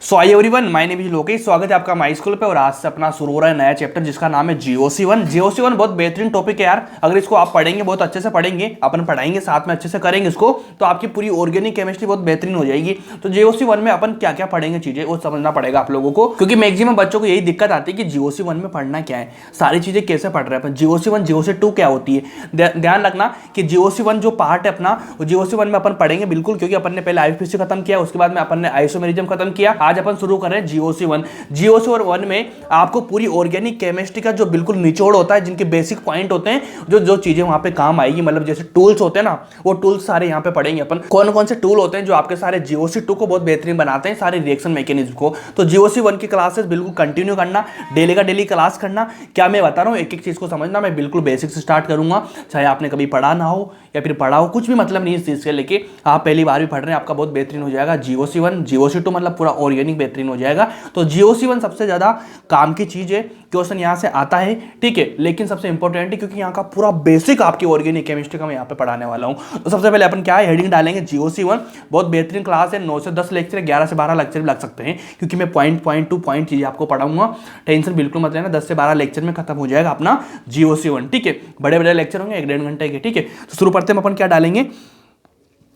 So I everyone, my name is Lokesh. स्वागत है आपका माई स्कूल पे। और आज से अपना शुरू हो रहा है नया चैप्टर जिसका नाम है जीओसी1। जीओसी1 बहुत बेहतरीन टॉपिक है यार। अगर इसको आप पढ़ेंगे, बहुत अच्छे से पढ़ेंगे, अपन पढ़ाएंगे साथ में, अच्छे से करेंगे इसको, तो आपकी पूरी ऑर्गेनिक केमिस्ट्री बहुत बेहतरीन हो जाएगी। तो जीओसी1 में अपन क्या क्या पढ़ेंगे चीजें वो समझना पड़ेगा आप लोगों को, क्योंकि मैक्सिमम बच्चों को यही दिक्कत आती है कि जीओसी1 में पढ़ना क्या है, सारी चीजें कैसे पढ़ रहे हैं अपन। जीओसी1 जीओसी2 क्या होती है, ध्यान रखना कि जीओसी1 जो पार्ट है अपना, जीओसी1 में अपन पढ़ेंगे बिल्कुल, क्योंकि अपन ने पहले आईपीसी खत्म किया, उसके बाद में अपन ने आइसोमेरिज्म खत्म किया। आज अपन शुरू कर रहे हैं जीओसी1। जीओसी1 में आपको पूरी ऑर्गेनिक केमिस्ट्री का जो बिल्कुल निचोड़ होता है, जिनके बेसिक पॉइंट होते हैं, जो जो चीजें वहां पे काम आएगी, मतलब जैसे टूल्स होते हैं ना, वो टूल्स सारे यहाँ पे पढ़ेंगे अपन। कौन कौन से टूल होते हैं जो आपके सारे जीओसी2 को बहुत बेहतरीन बनाते हैं, सारे रिएक्शन मैकेनिज्म को। तो जीओसी1 की क्लासेस बिल्कुल कंटिन्यू करना, डेली का डेली क्लास करना। क्या मैं बता रहा हूँ, एक एक चीज को समझना। मैं बिल्कुल बेसिक से स्टार्ट करूंगा, चाहे आपने कभी पढ़ा ना हो या फिर पढ़ा हो, कुछ भी मतलब नहीं इस चीज से। लेके आप पहली बार भी पढ़ रहे हैं, आपका बहुत बेहतरीन हो जाएगा जीओसी1। जीओसी2 मतलब पूरा ऑर्गेनिक बेहतरीन हो जाएगा। तो जीओसी1 सबसे ज्यादा काम की चीज है, क्वेश्चन यहां से आता है, ठीक है, लेकिन सबसे इंपॉर्टेंट है क्योंकि यहाँ का पूरा बेसिक आपकी ऑर्गेनिक केमिस्ट्री का मैं यहाँ पे पढ़ाने वाला हूँ। तो सबसे पहले अपन क्या है, हेडिंग डालेंगे जीओसी1। बहुत बेहतरीन क्लास है, 9 से 10 लेक्चर, 11 से 12 लेक्चर भी लग सकते हैं, क्योंकि मैं पॉइंट टू पॉइंट चीजें आपको पढ़ाऊंगा। टेंशन बिल्कुल मत लेना, 10 से 12 लेक्चर में खत्म हो जाएगा अपना जीओसी1, ठीक है। बड़े बड़े लेक्चर होंगे, 1-1.5 घंटे के, ठीक है। तो शुरू करते हैं अपन, क्या डालेंगे,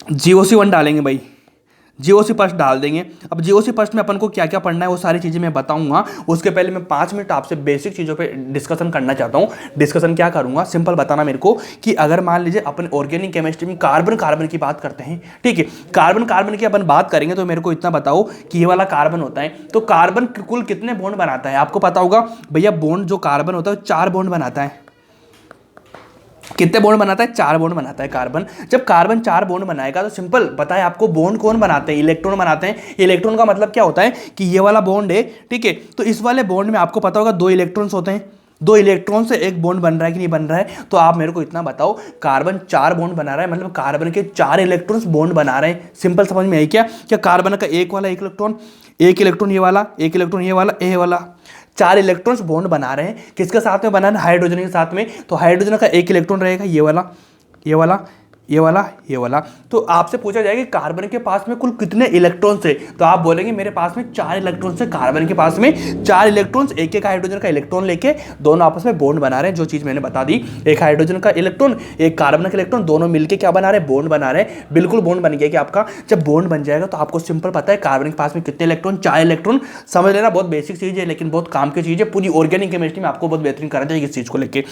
जीओसी1 डालेंगे भाई, जीओसी फर्स्ट डाल देंगे। अब जीओसी फर्स्ट में अपन को क्या क्या पढ़ना है वो सारी चीजें मैं बताऊंगा। उसके पहले मैं 5 मिनट आपसे बेसिक चीजों पे डिस्कशन करना चाहता हूं। डिस्कशन क्या करूंगा, सिंपल बताना मेरे को कि अगर मान लीजिए अपन ऑर्गेनिक केमिस्ट्री में कार्बन कार्बन की बात करते हैं, ठीक है, कार्बन कार्बन की अपन बात करेंगे, तो मेरे को इतना बताओ कि ये वाला कार्बन होता है, तो कार्बन कुल कितने बॉन्ड बनाता है? आपको पता होगा भैया, बॉन्ड जो कार्बन होता है 4 बॉन्ड बनाता है। कितने बॉन्ड बनाता है? 4 बॉन्ड बनाता है कार्बन। जब कार्बन 4 बॉन्ड बनाएगा तो सिंपल पता है आपको, बॉन्ड कौन बनाते हैं? इलेक्ट्रॉन बनाते हैं। इलेक्ट्रॉन का मतलब क्या होता है कि ये वाला बॉन्ड है, ठीक है, तो इस वाले बॉन्ड में आपको पता होगा 2 इलेक्ट्रॉन्स होते हैं। 2 इलेक्ट्रॉन से एक बॉन्ड बन रहा है कि नहीं बन रहा है? तो आप मेरे को इतना बताओ, कार्बन 4 बॉन्ड बना रहा है, मतलब कार्बन के 4 इलेक्ट्रॉन्स बॉन्ड बना रहे हैं। सिंपल समझ में आई क्या? क्या कार्बन का एक वाला एक इलेक्ट्रॉन ये वाला, एक इलेक्ट्रॉन ये वाला 4 इलेक्ट्रॉन्स बॉन्ड बना रहे हैं। किसके साथ में बना है? हाइड्रोजन के साथ में। तो हाइड्रोजन का एक इलेक्ट्रॉन रहेगा ये वाला, ये वाला, ये वाला, ये वाला। तो आपसे पूछा जाएगा कार्बन के पास में कुल कितने इलेक्ट्रॉन्स है, तो आप बोलेंगे मेरे पास में 4 इलेक्ट्रॉन्स है। कार्बन के पास में 4 इलेक्ट्रॉन्स, एक एक हाइड्रोजन का इलेक्ट्रॉन लेके दोनों आपस में बॉन्ड बना रहे हैं। जो चीज मैंने बता दी, एक हाइड्रोजन का इलेक्ट्रॉन, एक कार्बन का इलेक्ट्रॉन, दोनों मिलके क्या बना रहे हैं? बॉन्ड बना रहे हैं। बिल्कुल बॉन्ड बन गया कि आपका जब बॉन्ड बन जाएगा तो आपको सिंपल पता है कार्बन के पास में कितने इलेक्ट्रॉन? 4 इलेक्ट्रॉन। समझ लेना, बहुत बेसिक चीज है लेकिन बहुत काम की चीज है। पूरी ऑर्गेनिक केमिस्ट्री में आपको बहुत बेहतरीन करना चाहिए इस चीज को लेकर।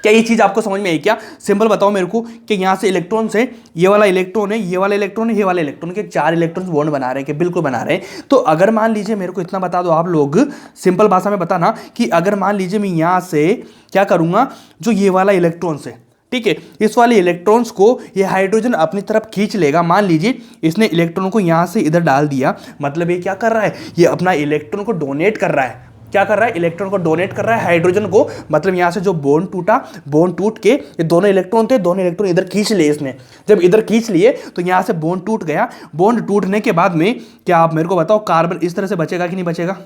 क्या ये चीज आपको समझ में आई क्या? सिंपल बताओ मेरे को कि यहां से इलेक्ट्रॉन से ये वाला इलेक्ट्रॉन है, ये वाला इलेक्ट्रॉन है, ये वाला इलेक्ट्रॉन के 4 इलेक्ट्रॉन्स बॉन्ड बना रहे हैं कि बिल्कुल बना रहे हैं। तो अगर मान लीजिए, मेरे को इतना बता दो आप लोग, सिंपल भाषा में बताना कि अगर मान लीजिए मैं यहां से क्या करूंगा, जो ये वाला इलेक्ट्रॉन है, ठीक है, इस वाले इलेक्ट्रॉन्स को ये हाइड्रोजन अपनी तरफ खींच लेगा। मान लीजिए इसने इलेक्ट्रॉन को यहां से इधर डाल दिया, मतलब ये क्या कर रहा है? ये अपना इलेक्ट्रॉन को डोनेट कर रहा है। क्या कर रहा है? इलेक्ट्रॉन को डोनेट कर रहा है हाइड्रोजन को। मतलब यहां से जो बॉन्ड टूटा, बॉन्ड टूट के ये दोनों इलेक्ट्रॉन थे, दोनों इलेक्ट्रॉन इधर खींच लिए इसने। जब इधर खींच लिए तो यहां से बॉन्ड टूट गया। बॉन्ड टूटने के बाद में क्या, आप मेरे को बताओ, कार्बन इस तरह से बचेगा कि नहीं बचेगा?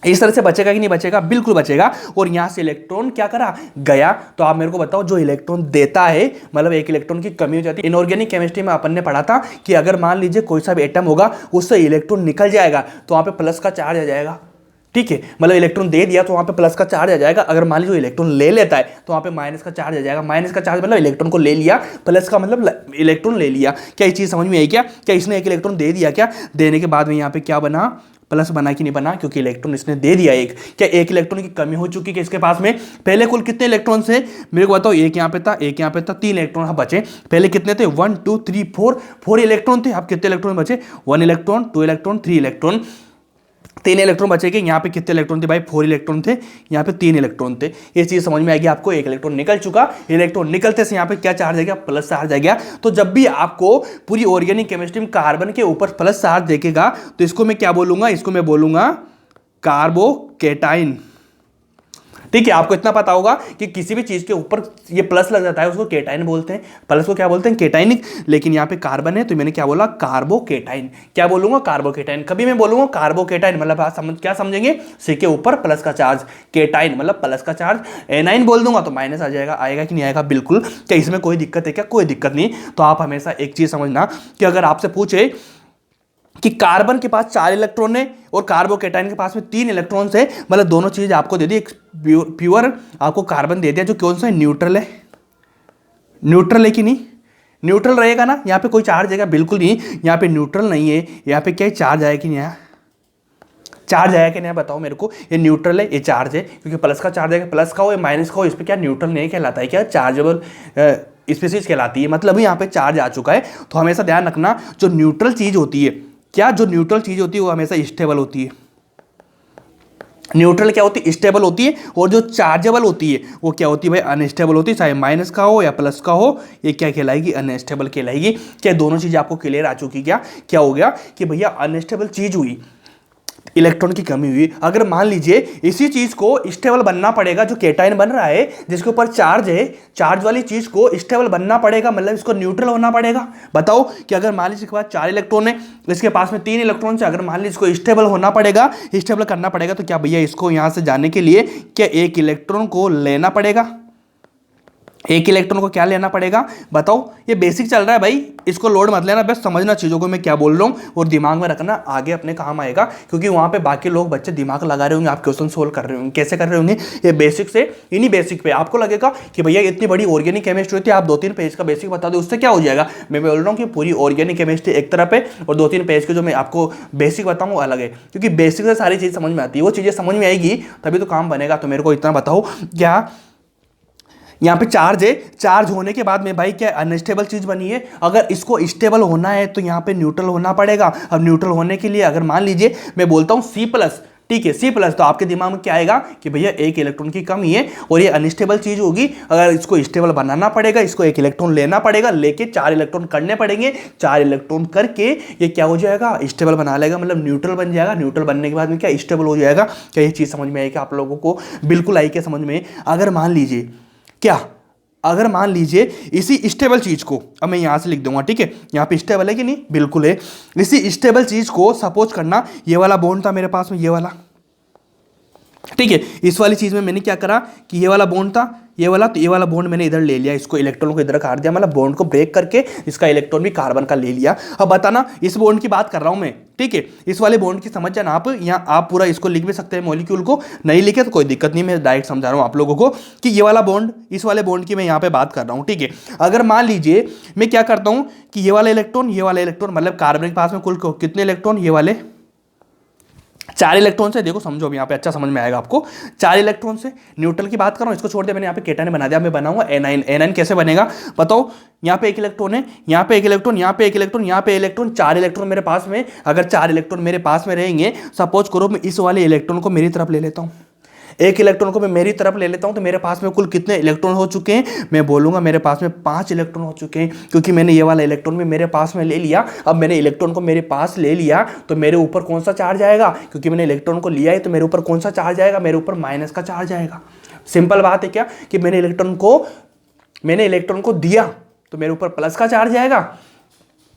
इस तरह से बचेगा कि नहीं बचेगा? बिल्कुल बचेगा। और यहां से इलेक्ट्रॉन क्या करा? गया। तो आप मेरे को बताओ, जो इलेक्ट्रॉन देता है, मतलब एक इलेक्ट्रॉन की कमी हो जाती है। इनऑर्गेनिक केमिस्ट्री में अपन ने पढ़ा था कि अगर मान लीजिए कोई सा भी एटम होगा, उससे इलेक्ट्रॉन निकल जाएगा तो वहां पे प्लस का चार्ज आ जाएगा, ठीक है। मतलब इलेक्ट्रॉन दे दिया तो वहां पे प्लस का चार्ज आ जाएगा। अगर मान लीजिए इलेक्ट्रॉन ले लेता है तो वहां पे माइनस का चार्ज आ जाएगा। माइनस का चार्ज मतलब इलेक्ट्रॉन को ले लिया, प्लस का मतलब इलेक्ट्रॉन ले लिया। क्या ये चीज समझ में आई क्या? क्या इसने एक इलेक्ट्रॉन दे दिया? क्या देने के बाद में यहाँ पे क्या बना? प्लस बना कि नहीं बना? क्योंकि इलेक्ट्रॉन इसने दे दिया एक। क्या एक इलेक्ट्रॉन की कमी हो चुकी है इसके पास में? पहले कुल कितने इलेक्ट्रॉन थे मेरे को बताओ? एक यहाँ पे था, एक यहाँ पे था, 3 इलेक्ट्रॉन बचे। पहले कितने थे? 1 2 3 4 इलेक्ट्रॉन थे। अब कितने इलेक्ट्रॉन बचे? 1 इलेक्ट्रॉन, 2 इलेक्ट्रॉन, 3 इलेक्ट्रॉन, 3 इलेक्ट्रॉन बचेंगे। यहाँ पे कितने इलेक्ट्रॉन थे भाई? 4 इलेक्ट्रॉन थे। यहाँ पे 3 इलेक्ट्रॉन थे। ये चीज समझ में आएगी आपको। एक इलेक्ट्रॉन निकल चुका, इलेक्ट्रॉन निकलते से यहाँ पे क्या चार्ज आ गया? प्लस चार्ज आ गया। तो जब भी आपको पूरी ऑर्गेनिक केमिस्ट्री में कार्बन के ऊपर प्लस चार्ज देखेगा तो इसको मैं क्या बोलूंगा? इसको मैं बोलूंगा कार्बोकेटाइन, ठीक है। आपको इतना पता होगा कि किसी भी चीज के ऊपर ये प्लस लग जाता है उसको केटाइन बोलते हैं। प्लस को क्या बोलते हैं? केटाइनिक। लेकिन यहाँ पे कार्बन है तो मैंने क्या बोला? कार्बोकेटाइन। क्या बोलूंगा? कार्बोकेटाइन। कभी मैं बोलूंगा कार्बोकेटाइन मतलब आप क्या समझेंगे? सी के ऊपर प्लस का चार्ज, केटाइन मतलब प्लस का चार्ज। एनाइन बोल दूंगा तो माइनस आ जाएगा। आएगा कि नहीं आएगा? बिल्कुल। क्या इसमें कोई दिक्कत है क्या? कोई दिक्कत नहीं। तो आप हमेशा एक चीज समझना कि अगर आपसे पूछे कि कार्बन के पास 4 इलेक्ट्रॉन है और कार्बोकेटाइन के पास में 3 इलेक्ट्रॉन्स है, मतलब दोनों चीज आपको दे दी। एक प्योर आपको कार्बन दे दिया जो कौन सा है, न्यूट्रल है। न्यूट्रल है कि नहीं, न्यूट्रल रहेगा ना, यहाँ पे कोई चार्ज आएगा बिल्कुल नहीं, यहाँ पे न्यूट्रल नहीं है, यहाँ पे क्या है, चार्ज आया कि नहीं आया, चार्ज आया कि नहीं बताओ मेरे को। ये न्यूट्रल है, ये चार्ज है, क्योंकि प्लस का चार्ज आएगा, प्लस का हो या माइनस का हो, इस पर क्या न्यूट्रल नहीं कहलाता है, क्या चार्जेबल स्पीसीज कहलाती है, मतलब यहाँ पे चार्ज आ चुका है। तो हमेशा ध्यान रखना, जो न्यूट्रल चीज होती है, क्या जो न्यूट्रल चीज होती है वो हमेशा स्टेबल होती है। न्यूट्रल क्या होती है, स्टेबल होती है, और जो चार्जेबल होती है वो क्या होती है भाई, अनस्टेबल होती है, चाहे माइनस का हो या प्लस का हो, ये क्या कहलाएगी, अनस्टेबल कहलाएगी। क्या दोनों चीज आपको क्लियर आ चुकी, क्या हो गया कि भैया अनस्टेबल चीज हुई, इलेक्ट्रॉन की कमी हुई। अगर मान लीजिए इसी चीज को स्टेबल बनना पड़ेगा, जो केटाइन बन रहा है जिसके ऊपर चार्ज है, चार्ज वाली चीज को स्टेबल बनना पड़ेगा, मतलब इसको न्यूट्रल होना पड़ेगा। बताओ कि अगर मान लीजिए इसके पास 4 इलेक्ट्रॉन है, इसके पास में 3 इलेक्ट्रॉन है, अगर मान लीजिए इसको स्टेबल होना पड़ेगा, स्टेबल करना पड़ेगा, तो क्या भैया इसको यहां से जाने के लिए क्या एक इलेक्ट्रॉन को लेना पड़ेगा, एक इलेक्ट्रॉन को क्या लेना पड़ेगा बताओ। ये बेसिक चल रहा है भाई, इसको लोड मत लेना, बस समझना चीज़ों को मैं क्या बोल रहा हूँ और दिमाग में रखना, आगे अपने काम आएगा, क्योंकि वहाँ पे बाकी लोग बच्चे दिमाग लगा रहे होंगे, आप क्वेश्चन सोल्व कर रहे होंगे, कैसे कर रहे होंगे, ये बेसिक से, इन्हीं बेसिक पे आपको लगेगा कि भैया इतनी बड़ी ऑर्गेनिक केमिस्ट्री होती है, आप 2-3 पेज का बेसिक बता दो, उससे क्या हो जाएगा। मैं बोल रहा हूँ कि पूरी ऑर्गेनिक केमिस्ट्री एक तरफ है और 2-3 पेज के जो मैं आपको बेसिक बताऊँ वो अलग है, क्योंकि बेसिक से सारी चीज़ समझ में आती है, वो चीज़ें समझ में आएगी तभी तो काम बनेगा। तो मेरे को इतना बताओ, क्या यहाँ पे चार्ज है, चार्ज होने के बाद में भाई क्या अनस्टेबल चीज बनी है, अगर इसको स्टेबल होना है तो यहाँ पे न्यूट्रल होना पड़ेगा। अब न्यूट्रल होने के लिए अगर मान लीजिए मैं बोलता हूँ C+, ठीक है C+, तो आपके दिमाग में क्या आएगा कि भैया एक इलेक्ट्रॉन की कमी है और ये अनस्टेबल चीज होगी, अगर इसको स्टेबल बनाना पड़ेगा, इसको एक इलेक्ट्रॉन लेना पड़ेगा, लेके 4 इलेक्ट्रॉन करने पड़ेंगे, 4 इलेक्ट्रॉन करके ये क्या हो जाएगा, स्टेबल बना लेगा, मतलब न्यूट्रल बन जाएगा। न्यूट्रल बनने के बाद में क्या स्टेबल हो जाएगा। क्या ये चीज समझ में आएगी आप लोगों को, बिल्कुल आई क्या समझ में। अगर मान लीजिए क्या, अगर मान लीजिए इसी स्टेबल चीज को, अब मैं यहां से लिख दूंगा, ठीक है, यहां पे स्टेबल है कि नहीं, बिल्कुल है। इसी स्टेबल चीज को सपोज करना, ये वाला बॉन्ड था मेरे पास में, ये वाला, ठीक है, इस वाली चीज में मैंने क्या करा कि ये वाला बॉन्ड था, ये वाला, तो ये वाला बॉन्ड मैंने इधर ले लिया, इसको इलेक्ट्रॉन को इधर काट दिया, मतलब बॉन्ड को ब्रेक करके इसका इलेक्ट्रॉन भी कार्बन का ले लिया। अब बताना, इस बॉन्ड की बात कर रहा हूं मैं, ठीक है, इस वाले बॉन्ड की समझ जाना आप। यहाँ आप पूरा इसको लिख भी सकते हैं मॉलिक्यूल को, नहीं लिखे तो कोई दिक्कत नहीं, मैं डायरेक्ट समझा रहा हूँ आप लोगों को कि ये वाला बॉन्ड, इस वाले बॉन्ड की मैं यहाँ पे बात कर रहा हूँ, ठीक है। अगर मान लीजिए मैं क्या करता हूँ कि ये वाला इलेक्ट्रॉन, ये वाला इलेक्ट्रॉन, मतलब कार्बन के पास में कुल कितने इलेक्ट्रॉन, ये वाले 4 इलेक्ट्रॉन से, देखो समझो यहाँ पे अच्छा समझ में आएगा आपको, 4 इलेक्ट्रॉन से। न्यूट्रल की बात कर रहा हूँ, इसको छोड़ दिया मैंने, यहाँ पे केटाइन बना दिया, मैं बनाऊंगा एनाइन। एनाइन कैसे बनेगा बताओ, यहाँ पे एक इलेक्ट्रॉन है, यहाँ पे एक इलेक्ट्रॉन, यहाँ पे एक इलेक्ट्रॉन, यहाँ पे इलेक्ट्रॉन, 4 इलेक्ट्रॉन मेरे पास में। अगर 4 इलेक्ट्रॉन मेरे पास में रहेंगे, सपोज करो मैं इस वाले इलेक्ट्रॉन को मेरी तरफ ले लेता हूँ, एक इलेक्ट्रॉन को मैं मेरी तरफ ले लेता हूं, तो मेरे पास में कुल कितने इलेक्ट्रॉन हो चुके हैं, मैं बोलूंगा मेरे पास में 5 इलेक्ट्रॉन हो चुके हैं, क्योंकि मैंने ये वाला इलेक्ट्रॉन भी मेरे पास में ले लिया। अब मैंने इलेक्ट्रॉन को मेरे पास ले लिया तो मेरे ऊपर कौन सा चार्ज आएगा, क्योंकि मैंने इलेक्ट्रॉन को लिया है तो मेरे ऊपर कौन सा चार्ज आएगा, मेरे ऊपर माइनस का चार्ज आएगा। सिंपल बात है क्या कि मैंने इलेक्ट्रॉन को दिया तो मेरे ऊपर प्लस का चार्ज आएगा,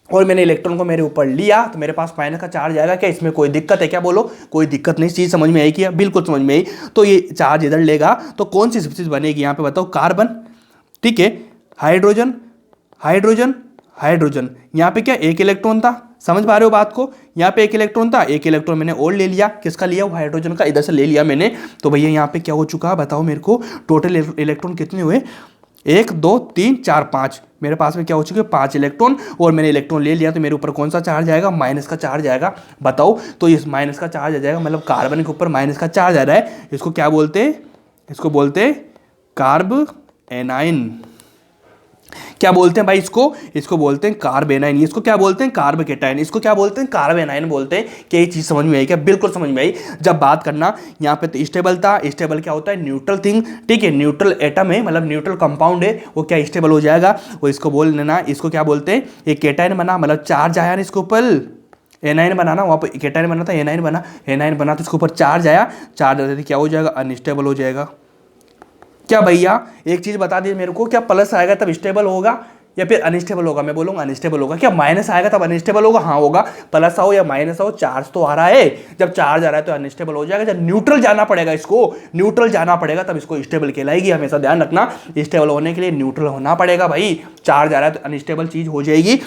और मैंने इलेक्ट्रॉन को मेरे ऊपर लिया तो मेरे पास माइनस का चार्ज आएगा। क्या इसमें कोई दिक्कत है क्या, बोलो, कोई दिक्कत नहीं, चीज समझ में आई क्या, बिल्कुल समझ में आई। तो ये चार्ज इधर लेगा तो कौन सी चीज बनेगी यहाँ पे बताओ, कार्बन, ठीक है, हाइड्रोजन, हाइड्रोजन, हाइड्रोजन। यहाँ पे क्या एक इलेक्ट्रॉन था, समझ पा रहे हो बात को, यहाँ पे एक इलेक्ट्रॉन था, एक इलेक्ट्रॉन मैंने और ले लिया, किसका लिया, वो हाइड्रोजन का इधर से ले लिया मैंने। तो भैया यहाँ पे क्या हो चुका बताओ मेरे को, टोटल इलेक्ट्रॉन कितने हुए, 1 2 3 4 5, मेरे पास में क्या हो चुके 5 इलेक्ट्रॉन, और मैंने इलेक्ट्रॉन ले लिया तो मेरे ऊपर कौन सा चार्ज आएगा, माइनस का चार्ज आएगा। बताओ, तो इस माइनस का चार्ज आ जाएगा, मतलब कार्बन के ऊपर माइनस का चार्ज आ रहा है, इसको क्या बोलते हैं, इसको बोलते हैं कार्ब एनाइन। क्या बोलते हैं भाई इसको बोलते हैं कार्बेनाइन, इसको क्या बोलते हैं कार्बोकेटाइन, इसको क्या बोलते हैं कार्बेनाइन बोलते हैं। क्या ये चीज समझ में आई क्या, बिल्कुल समझ में आई। जब बात करना यहाँ पे तो स्टेबल था, स्टेबल क्या होता है, न्यूट्रल थिंग, ठीक है, न्यूट्रल एटम है, मतलब न्यूट्रल कंपाउंड है, वो क्या स्टेबल हो जाएगा, वो इसको बोल लेना, इसको क्या बोलते हैं, ये केटाइन बना, मतलब चार्ज आया ना इसके ऊपर, एनाइन बनाना, वहाँ पर केटाइन बना था, एनाइन बना तो इसके ऊपर चार्ज आया, चार्ज आते क्या हो जाएगा, अनस्टेबल हो जाएगा। क्या भैया एक चीज बता दी मेरे को, क्या प्लस आएगा तब स्टेबल होगा या फिर अनस्टेबल होगा, मैं बोलूंगा अनस्टेबल होगा। क्या माइनस आएगा तब अनस्टेबल होगा, हाँ होगा, प्लस आओ या माइनस आओ, चार्ज तो आ रहा है, जब चार्ज आ रहा है तो अनस्टेबल हो जाएगा। जब न्यूट्रल जाना पड़ेगा, इसको न्यूट्रल जाना पड़ेगा तब इसको स्टेबल कहलाएगी। हमेशा ध्यान रखना, स्टेबल होने के लिए न्यूट्रल होना पड़ेगा भाई, चार्ज आ रहा है तो अनस्टेबल चीज हो जाएगी।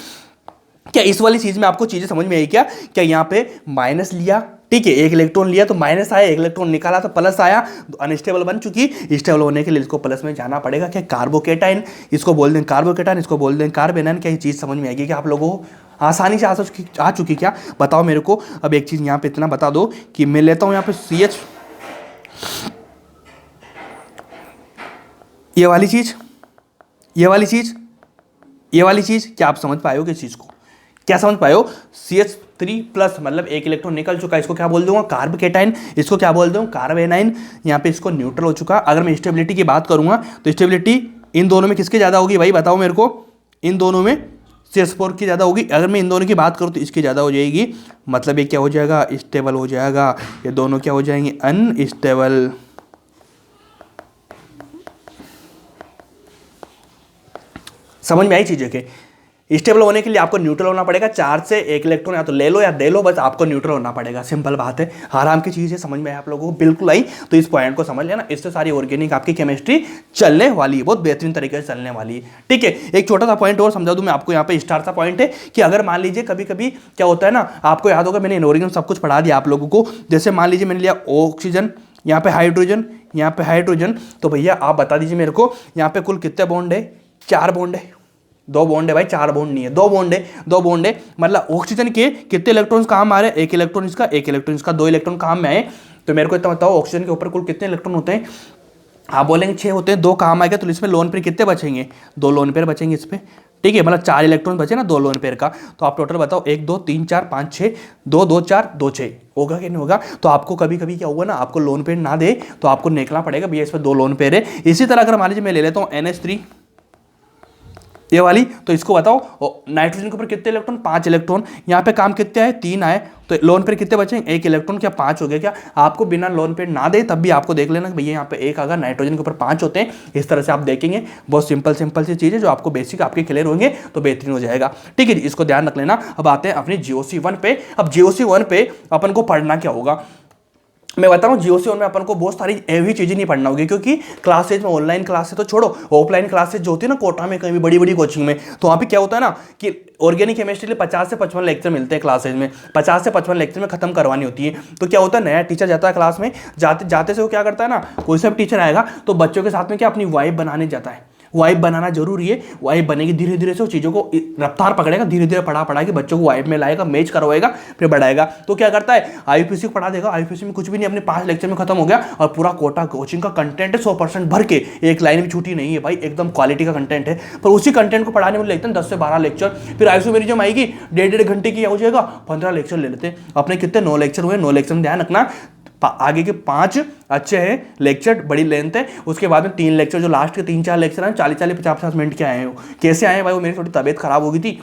क्या इस वाली चीज में आपको चीजें समझ में आई क्या? क्या यहाँ पे माइनस लिया, ठीक है, एक इलेक्ट्रॉन लिया तो माइनस आया, एक इलेक्ट्रॉन निकाला तो प्लस आया, तो अनस्टेबल बन चुकी। स्टेबल होने के लिए इसको प्लस में जाना पड़ेगा। क्या कार्बोकेटाइन, इसको बोल दें कार्बोकेटाइन, इसको बोल दें कार्बेनाइन। क्या ये चीज समझ में आएगी क्या आप लोगों को? आसानी से आ चुकी क्या? बताओ मेरे को। अब एक चीज यहाँ पे इतना बता दो कि मैं लेता हूँ यहाँ पे CH, ये वाली चीज, ये वाली चीज, ये वाली चीज, क्या आप समझ पाए हो किस चीज को? क्या समझ पाए हो? CH3 प्लस मतलब एक इलेक्ट्रॉन निकल चुका है, इसको क्या बोल दूंगा? कार्बोकेटाइन। इसको क्या बोल दूंगा? कार्बेनाइन। यहाँ पे इसको न्यूट्रल हो चुका। अगर मैं स्टेबिलिटी की बात करूंगा तो स्टेबिलिटी इन दोनों में किसकी ज्यादा होगी भाई? बताओ मेरे को। इन दोनों में CH4 की ज्यादा होगी। अगर मैं इन दोनों की बात करूँ तो इसकी ज्यादा हो जाएगी। मतलब ये क्या हो जाएगा? स्टेबल हो जाएगा। ये दोनों क्या हो जाएंगे? अनस्टेबल। समझ में आई चीजें के? स्टेबल होने के लिए आपको न्यूट्रल होना पड़ेगा। चार्ज से एक इलेक्ट्रॉन या तो ले लो या दे लो, बस आपको न्यूट्रल होना पड़ेगा। सिंपल बात है, आराम की चीज है। समझ में आप लोगों को बिल्कुल आई? तो इस पॉइंट को समझ लेना। इससे सारी ऑर्गेनिक आपकी केमिस्ट्री चलने वाली है, बहुत बेहतरीन तरीके से चलने वाली है। ठीक है, एक छोटा सा पॉइंट और समझा दूं मैं आपको। यहाँ पे स्टार सा पॉइंट है कि अगर मान लीजिए कभी कभी क्या होता है ना, आपको याद होगा मैंने इनऑर्गेनिक सब कुछ पढ़ा दिया आप लोगों को। जैसे मान लीजिए मैंने लिया ऑक्सीजन, यहाँ पे हाइड्रोजन, यहाँ पे हाइड्रोजन, तो भैया आप बता दीजिए मेरे को यहाँ पे कुल कितने बॉन्ड है? 4 बॉन्ड है। 2 बॉन्ड है भाई, 4 बॉन्ड नहीं है, 2 बॉन्ड है। 2 बॉन्ड है मतलब ऑक्सीजन के कितने इलेक्ट्रॉन्स काम आ रहे हैं? एक इलेक्ट्रॉन इसका, एक इलेक्ट्रॉन इसका, 2 इलेक्ट्रॉन काम में आए। तो मेरे को इतना बताओ ऑक्सीजन के ऊपर कुल कितने इलेक्ट्रॉन होते हैं? आप बोलेंगे 6 होते हैं, 2 काम आएगा तो इसमें लोन पेयर कितने बचेंगे? 2 लोन पेयर बचेंगे इस पे। ठीक है, मतलब 4 इलेक्ट्रॉन बचे ना 2 लोन पेयर का। तो आप टोटल बताओ 1 2 3 4 5 6, 2 2 4 2 6 होगा कि नहीं होगा? तो आपको कभी कभी क्या होगा ना, आपको लोन पेयर ना दे तो आपको निकलना पड़ेगा भैया इस पर 2 लोन पेयर है। इसी तरह अगर मान लीजिए मैं ले लेता हूँ NH3 ये वाली, तो इसको बताओ नाइट्रोजन के ऊपर कितने इलेक्ट्रॉन? 5 इलेक्ट्रॉन। यहाँ पे काम कितने आए? 3 आए। तो लोन पेयर कितने बचे? 1 इलेक्ट्रॉन। क्या 5 हो गया? क्या आपको बिना लोन पेयर ना दे तब भी आपको देख लेना कि भैया यहाँ पे 1 अगर नाइट्रोजन के ऊपर 5 होते हैं, इस तरह से आप देखेंगे। बहुत सिंपल सी चीज़ है जो आपको बेसिक आपके क्लियर होंगे तो बेहतरीन हो जाएगा। ठीक है जी, इसको ध्यान रख लेना। अब आते हैं अपनी GOC1 पे। अब GOC1 पे अपन को पढ़ना क्या होगा मैं बता रहा हूँ। GOC1 में अपन को बहुत सारी ऐसी चीजें नहीं पढ़ना होगी, क्योंकि क्लासेज में ऑनलाइन क्लासेज तो छोड़ो, ऑफलाइन क्लासेज जो होती है ना कोटा में, कहीं भी बड़ी बड़ी कोचिंग में, तो वहाँ पे क्या होता है ना कि ऑर्गेनिक केमिस्ट्री लिए 50 से 55 लेक्चर मिलते हैं क्लासेज में। 50 से 55 लेक्चर में खत्म करवानी होती है। तो क्या होता है, नया टीचर जाता है क्लास में, जाते जाते से वो क्या करता है ना, कोई सा भी टीचर आएगा तो बच्चों के साथ में क्या अपनी वाइब बनाने जाता है। वाइब बनाना जरूरी है। वाइब बनेगी, धीरे धीरे से वो चीज़ों को रफ्तार पकड़ेगा, धीरे धीरे पढ़ा के बच्चों को वाइब में लाएगा, मैच करवाएगा, फिर बढ़ाएगा। तो क्या करता है, IUPAC को पढ़ा देगा। IUPAC में कुछ भी नहीं, अपने 5 लेक्चर में खत्म हो गया और पूरा कोटा कोचिंग का कंटेंट है 100% भर के, एक लाइन भी छूटी नहीं है भाई, एकदम क्वालिटी का कंटेंट है। पर उसी कंटेंट को पढ़ाने में लगते हैं 10 से 12 लेक्चर। फिर आइसोमेरिज्म आएगी, 1.5 घंटे की हो जाएगा, 15 लेक्चर ले लेते हैं। अपने कितने 9 लेक्चर हुए, 9 लेक्चर में ध्यान रखना आगे के 5 अच्छे हैं लेक्चर, बड़ी लेंथ है। उसके बाद में 3 लेक्चर, जो लास्ट के 3-4 लेक्चर हैं 40-40 50-50 मिनट के आए हो। कैसे आए भाई, वो मेरी थोड़ी तबीयत खराब हो गई थी,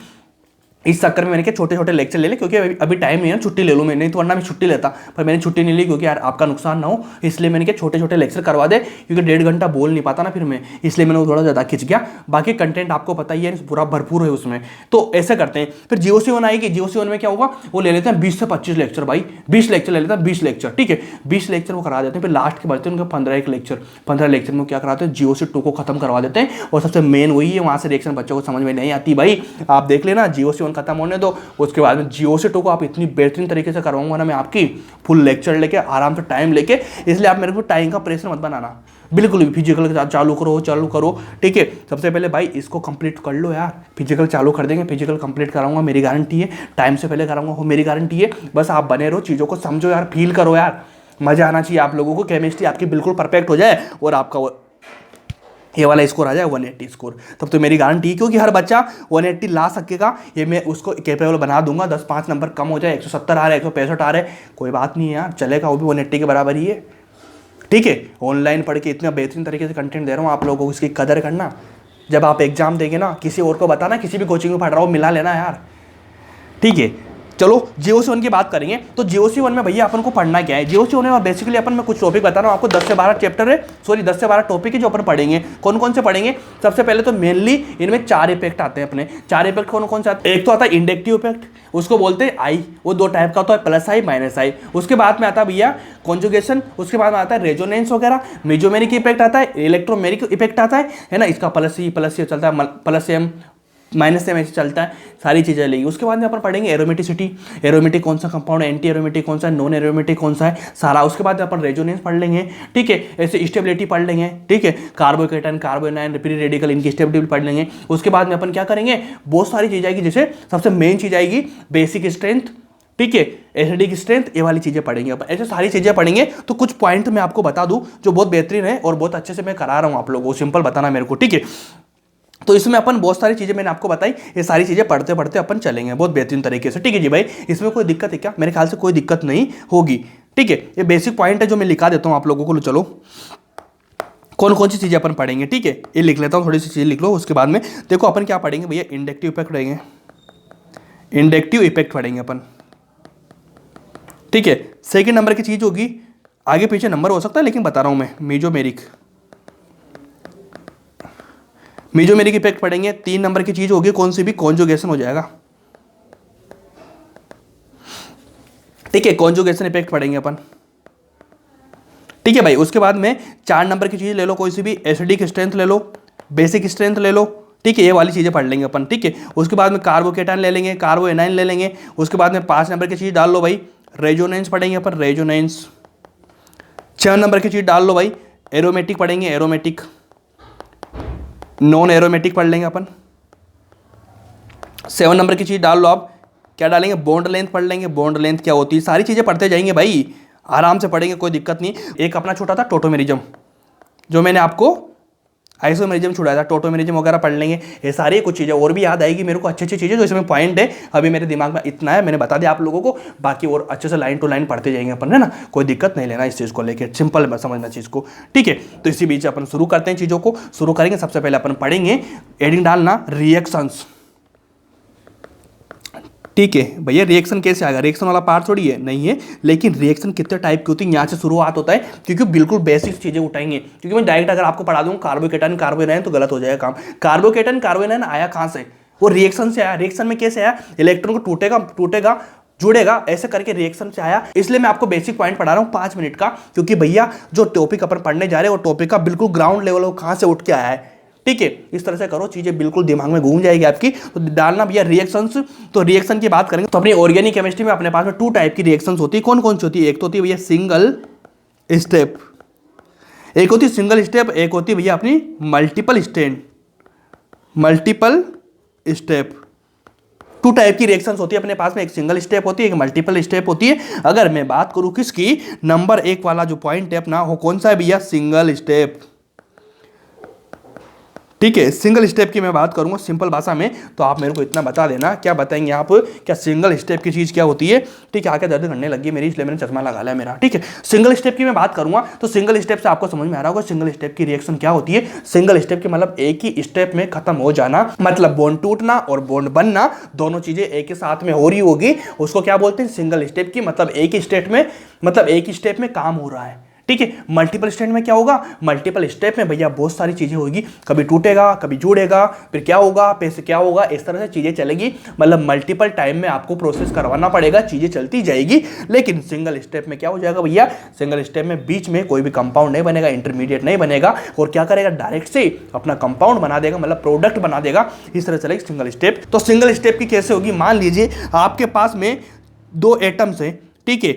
इस चक्कर में मैंने क्या छोटे छोटे लेक्चर ले ले, क्योंकि अभी टाइम नहीं है ना, छुट्टी ले लूँ मैं, नहीं तो वरना मैं छुट्टी लेता, पर मैंने छुट्टी नहीं ली क्योंकि यार आपका नुकसान ना हो, इसलिए मैंने क्या छोटे छोटे लेक्चर करवा दे, क्योंकि 1.5 घंटा बोल नहीं पाता ना फिर मैं, इसलिए मैंने थोड़ा ज़्यादा खिंच गया। बाकी कंटेंट आपको पता ही है, पूरा भरपूर है उसमें। तो ऐसे करते हैं। फिर GOC1 आएगी, GOC1 में क्या होगा, वो ले लेते हैं 20 से 25 लेक्चर भाई, 20 लेक्चर ले लेते हैं, 20 लेक्चर, ठीक है, 20 लेक्चर वो करा देते हैं। फिर लास्ट के बचते हैं उनके 15 लेक्चर, 15 लेक्चर में क्या कराते हैं, GOC2 को खत्म करवा देते हैं। और सबसे मेन वही है, वहाँ से रिएक्शन बच्चों को समझ में नहीं आती भाई, आप देख लेना, GOC1 खत्म होने दो, उसके बाद में GOC2 को आप इतनी बेहतरीन तरीके से करवाऊंगा ना मैं, आपकी फुल लेक्चर लेके आराम से टाइम लेके। इसलिए आप मेरे को टाइम का प्रेशर मत बनाना, बिल्कुल भी। फिजिकल के साथ चालू करो, ठीक है। सबसे पहले भाई इसको कंप्लीट कर लो यार, फिजिकल चालू कर देंगे, फिजिकल कंप्लीट कराऊंगा, मेरी गारंटी है। टाइम से पहले कराऊंगा, वो मेरी गारंटी है। बस आप बने रहो, चीज़ों को समझो यार, फील करो यार, मजा आना चाहिए आप लोगों को, केमिस्ट्री आपकी बिल्कुल परफेक्ट हो जाए और आपका ये वाला स्कोर आ जाए 180 स्कोर, तब तो मेरी गारंटी है, क्योंकि हर बच्चा 180 ला सकेगा, ये मैं उसको कैपेबल बना दूंगा। 10-5 नंबर कम हो जाए, 170 आ रहा है, 165 आ रहा है, कोई बात नहीं है यार, चलेगा, वो भी 180 के बराबर ही है, ठीक है। ऑनलाइन पढ़ के इतना बेहतरीन तरीके से कंटेंट दे रहा हूँ आप लोगों को, इसकी कदर करना। जब आप एग्जाम देंगे ना, किसी और को बताना, किसी भी कोचिंग में पढ़ रहा हो, मिला लेना यार, ठीक है। चलो GOC1 की बात करेंगे। तो GOC1 में भैया अपन को पढ़ना क्या है, GOC1 में बेसिकली अपन में कुछ टॉपिक बता रहा हूँ आपको, 10 से 12 चैप्टर है, सॉरी 10 से 12 टॉपिक है जो अपन पढ़ेंगे। कौन कौन से पढ़ेंगे, सबसे पहले तो मेनली इनमें 4 इफेक्ट आते हैं अपने। 4 इफेक्ट कौन कौन से आते हैं, एक तो आता है इंडक्टिव इफेक्ट, उसको बोलते हैं आई, वो 2 टाइप का होता है, प्लस आई माइनस आई। उसके बाद में आता है भैया कॉन्जुगेशन, उसके बाद में आता है रेजोनेंस वगैरह, मेजोमेरिक इफेक्ट आता है, इलेक्ट्रोमेरिक इफेक्ट आता है ना, इसका प्लस ई चलता है, प्लस एम माइनस से ऐसे चलता है, सारी चीज़ें लेगी। उसके बाद में अपन पढ़ेंगे एरोमेटिसिटी, एरोमेटिक कौन सा कंपाउंड है, एंटी एरोमेटिक कौन सा है, नॉन एरोमेटिक कौन सा है, सारा। उसके बाद अपन रेजोनेंस पढ़ लेंगे, ठीक है, ऐसे स्टेबिलिटी पढ़ लेंगे, ठीक है, कार्बोकेटन, कार्बोनाइन, फ्री रेडिकल, इनकी स्टेबिलिटी पढ़ लेंगे। उसके बाद में अपन क्या करेंगे, बहुत सारी चीज़ आएगी, जैसे सबसे मेन चीज़ आएगी बेसिक स्ट्रेंथ, ठीक है, एसिडिक स्ट्रेंथ, ये वाली चीजें पढ़ेंगे अपन। ऐसे सारी चीजें पढ़ेंगे। तो कुछ पॉइंट मैं आपको बता दूं जो बहुत बेहतरीन है और बहुत अच्छे से मैं करा रहा हूं आप लोगों को, सिंपल बताना मेरे को, ठीक है। तो इसमें अपन बहुत सारी चीजें मैंने आपको बताई, ये सारी चीजें पढ़ते पढ़ते अपन चलेंगे बहुत बेहतरीन तरीके से, ठीक है जी भाई। इसमें कोई दिक्कत है क्या? मेरे ख्याल से कोई दिक्कत नहीं होगी, ठीक है। ये बेसिक पॉइंट है जो मैं लिखा देता हूं आप लोगों को। चलो कौन कौन सी चीजें अपन पढ़ेंगे, ठीक है, ये लिख लेता हूं, थोड़ी सी चीजें लिख लो। उसके बाद में देखो अपन क्या पढ़ेंगे भैया, इंडक्टिव इफेक्ट पढ़ेंगे, इंडक्टिव इफेक्ट पढ़ेंगे अपन, ठीक है। सेकंड नंबर की चीज होगी, आगे पीछे नंबर हो सकता है लेकिन बता रहा हूं मैं, मेजोमेरिक, मेजोमेरिक इफेक्ट पढ़ेंगे। 3 नंबर की चीज होगी कौन सी भी, कॉन्जुगेशन हो जाएगा, ठीक है, कॉन्जुगेशन इफेक्ट पढ़ेंगे अपन, ठीक है भाई। उसके बाद में 4 नंबर की चीज ले लो कोई सी भी, एसिडिक स्ट्रेंथ ले लो, बेसिक स्ट्रेंथ ले लो, ठीक है, ये वाली चीजें पढ़ लेंगे अपन, ठीक है। उसके बाद में कार्बोकेटाइन ले लेंगे, कार्बोएनाइन ले लेंगे। उसके बाद में 5 नंबर की चीज डाल लो भाई, रेजोनेंस पढ़ेंगे अपन, रेजोनेंस। 6 नंबर की चीज डाल लो भाई, एरोमेटिक पढ़ेंगे, एरोमेटिक। नॉन एरोमेटिक पढ़ लेंगे अपन। 7 नंबर की चीज डाल लो आप, क्या डालेंगे, बॉन्ड लेंथ पढ़ लेंगे, बॉन्ड लेंथ क्या होती है, सारी चीजें पढ़ते जाएंगे भाई, आराम से पढ़ेंगे, कोई दिक्कत नहीं। एक अपना छोटा था टोटोमेरिज्म, जो मैंने आपको आइसोमेरिज्म छुड़ाया था, टोटोमेरिज्म वगैरह पढ़ लेंगे। ये सारी कुछ चीज़ें और भी याद आएगी मेरे को, अच्छी अच्छी चीज़ें जो इसमें पॉइंट है, अभी मेरे दिमाग में इतना है, मैंने बता दिया आप लोगों को। बाकी और अच्छे से लाइन टू लाइन पढ़ते जाएंगे अपन, है ना, कोई दिक्कत नहीं लेना इस चीज़ को लेकर, सिंपल समझना चीज़ को, ठीक है। तो इसी बीच अपन शुरू करते हैं, चीज़ों को शुरू करेंगे। सबसे पहले अपन पढ़ेंगे एडिंग डालना रिएक्शंस, ठीक है भैया। रिएक्शन कैसे आएगा, रिएक्शन वाला पार्ट थोड़ी है, नहीं है, लेकिन रिएक्शन कितने टाइप की होती है यहाँ से शुरुआत होता है, क्योंकि बिल्कुल बेसिक चीजें उठाएंगे। क्योंकि मैं डायरेक्ट अगर आपको पढ़ा दूं कार्बोकेटाइन कार्बोनाइन तो गलत हो जाएगा काम। कार्बोकेटाइन कार्बोनाइन आया कहाँ से, वो रिएक्शन से आया। रिएक्शन में कैसे आया, इलेक्ट्रॉन को टूटेगा जुड़ेगा, ऐसे करके रिएक्शन से आया। इसलिए मैं आपको बेसिक पॉइंट पढ़ा रहा हूँ 5 मिनट का, क्योंकि भैया जो टॉपिक अपन पढ़ने जा रहे हैं वो टॉपिक का बिल्कुल ग्राउंड लेवल कहाँ से उठ के आया है, ठीक है। इस तरह से करो, चीजें बिल्कुल दिमाग में घूम जाएगी आपकी। तो डालना भैया रिएक्शंस। तो रिएक्शन की बात करेंगे तो अपनी ऑर्गेनिक केमिस्ट्री में अपने पास में 2 टाइप की रिएक्शंस होती है। कौन कौन सी होती है, एक तो होती है भैया सिंगल स्टेप, एक होती है सिंगल स्टेप, एक होती है भैया अपनी multiple step, multiple step. 2 type की रिएक्शंस होती है अपने पास में, एक सिंगल स्टेप होती है, एक मल्टीपल स्टेप होती है। अगर मैं बात करूं किसकी, नंबर 1 वाला जो पॉइंट है अपना, वो कौन सा है भैया, सिंगल स्टेप, ठीक है। सिंगल स्टेप की मैं बात करूंगा सिंपल भाषा में, तो आप मेरे को इतना बता देना, क्या बताएंगे आप, क्या सिंगल स्टेप की चीज क्या होती है, ठीक है। आके दर्द करने लगी मेरी, इसलिए मैंने चश्मा लगा लिया मेरा, ठीक है। सिंगल स्टेप की मैं बात करूंगा तो सिंगल स्टेप से आपको समझ में आ रहा होगा सिंगल स्टेप की रिएक्शन क्या होती है। सिंगल स्टेप की मतलब एक ही स्टेप में खत्म हो जाना, मतलब बॉन्ड टूटना और बॉन्ड बनना, दोनों चीजें एक ही साथ में हो रही होगी, उसको क्या बोलते हैं, सिंगल स्टेप की। मतलब एक ही स्टेट में, मतलब एक ही स्टेप में काम हो रहा है, ठीक है। मल्टीपल स्टेप में क्या होगा, मल्टीपल स्टेप में भैया बहुत सारी चीजें होगी, कभी टूटेगा, कभी जुड़ेगा, फिर क्या होगा, फिर से क्या होगा, इस तरह से चीजें चलेगी। मतलब मल्टीपल टाइम में आपको प्रोसेस करवाना पड़ेगा, चीजें चलती जाएगी। लेकिन सिंगल स्टेप में क्या हो जाएगा भैया, सिंगल स्टेप में बीच में कोई भी कंपाउंड नहीं बनेगा, इंटरमीडिएट नहीं बनेगा, और क्या करेगा, डायरेक्ट से अपना कंपाउंड बना देगा, मतलब प्रोडक्ट बना देगा। इस तरह चलेगी सिंगल स्टेप। तो सिंगल स्टेप की कैसे होगी, मान लीजिए आपके पास में 2 एटम्स है, ठीक है,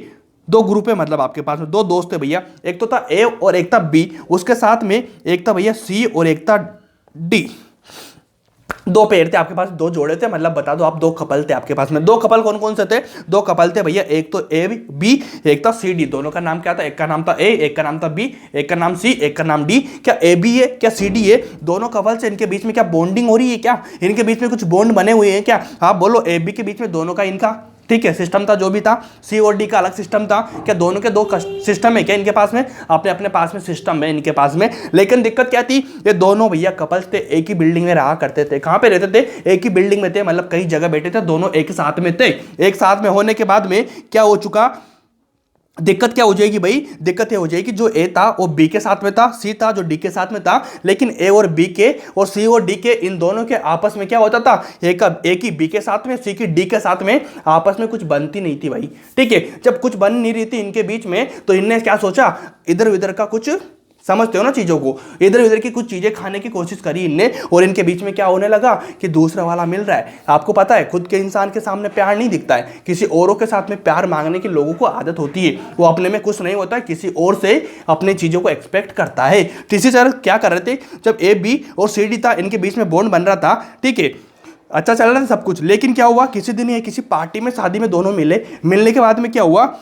2 ग्रुप है, मतलब आपके पास में 2 दोस्त है भैया, एक तो था ए और एक था बी, उसके साथ में एक था भैया सी और एक था डी। 2 पेयर थे आपके पास, 2 जोड़े थे, मतलब बता दो आप, 2 कपल थे आपके पास में। 2 कपल कौन कौन से थे, 2 कपल थे भैया, एक तो ए बी, एक था सी डी। दोनों का नाम क्या था, एक का नाम था ए, एक का नाम था बी, एक का नाम सी, एक का नाम डी। क्या ए बी है, क्या सी डी है, दोनों कपल से इनके बीच में क्या बॉन्डिंग हो रही है, क्या इनके बीच में कुछ बॉन्ड बने हुए हैं क्या, आप बोलो। ए बी के बीच में दोनों का इनका, ठीक है, सिस्टम था जो भी था, सी और डी का अलग सिस्टम था। क्या दोनों के 2 सिस्टम है क्या इनके पास में, अपने अपने पास में सिस्टम है इनके पास में। लेकिन दिक्कत क्या थी, ये दोनों भैया कपल्स थे, एक ही बिल्डिंग में रहा करते थे। कहां पे रहते थे, एक ही बिल्डिंग में थे, मतलब कई जगह बैठे थे, दोनों एक साथ में थे। एक साथ में होने के बाद में क्या हो चुका, दिक्कत क्या हो जाएगी भाई, दिक्कत ये हो जाएगी, जो ए था वो बी के साथ में था, सी था जो डी के साथ में था, लेकिन ए और बी के और सी और डी के इन दोनों के आपस में क्या होता था, एक ही बी के साथ में, सी की डी के साथ में आपस में कुछ बनती नहीं थी भाई, ठीक है। जब कुछ बन नहीं रही थी इनके बीच में, तो इनने क्या सोचा, इधर उधर का कुछ समझते हो ना चीजों को। इधर उधर की कुछ चीजें खाने की कोशिश करी इनने और इनके बीच में क्या होने लगा कि दूसरा वाला मिल रहा है। आपको पता है खुद के इंसान के सामने प्यार नहीं दिखता है, किसी औरों के साथ में प्यार मांगने की लोगों को आदत होती है। वो अपने में कुछ नहीं होता है, किसी और से अपने चीजों को एक्सपेक्ट करता है। टीसी सर क्या कर रहे थे, जब ए बी और सी डी था इनके बीच में बॉन्ड बन रहा था, ठीक है, अच्छा चल रहा था सब कुछ। लेकिन क्या हुआ, किसी दिन ये किसी पार्टी में शादी में दोनों मिले, मिलने के बाद में क्या हुआ,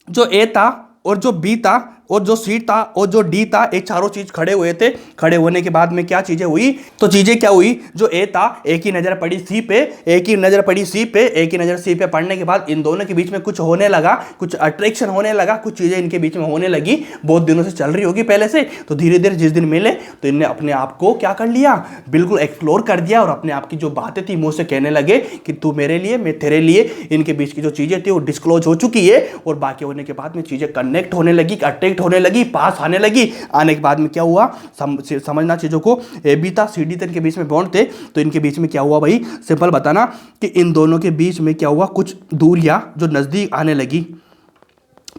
जो ए था और जो बी था और जो सी था और जो डी था, ये चारों चीज खड़े हुए थे। खड़े होने के बाद में क्या चीजें हुई, तो चीजें क्या हुई, जो ए था एक ही नजर पड़ी सी पे, एक ही नजर पड़ी सी पे, एक ही नजर सी पे पड़ने के बाद इन दोनों के बीच में कुछ होने लगा, कुछ अट्रैक्शन होने लगा, कुछ चीजें इनके बीच में होने लगी, बहुत दिनों से चल रही होगी पहले से। तो धीरे धीरे जिस दिन मिले तो इनने अपने आप को क्या कर लिया, बिल्कुल एक्सप्लोर कर दिया और अपने आप की जो बातें थी मुंह से कहने लगे कि तू मेरे लिए मैं तेरे लिए। इनके बीच की जो चीजें थी वो डिस्क्लोज हो चुकी है और बाकी होने के बाद में चीजें कनेक्ट होने लगी, अट्रैक्ट होने लगी, पास आने लगी। आने के बाद में क्या हुआ, समझना चीजों को, ए बी था सी डी था, इनके बीच में बॉन्ड थे। तो इनके बीच में क्या हुआ भाई, सिंपल बताना कि इन दोनों के बीच में क्या हुआ, कुछ दूरियां जो नजदीक आने लगी,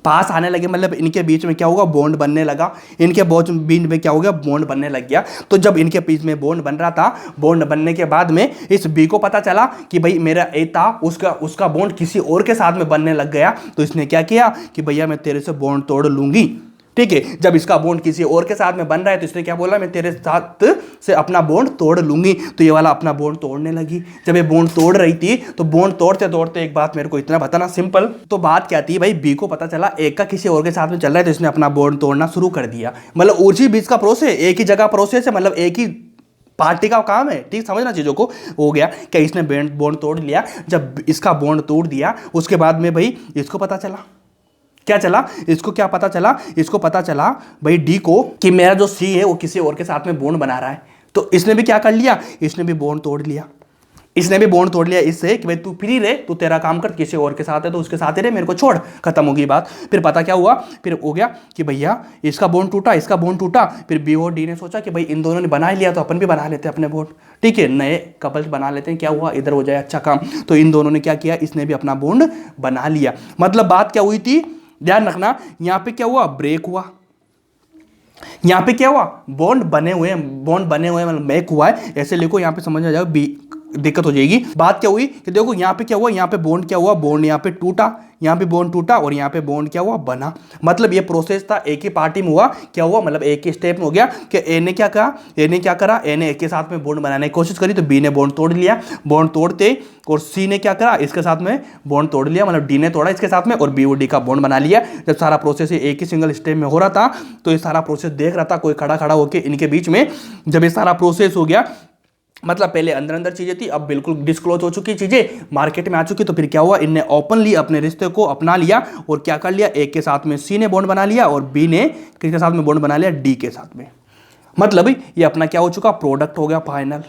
पास आने लगे, मतलब इनके बीच में क्या होगा, बॉन्ड बनने लगा। इनके बीच में क्या हो गया, बॉन्ड बनने लग गया। तो जब इनके बीच में बॉन्ड बन रहा था, बॉन्ड बनने के बाद में इस बी को पता चला कि भाई मेरा ए था, उसका बॉन्ड किसी और के साथ में बनने लग गया। तो इसने क्या किया कि भैया मैं तेरे से बॉन्ड तोड़ लूंगी, ठीक है। जब इसका बॉन्ड किसी और के साथ में बन रहा है तो इसने क्या बोला, मैं तेरे साथ से अपना बॉन्ड तोड़ लूंगी। तो ये वाला अपना बॉन्ड तोड़ने लगी। जब ये बॉन्ड तोड़ रही थी तो बॉन्ड तोड़ते तोड़ते एक बात मेरे को इतना बताना सिंपल, तो बात क्या थी भाई, बी को पता चला एक का किसी और के साथ में चल रहा है तो इसने अपना बॉन्ड तोड़ना शुरू कर दिया। मतलब ऊंची बीच का प्रोसेस, एक ही जगह प्रोसेस है, मतलब एक ही पार्टी का काम है, ठीक समझना चीजों को। हो गया क्या, इसने बॉन्ड तोड़ लिया। जब इसका बॉन्ड तोड़ दिया उसके बाद में भाई इसको पता चला, क्या चला, इसको क्या पता चला, इसको पता चला भाई डी को कि मेरा जो सी है वो किसी और के साथ में बॉन्ड बना रहा है। तो इसने भी क्या कर लिया, इसने भी बॉन्ड तोड़ लिया। इसने भी बॉन्ड तोड़ लिया इससे कि भाई तू फ्री रहे, तू तेरा काम कर, किसी और के साथ है तो उसके साथ ही रहे, मेरे को छोड़, खत्म होगी बात। फिर पता क्या हुआ, फिर हो गया कि भैया इसका बॉन्ड टूटा, इसका बॉन्ड टूटा। फिर बी और डी ने सोचा कि भाई इन दोनों ने बना लिया तो अपन भी बना लेते हैं अपने बॉन्ड, ठीक है, नए कपल्स बना लेते हैं, क्या हुआ इधर हो जाए अच्छा काम। तो इन दोनों ने क्या किया, इसने भी अपना बॉन्ड बना लिया। मतलब बात क्या हुई थी, ध्यान रखना, यहां पे क्या हुआ, ब्रेक हुआ। यहां पे क्या हुआ, बॉन्ड बने हुए मतलब मेक हुआ है, ऐसे लिखो, यहां पे समझ आ जाएगा, बी दिक्कत हो जाएगी। बात क्या हुई कि देखो यहां पे क्या हुआ, यहां पे बॉन्ड क्या हुआ, बॉन्ड यहां पे टूटा, यहां पे बॉन्ड टूटा और यहां पे बॉन्ड क्या हुआ, बना। मतलब ये प्रोसेस था, एक ही पार्टी में हुआ, क्या हुआ, मतलब एक ही स्टेप में हो गया कि ए ने क्या कहा, ए ने क्या करा, ए ने एक के साथ में बॉन्ड बनाने की कोशिश करी तो बी ने बॉन्ड तोड़ लिया। बॉन्ड तोड़ते और सी ने क्या करा, इसके साथ में बॉन्ड तोड़ लिया, मतलब डी ने तोड़ा इसके साथ में और बी और डी का बॉन्ड बना लिया। जब सारा प्रोसेस एक ही सिंगल स्टेप में हो रहा था तो ये सारा प्रोसेस देख रहा था कोई खड़ा खड़ा होकर इनके बीच में। जब ये सारा प्रोसेस हो गया, मतलब पहले अंदर अंदर चीजें थी, अब बिल्कुल डिस्क्लोज हो चुकी चीजें, मार्केट में आ चुकी, तो फिर क्या हुआ, इनने ओपनली अपने रिश्ते को अपना लिया और क्या कर लिया, एक के साथ में सी ने बॉन्ड बना लिया और बी ने किसके साथ में बॉन्ड बना लिया, डी के साथ में। मतलब ये अपना क्या हो चुका, प्रोडक्ट हो गया फाइनल।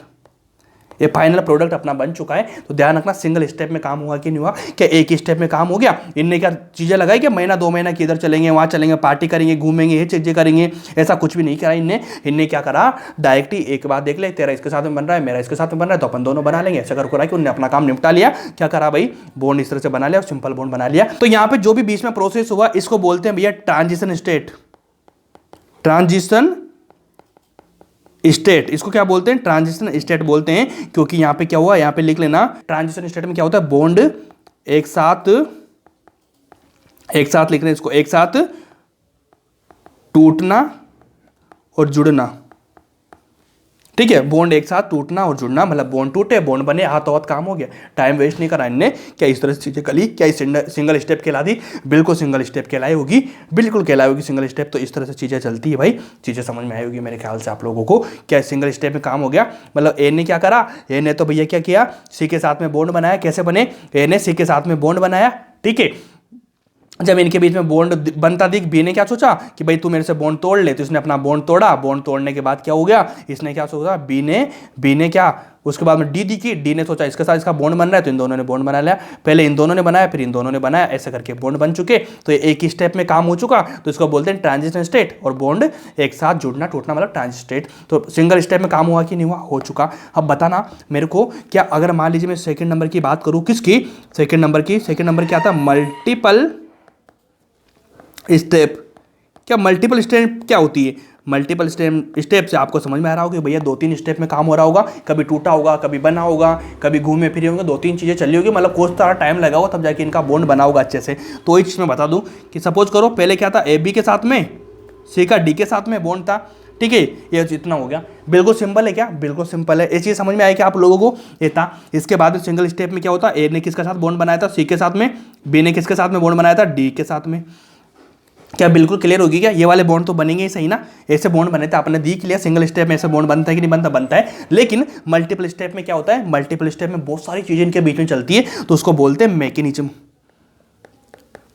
ये फाइनल प्रोडक्ट अपना बन चुका है। तो ध्यान रखना, सिंगल स्टेप में काम हुआ कि नहीं हुआ, क्या एक ही स्टेप में काम हो गया। इनने क्या चीजें लगाई कि महीना 2 महीना किधर चलेंगे, वहां चलेंगे, पार्टी करेंगे, घूमेंगे, ये चीजें करेंगे, ऐसा कुछ भी नहीं करा इनने क्या करा, डायरेक्ट ही एक बात देख ले, तेरा इसके साथ में बन रहा है, मेरा इसके साथ में बन रहा है, तो अपन दोनों बना लेंगे, ऐसा कर कि उन्होंने अपना काम निपटा लिया। क्या करा भाई, बॉन्ड इस तरह से बना लिया, सिंपल बॉन्ड बना लिया। तो यहाँ पे जो भी बीच में प्रोसेस हुआ इसको बोलते हैं भैया ट्रांजिशन स्टेट। ट्रांजिशन स्टेट, इसको क्या बोलते हैं, ट्रांजिशन स्टेट बोलते हैं। क्योंकि यहां पे क्या हुआ, यहां पे लिख लेना, ट्रांजिशन स्टेट में क्या होता है, बॉन्ड एक साथ लिख रहे हैं इसको, एक साथ टूटना और जुड़ना, ठीक है, बॉन्ड एक साथ टूटना और जुड़ना, मतलब बॉन्ड टूटे बॉन्ड बने, हाथों हाथ काम हो गया, टाइम वेस्ट नहीं करा इनने। क्या इस तरह से चीजें करी, क्या सिंगल स्टेप कहला दी, बिल्कुल सिंगल स्टेप कहलाई होगी, बिल्कुल कहलाई होगी सिंगल स्टेप। तो इस तरह से चीजें चलती है भाई, चीजें समझ में आई होगी मेरे ख्याल से आप लोगों को। क्या सिंगल स्टेप में काम हो गया, मतलब ए ने क्या करा, ए ने तो भैया क्या किया, सी के साथ में बॉन्ड बनाया। कैसे बने, ए ने सी के साथ में बॉन्ड बनाया, ठीक है। जब इनके बीच में बॉन्ड बनता दिख, बी ने क्या सोचा कि भाई तू मेरे से बॉन्ड तोड़ ले, तो इसने अपना बॉन्ड तोड़ा। बॉन्ड तोड़ने के बाद क्या हो गया, इसने क्या सोचा, बी ने क्या, उसके बाद में डी दिखी, डी ने सोचा इसके साथ इसका बॉन्ड बन रहा है, तो इन दोनों ने बॉन्ड बना लिया। पहले इन दोनों ने बनाया, फिर इन दोनों ने बनाया, ऐसे करके बॉन्ड बन चुके। तो ये एक ही स्टेप में काम हो चुका, तो इसको बोलते हैं ट्रांजिशन स्टेट। और बॉन्ड एक साथ जुड़ना टूटना मतलब ट्रांजिशन स्टेट। तो सिंगल स्टेप में काम हुआ कि नहीं हुआ, हो चुका। अब बताना मेरे को, क्या अगर मान लीजिए मैं सेकेंड नंबर की बात करूँ, किसकी, सेकेंड नंबर की, सेकेंड नंबर क्या था, मल्टीपल स्टेप क्या मल्टीपल स्टेप क्या होती है? मल्टीपल स्टेप से आपको समझ में आ रहा होगा कि भैया 2-3 स्टेप में काम हो रहा होगा, कभी टूटा होगा, कभी बना होगा, कभी घूमे फिरे होंगे, 2-3 चीज़ें चली होगी, मतलब कुछ सारा टाइम लगा होगा तब जाके इनका बॉन्ड बना होगा अच्छे से। तो वही चीज़ मैं बता दूं कि सपोज करो पहले क्या था, ए बी के साथ में, सी का डी के साथ में बॉन्ड था, ठीक है, ये इतना हो गया। बिल्कुल सिंपल है क्या? बिल्कुल सिंपल है। ये चीज़ समझ में आई कि आप लोगों को? ये था। इसके बाद में सिंगल स्टेप में क्या होता है, ए ने किसके साथ बॉन्ड बनाया था, सी के साथ में, बी ने किसके साथ में बॉन्ड बनाया था, डी के साथ में। क्या बिल्कुल क्लियर होगी क्या? ये वाले बॉन्ड तो बनेंगे ही सही ना, ऐसे बॉन्ड बने थे, आपने देख लिया सिंगल स्टेप में ऐसे बॉन्ड बनता है कि नहीं बनता, बनता है। लेकिन मल्टीपल स्टेप में क्या होता है, मल्टीपल स्टेप में बहुत सारी चीजें इनके बीच में चलती है, तो उसको बोलते हैं मैकेनिज्म।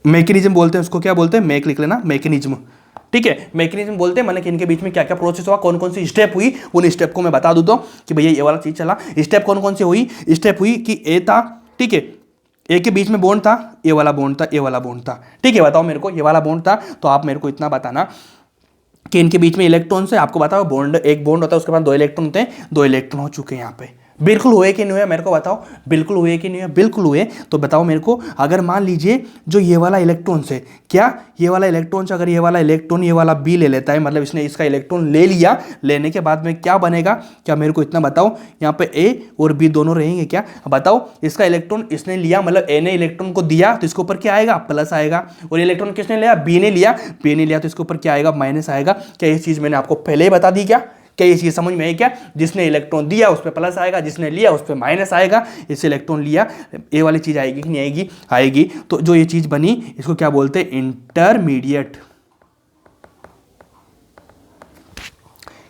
मैकेनिज्म बोलते हैं उसको, क्या बोलते हैं, मैक लिख लेना, मैकेनिज्म, ठीक है, मैकेनिज्म बोलते हैं। मतलब कि इनके बीच में क्या क्या प्रोसेस हुआ, कौन कौन सी स्टेप हुई, उन स्टेप को मैं बता दूं तो कि भैया ये वाला चीज चला। स्टेप कौन कौन सी हुई? स्टेप हुई कि ए था, ठीक है, ए के बीच में बॉन्ड था, ये वाला बॉन्ड था, ये वाला बॉन्ड था, ठीक है, बताओ मेरे को, ये वाला बॉन्ड था। तो आप मेरे को इतना बताना कि इनके बीच में इलेक्ट्रॉन से, आपको बताओ बॉन्ड, एक बॉन्ड होता है उसके बाद 2 इलेक्ट्रॉन होते हैं, 2 इलेक्ट्रॉन हो चुके हैं यहाँ पे। बिल्कुल हुए कि नहीं हुए मेरे को बताओ, बिल्कुल हुए कि नहीं हुए? बिल्कुल हुए। तो बताओ मेरे को, अगर मान लीजिए जो ये वाला इलेक्ट्रॉन से, क्या ये वाला इलेक्ट्रॉन से अगर ये वाला इलेक्ट्रॉन ये वाला बी ले लेता है, मतलब इसने इसका इलेक्ट्रॉन ले लिया, लेने के बाद में क्या बनेगा, क्या मेरे को इतना बताओ, यहाँ पे ए और बी दोनों रहेंगे क्या? बताओ, इसका इलेक्ट्रॉन इसने लिया, मतलब ए ने इलेक्ट्रॉन को दिया तो इसके ऊपर क्या आएगा, प्लस आएगा, और इलेक्ट्रॉन किसने लिया, बी ने लिया, बी ने लिया तो इसके ऊपर क्या आएगा, माइनस आएगा। क्या ये चीज़ मैंने आपको पहले ही बता दी क्या? क्या ये चीज़ समझ में आई क्या? जिसने इलेक्ट्रॉन दिया उस पर प्लस आएगा, जिसने लिया उस पर माइनस आएगा। इस इलेक्ट्रॉन लिया, ये वाली चीज़ आएगी कि नहीं आएगी? आएगी। तो जो ये चीज़ बनी इसको क्या बोलते हैं, इंटरमीडिएट।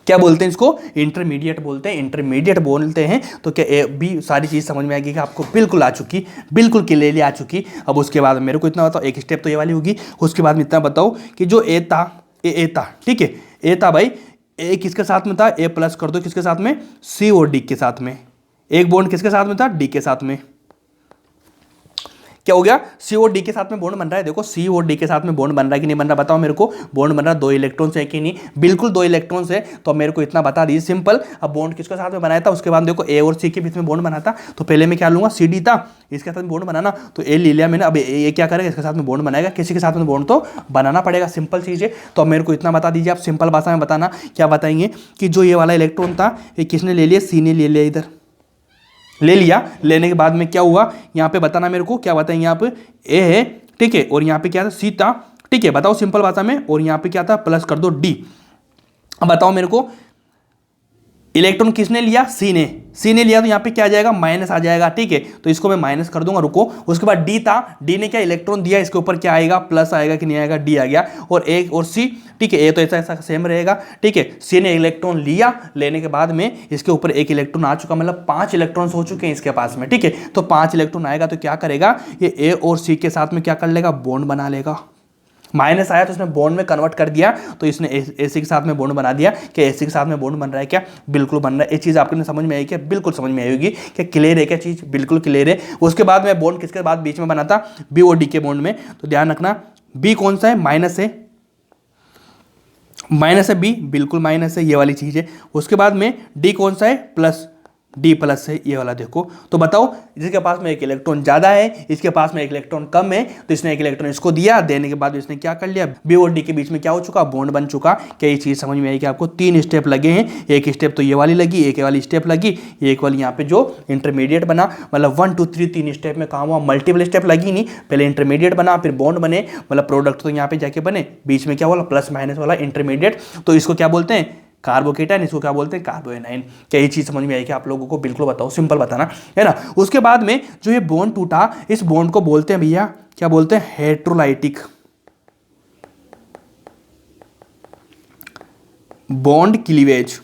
क्या बोलते हैं इसको? इंटरमीडिएट बोलते हैं, इंटरमीडिएट बोलते हैं। तो क्या ए बी सारी चीज़ समझ में आएगी कि आपको बिल्कुल आ चुकी, बिल्कुल क्लियरली आ चुकी। अब उसके बाद मेरे को इतना बताओ, एक स्टेप तो ये वाली होगी, उसके बाद में इतना बताओ कि जो ए था, ए था, ठीक है, ए था भाई, ए किसके साथ में था, ए प्लस कर दो किसके साथ में, सी और डी के साथ में। एक बॉन्ड किसके साथ में था, डी के साथ में। क्या हो गया, सी और डी के साथ में बॉन्ड बन रहा है। देखो सी और डी के साथ में बॉन्ड बन रहा है कि नहीं बन रहा, बताओ मेरे को। बॉन्ड बन रहा है, 2 इलेक्ट्रॉन से कि नहीं, बिल्कुल 2 इलेक्ट्रॉन से। तो मेरे को इतना बता दीजिए सिंपल। अब बॉन्ड किसके साथ में बनाया था, उसके बाद देखो ए और सी के बीच में बॉन्ड बना था, तो पहले मैं क्या लूंगा, सी डी था, इसके साथ में बॉन्ड बनाना, तो ए ले लिया मैंने। अब ये क्या करेगा, इसके साथ में बॉन्ड बनाएगा, किसी के साथ में बॉन्ड तो बनाना पड़ेगा, सिंपल चीज़ है। तो मेरे को इतना बता दीजिए आप, सिंपल भाषा में बताना। क्या बताएंगे कि जो ये वाला इलेक्ट्रॉन था ये किसने ले लिया, सी ने ले लिया, इधर ले लिया। लेने के बाद में क्या हुआ, यहाँ पे बताना मेरे को, क्या बताएंगे यहाँ पे, ए है, ठीक है, और यहाँ पे क्या था, सी था, ठीक है, बताओ सिंपल भाषा में। और यहाँ पे क्या था, प्लस कर दो डी। अब बताओ मेरे को, इलेक्ट्रॉन किसने लिया, सी ने, सी ने लिया, तो यहाँ पे क्या आ जाएगा, माइनस आ जाएगा, ठीक है, तो इसको मैं माइनस कर दूंगा, रुको। उसके बाद डी था, डी ने क्या इलेक्ट्रॉन दिया, इसके ऊपर क्या आएगा, प्लस आएगा कि नहीं आएगा, डी आ गया। और एक और सी, ठीक है, ए तो ऐसा सेम रहेगा, ठीक है, सी ने इलेक्ट्रॉन लिया, लेने के बाद में इसके ऊपर एक इलेक्ट्रॉन आ चुका, मतलब 5 इलेक्ट्रॉन्स हो चुके हैं इसके पास में, ठीक है। तो 5 इलेक्ट्रॉन आएगा तो क्या करेगा, ये ए और सी के साथ में क्या कर लेगा, बॉन्ड बना लेगा। माइनस आया तो इसने बॉन्ड में कन्वर्ट कर दिया, तो इसने एसी के साथ में बॉन्ड बना दिया। क्या एसी के साथ में बॉन्ड बन रहा है क्या, बिल्कुल बन रहा है। ये चीज़ आपको समझ में आई क्या, बिल्कुल समझ में आई होगी। क्या क्लियर है क्या चीज़, बिल्कुल क्लियर है। उसके बाद में बॉन्ड किसके बाद बीच में बना था, बी और डी के बॉन्ड में। तो ध्यान रखना, बी कौन सा है, माइनस है, माइनस है बी, बिल्कुल माइनस है, ये वाली चीज़ है। उसके बाद में डी कौन सा है, प्लस, डी प्लस है, ये वाला देखो। तो बताओ, जिसके पास में एक इलेक्ट्रॉन ज्यादा है, इसके पास में एक इलेक्ट्रॉन कम है, तो इसने एक इलेक्ट्रॉन इसको दिया, देने के बाद इसने क्या कर लिया, बी और डी के बीच में क्या हो चुका, बॉन्ड बन चुका। क्या ये चीज समझ में आई कि आपको 3 स्टेप लगे हैं, एक स्टेप तो ये वाली लगी, एक वाली स्टेप लगी, एक वाली यहाँ पे जो इंटरमीडिएट बना, मतलब 1 2 3 3 स्टेप में काम हुआ, मल्टीपल स्टेप लगी नहीं, पहले इंटरमीडिएट बना, फिर बॉन्ड बने, मतलब प्रोडक्ट तो यहाँ पे जाके बने, बीच में क्या हुआ, प्लस माइनस वाला इंटरमीडिएट। तो इसको क्या बोलते हैं, कार्बोकेटाइन, इसको क्या बोलते हैं, कार्बोएनाइन। क्या ये चीज समझ में आई कि आप लोगों को, बिल्कुल बताओ, सिंपल बताना है ना। उसके बाद में जो ये बॉन्ड टूटा, इस बॉन्ड को बोलते हैं भैया, क्या बोलते हैं, हेट्रोलाइटिक बॉन्ड क्लीवेज।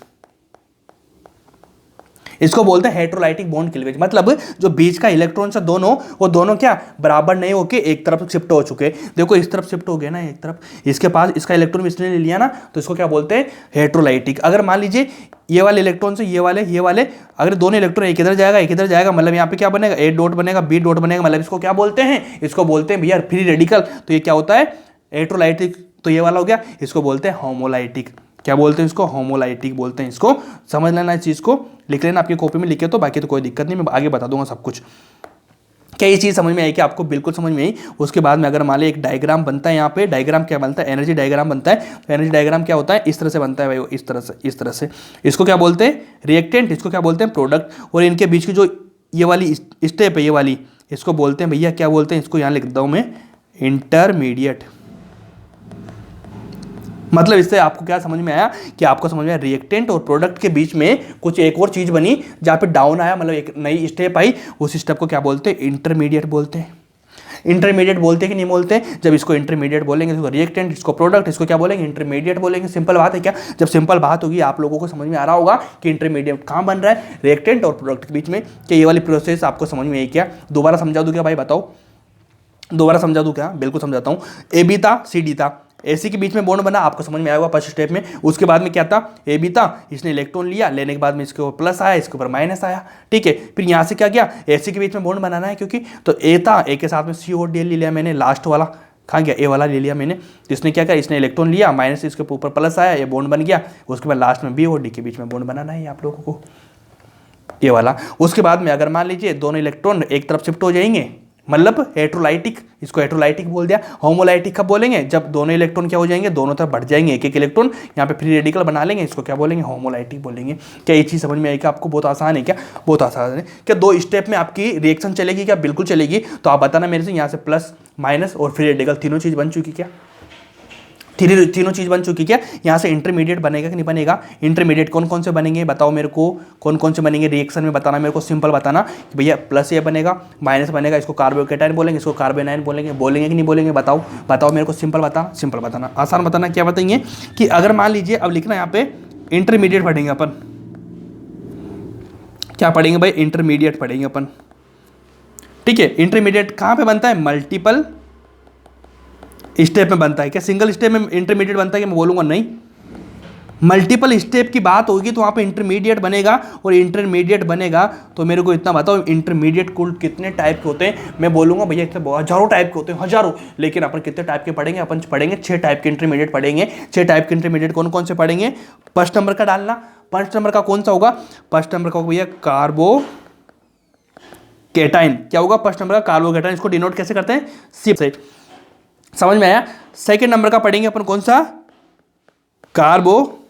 इसको बोलते हैं हेट्रोलाइटिक बॉन्ड क्लीवेज। मतलब जो बीच का इलेक्ट्रॉन से दोनों, वो दोनों क्या बराबर नहीं होके एक तरफ शिफ्ट हो चुके। देखो इस तरफ शिफ्ट हो गए ना, एक तरफ, इसके पास इसका इलेक्ट्रॉन इसने ले लिया ना, तो इसको क्या बोलते हैं, हेट्रोलाइटिक। अगर मान लीजिए ये वाले इलेक्ट्रॉन से ये वाले अगर दोनों इलेक्ट्रॉन एक इधर जाएगा एक इधर जाएगा, मतलब यहाँ पे क्या बनेगा, ए डॉट बनेगा, बी डॉट बनेगा, मतलब इसको क्या बोलते हैं, इसको बोलते हैं भैया फ्री रेडिकल। तो ये क्या होता है, हेट्रोलाइटिक। तो ये वाला हो गया, इसको बोलते हैं होमोलाइटिक। क्या बोलते हैं इसको, होमोलाइटिक बोलते हैं इसको। समझ लेना, इस चीज़ को लिख लेना आपकी कॉपी में, लिखे तो, बाकी तो कोई दिक्कत नहीं, मैं आगे बता दूंगा सब कुछ। क्या ये चीज़ समझ में आई कि आपको बिल्कुल समझ में आई। उसके बाद में अगर मान ली एक डायग्राम बनता है, यहाँ पे डायग्राम क्या बनता है, एनर्जी डायग्राम बनता है। तो एनर्जी डायग्राम क्या होता है, इस तरह से बनता है भाई, इस तरह से, इस तरह से। इसको क्या बोलते हैं, रिएक्टेंट, इसको क्या बोलते हैं, प्रोडक्ट। और इनके बीच की जो ये वाली स्टेप है, ये वाली, इसको बोलते हैं भैया, क्या बोलते हैं, इसको यहाँ लिख देता हूँ मैं, इंटरमीडिएट। मतलब इससे आपको क्या समझ में आया कि आपको समझ में आया रिएक्टेंट और प्रोडक्ट के बीच में कुछ एक और चीज बनी जहाँ पे डाउन आया, मतलब एक नई स्टेप आई, उस स्टेप को क्या बोलते हैं, इंटरमीडिएट बोलते हैं। इंटरमीडिएट बोलते हैं कि नहीं बोलते हैं, जब इसको इंटरमीडिएट बोलेंगे, इसको रिएक्टेंट, इसको प्रोडक्ट, इसको क्या बोलेंगे, इंटरमीडिएट बोलेंगे। सिंपल बात है क्या, जब सिंपल बात होगी आप लोगों को समझ में आ रहा होगा कि इंटरमीडिएट कहाँ बन रहा है, रिएक्टेंट और प्रोडक्ट के बीच में। कि ये वाली प्रोसेस आपको समझ में आई क्या, दोबारा समझा दूँ क्या भाई, बताओ, दोबारा समझा दूँ क्या, बिल्कुल समझाता हूँ। ए बी था, सी डी था, एसी के बीच में बॉन्ड बना, आपको समझ में आया होगा फर्स्ट स्टेप में। उसके बाद में क्या था, ए बी था, इसने इलेक्ट्रॉन लिया, लेने के बाद में इसके ऊपर प्लस आया, इसके ऊपर माइनस आया, ठीक है। फिर यहाँ से क्या किया, एसी के बीच में बॉन्ड बनाना है क्योंकि, तो ए था, ए के साथ में सी और डी ले लिया मैंने, लास्ट वाला कहाँ गया, ए वाला ले लिया मैंने। तो इसने क्या किया, इसने इलेक्ट्रॉन लिया, माइनस इसके ऊपर प्लस आया, ये बॉन्ड बन गया। उसके बाद लास्ट में बी और डी के बीच में बॉन्ड बनाना है आप लोगों को, ये वाला। उसके बाद में अगर मान लीजिए दोनों इलेक्ट्रॉन एक तरफ शिफ्ट हो जाएंगे, मतलब हेट्रोलाइटिक, इसको हेट्रोलाइटिक बोल दिया। होमोलाइटिक कब बोलेंगे, जब दोनों इलेक्ट्रॉन क्या हो जाएंगे, दोनों तरफ बढ़ जाएंगे, एक एक इलेक्ट्रॉन, यहाँ पे फ्री रेडिकल बना लेंगे, इसको क्या बोलेंगे, होमोलाइटिक बोलेंगे। क्या ये चीज़ समझ में आई कि आपको बहुत आसान है क्या, बहुत आसान है क्या। दो स्टेप में आपकी रिएक्शन चलेगी क्या, बिल्कुल चलेगी। तो आप बताना मेरे से, यहाँ से प्लस माइनस और फ्री रेडिकल तीनों चीज़ बन चुकी क्या, तीनों चीज़ बन चुकी क्या। यहाँ से इंटरमीडिएट बनेगा कि नहीं बनेगा, इंटरमीडिएट कौन कौन से बनेंगे बताओ मेरे को, कौन कौन से बनेंगे रिएक्शन में, बताना मेरे को, सिंपल बताना कि भैया प्लस ये बनेगा, माइनस बनेगा, इसको कार्बोकेटाइन बोलेंगे, इसको कार्बोनाइन बोलेंगे, बोलेंगे कि नहीं बोलेंगे, बताओ बताओ मेरे को, सिंपल बताना, सिंपल बताना, आसान बताना। क्या बताएंगे कि अगर मान लीजिए, अब लिखना यहाँ पे इंटरमीडिएट पढ़ेंगे अपन, क्या पढ़ेंगे भाई, इंटरमीडिएट पढ़ेंगे अपन, ठीक है। इंटरमीडिएट कहाँ पे बनता है, मल्टीपल स्टेप में बनता है क्या, सिंगल स्टेप में इंटरमीडिएट बनता है क्या, मैं बोलूंगा नहीं, मल्टीपल स्टेप की बात होगी तो वहाँ पे इंटरमीडिएट बनेगा। और इंटरमीडिएट बनेगा तो मेरे को इतना बताओ, इंटरमीडिएट कुल कितने टाइप के होते हैं, मैं बोलूंगा भैया इतने हजारों टाइप के होते हैं, हजारों। लेकिन अपन कितने टाइप के पढ़ेंगे, अपन पढ़ेंगे 6 टाइप के इंटरमीडिएट पढ़ेंगे। 6 टाइप के इंटरमीडिएट कौन कौन से पढ़ेंगे, फर्स्ट नंबर का डालना, फर्स्ट नंबर का कौन सा होगा, फर्स्ट नंबर का होगा भैया कार्बोकेटाइन। क्या होगा फर्स्ट नंबर का, कार्बोकेटाइन। इसको डिनोट कैसे करते हैं, सी से, समझ में आया। सेकंड नंबर का पढ़ेंगे अपन कौन सा, कार्बो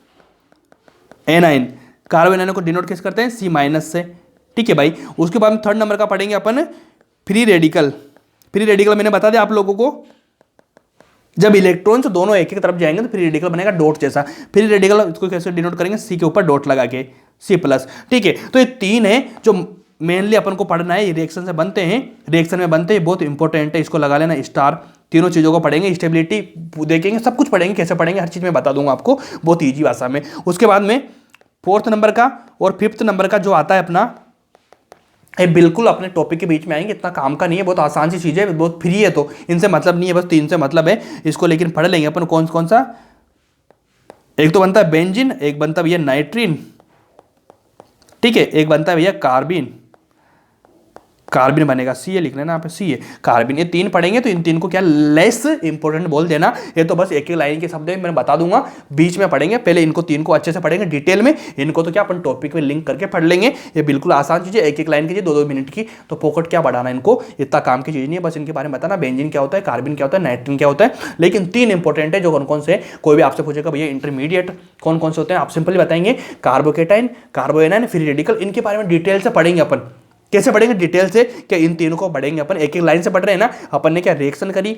एनाइन। कार्बो एनाइन को डिनोट कैसे करते हैं, सी माइनस से, ठीक है भाई। उसके बाद थर्ड नंबर का पढ़ेंगे अपन फ्री रेडिकल। फ्री रेडिकल मैंने बता दिया आप लोगों को, जब इलेक्ट्रॉन्स दोनों एक एक तरफ जाएंगे तो फ्री रेडिकल बनेगा डॉट जैसा। फ्री रेडिकल इसको कैसे डिनोट करेंगे, सी के ऊपर डॉट लगा के, सी प्लस, ठीक है। तो ये तीन है जो मेनली अपन को पढ़ना है, ये रिएक्शन से बनते हैं, रिएक्शन में बनते हैं, बहुत इंपॉर्टेंट है, इसको लगा लेना स्टार। तीनों चीज़ों को पढ़ेंगे, स्टेबिलिटी देखेंगे, सब कुछ पढ़ेंगे, कैसे पढ़ेंगे हर चीज़ में बता दूंगा आपको बहुत ईजी भाषा में। उसके बाद में फोर्थ नंबर का और फिफ्थ नंबर का जो आता है अपना, ये बिल्कुल अपने टॉपिक के बीच में आएंगे, इतना काम का नहीं है, बहुत आसान सी चीज़ है, बहुत फ्री है, तो इनसे मतलब नहीं है, बस 3 से मतलब है इसको, लेकिन पढ़ लेंगे अपन कौन कौन सा। एक तो बनता है बेंजीन, एक बनता है भैया नाइट्रीन, ठीक है, एक बनता है भैया कार्बिन, कार्बिन बनेगा, सी ए लिख लेना यहाँ पे, सी ए कार्बिन। ये 3 पढ़ेंगे तो इन 3 को क्या लेस इंपॉर्टेंट बोल देना, ये तो बस एक एक लाइन के शब्द है, मैं बता दूंगा, बीच में पढ़ेंगे, पहले इनको 3 को अच्छे से पढ़ेंगे डिटेल में, इनको तो क्या अपन टॉपिक में लिंक करके पढ़ लेंगे। ये बिल्कुल आसान चीज़ है, एक एक लाइन कीजिए 2-2 मिनट की, तो फोकट क्या बढ़ाना इनको, इतना काम की चीज़ नहीं है, बस इनके बारे में बताना, बेंजीन क्या होता है, कार्बिन क्या होता है, नाइट्रीन क्या होता है। लेकिन 3 इंपॉर्टेंट है जो कौन कौन से, कोई भी आपसे पूछेगा भैया इंटरमीडिएट कौन कौन से होते हैं, आप सिंपली बताएंगे कार्बोकेटाइन, कार्बोएनाइन, फ्री रेडिकल, इनके बारे में डिटेल से पढ़ेंगे अपन। कैसे पढ़ेंगे डिटेल से, क्या इन तीनों को पढ़ेंगे अपन, एक एक लाइन से पढ़ रहे हैं ना अपन ने, क्या रिएक्शन करी,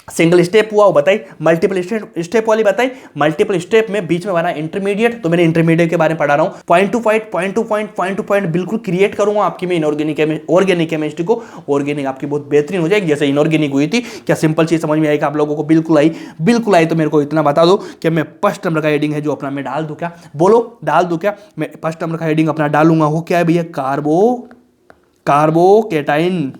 सिंगल स्टेप हुआ वो बताई, मल्टीपल स्टेप वाली बताई, मल्टीपल स्टेप में बीच में बना इंटरमीडिएट, तो मैंने इंटरमीडिएट के बारे में पढ़ा रहा हूँ, पॉइंट टू पॉइंट बिल्कुल क्रिएट करूंगा आपकी मैं ऑर्गेनिक केमिस्ट्री को, ऑर्गेनिक आपकी बहुत बेहतरीन हो जाएगी, जैसे इनऑर्गेनिक हुई थी। क्या सिंपल चीज समझ में आएगी आप लोगों को, बिल्कुल आई, तो मेरे को इतना बता दो कि मैं फर्स्ट नंबर का हेडिंग है जो अपना मैं डाल दूं, क्या बोलो डाल दूं, क्या मैं फर्स्ट नंबर का हेडिंग अपना डालूंगा, वो क्या है भैया, कार्बोकेटाइन।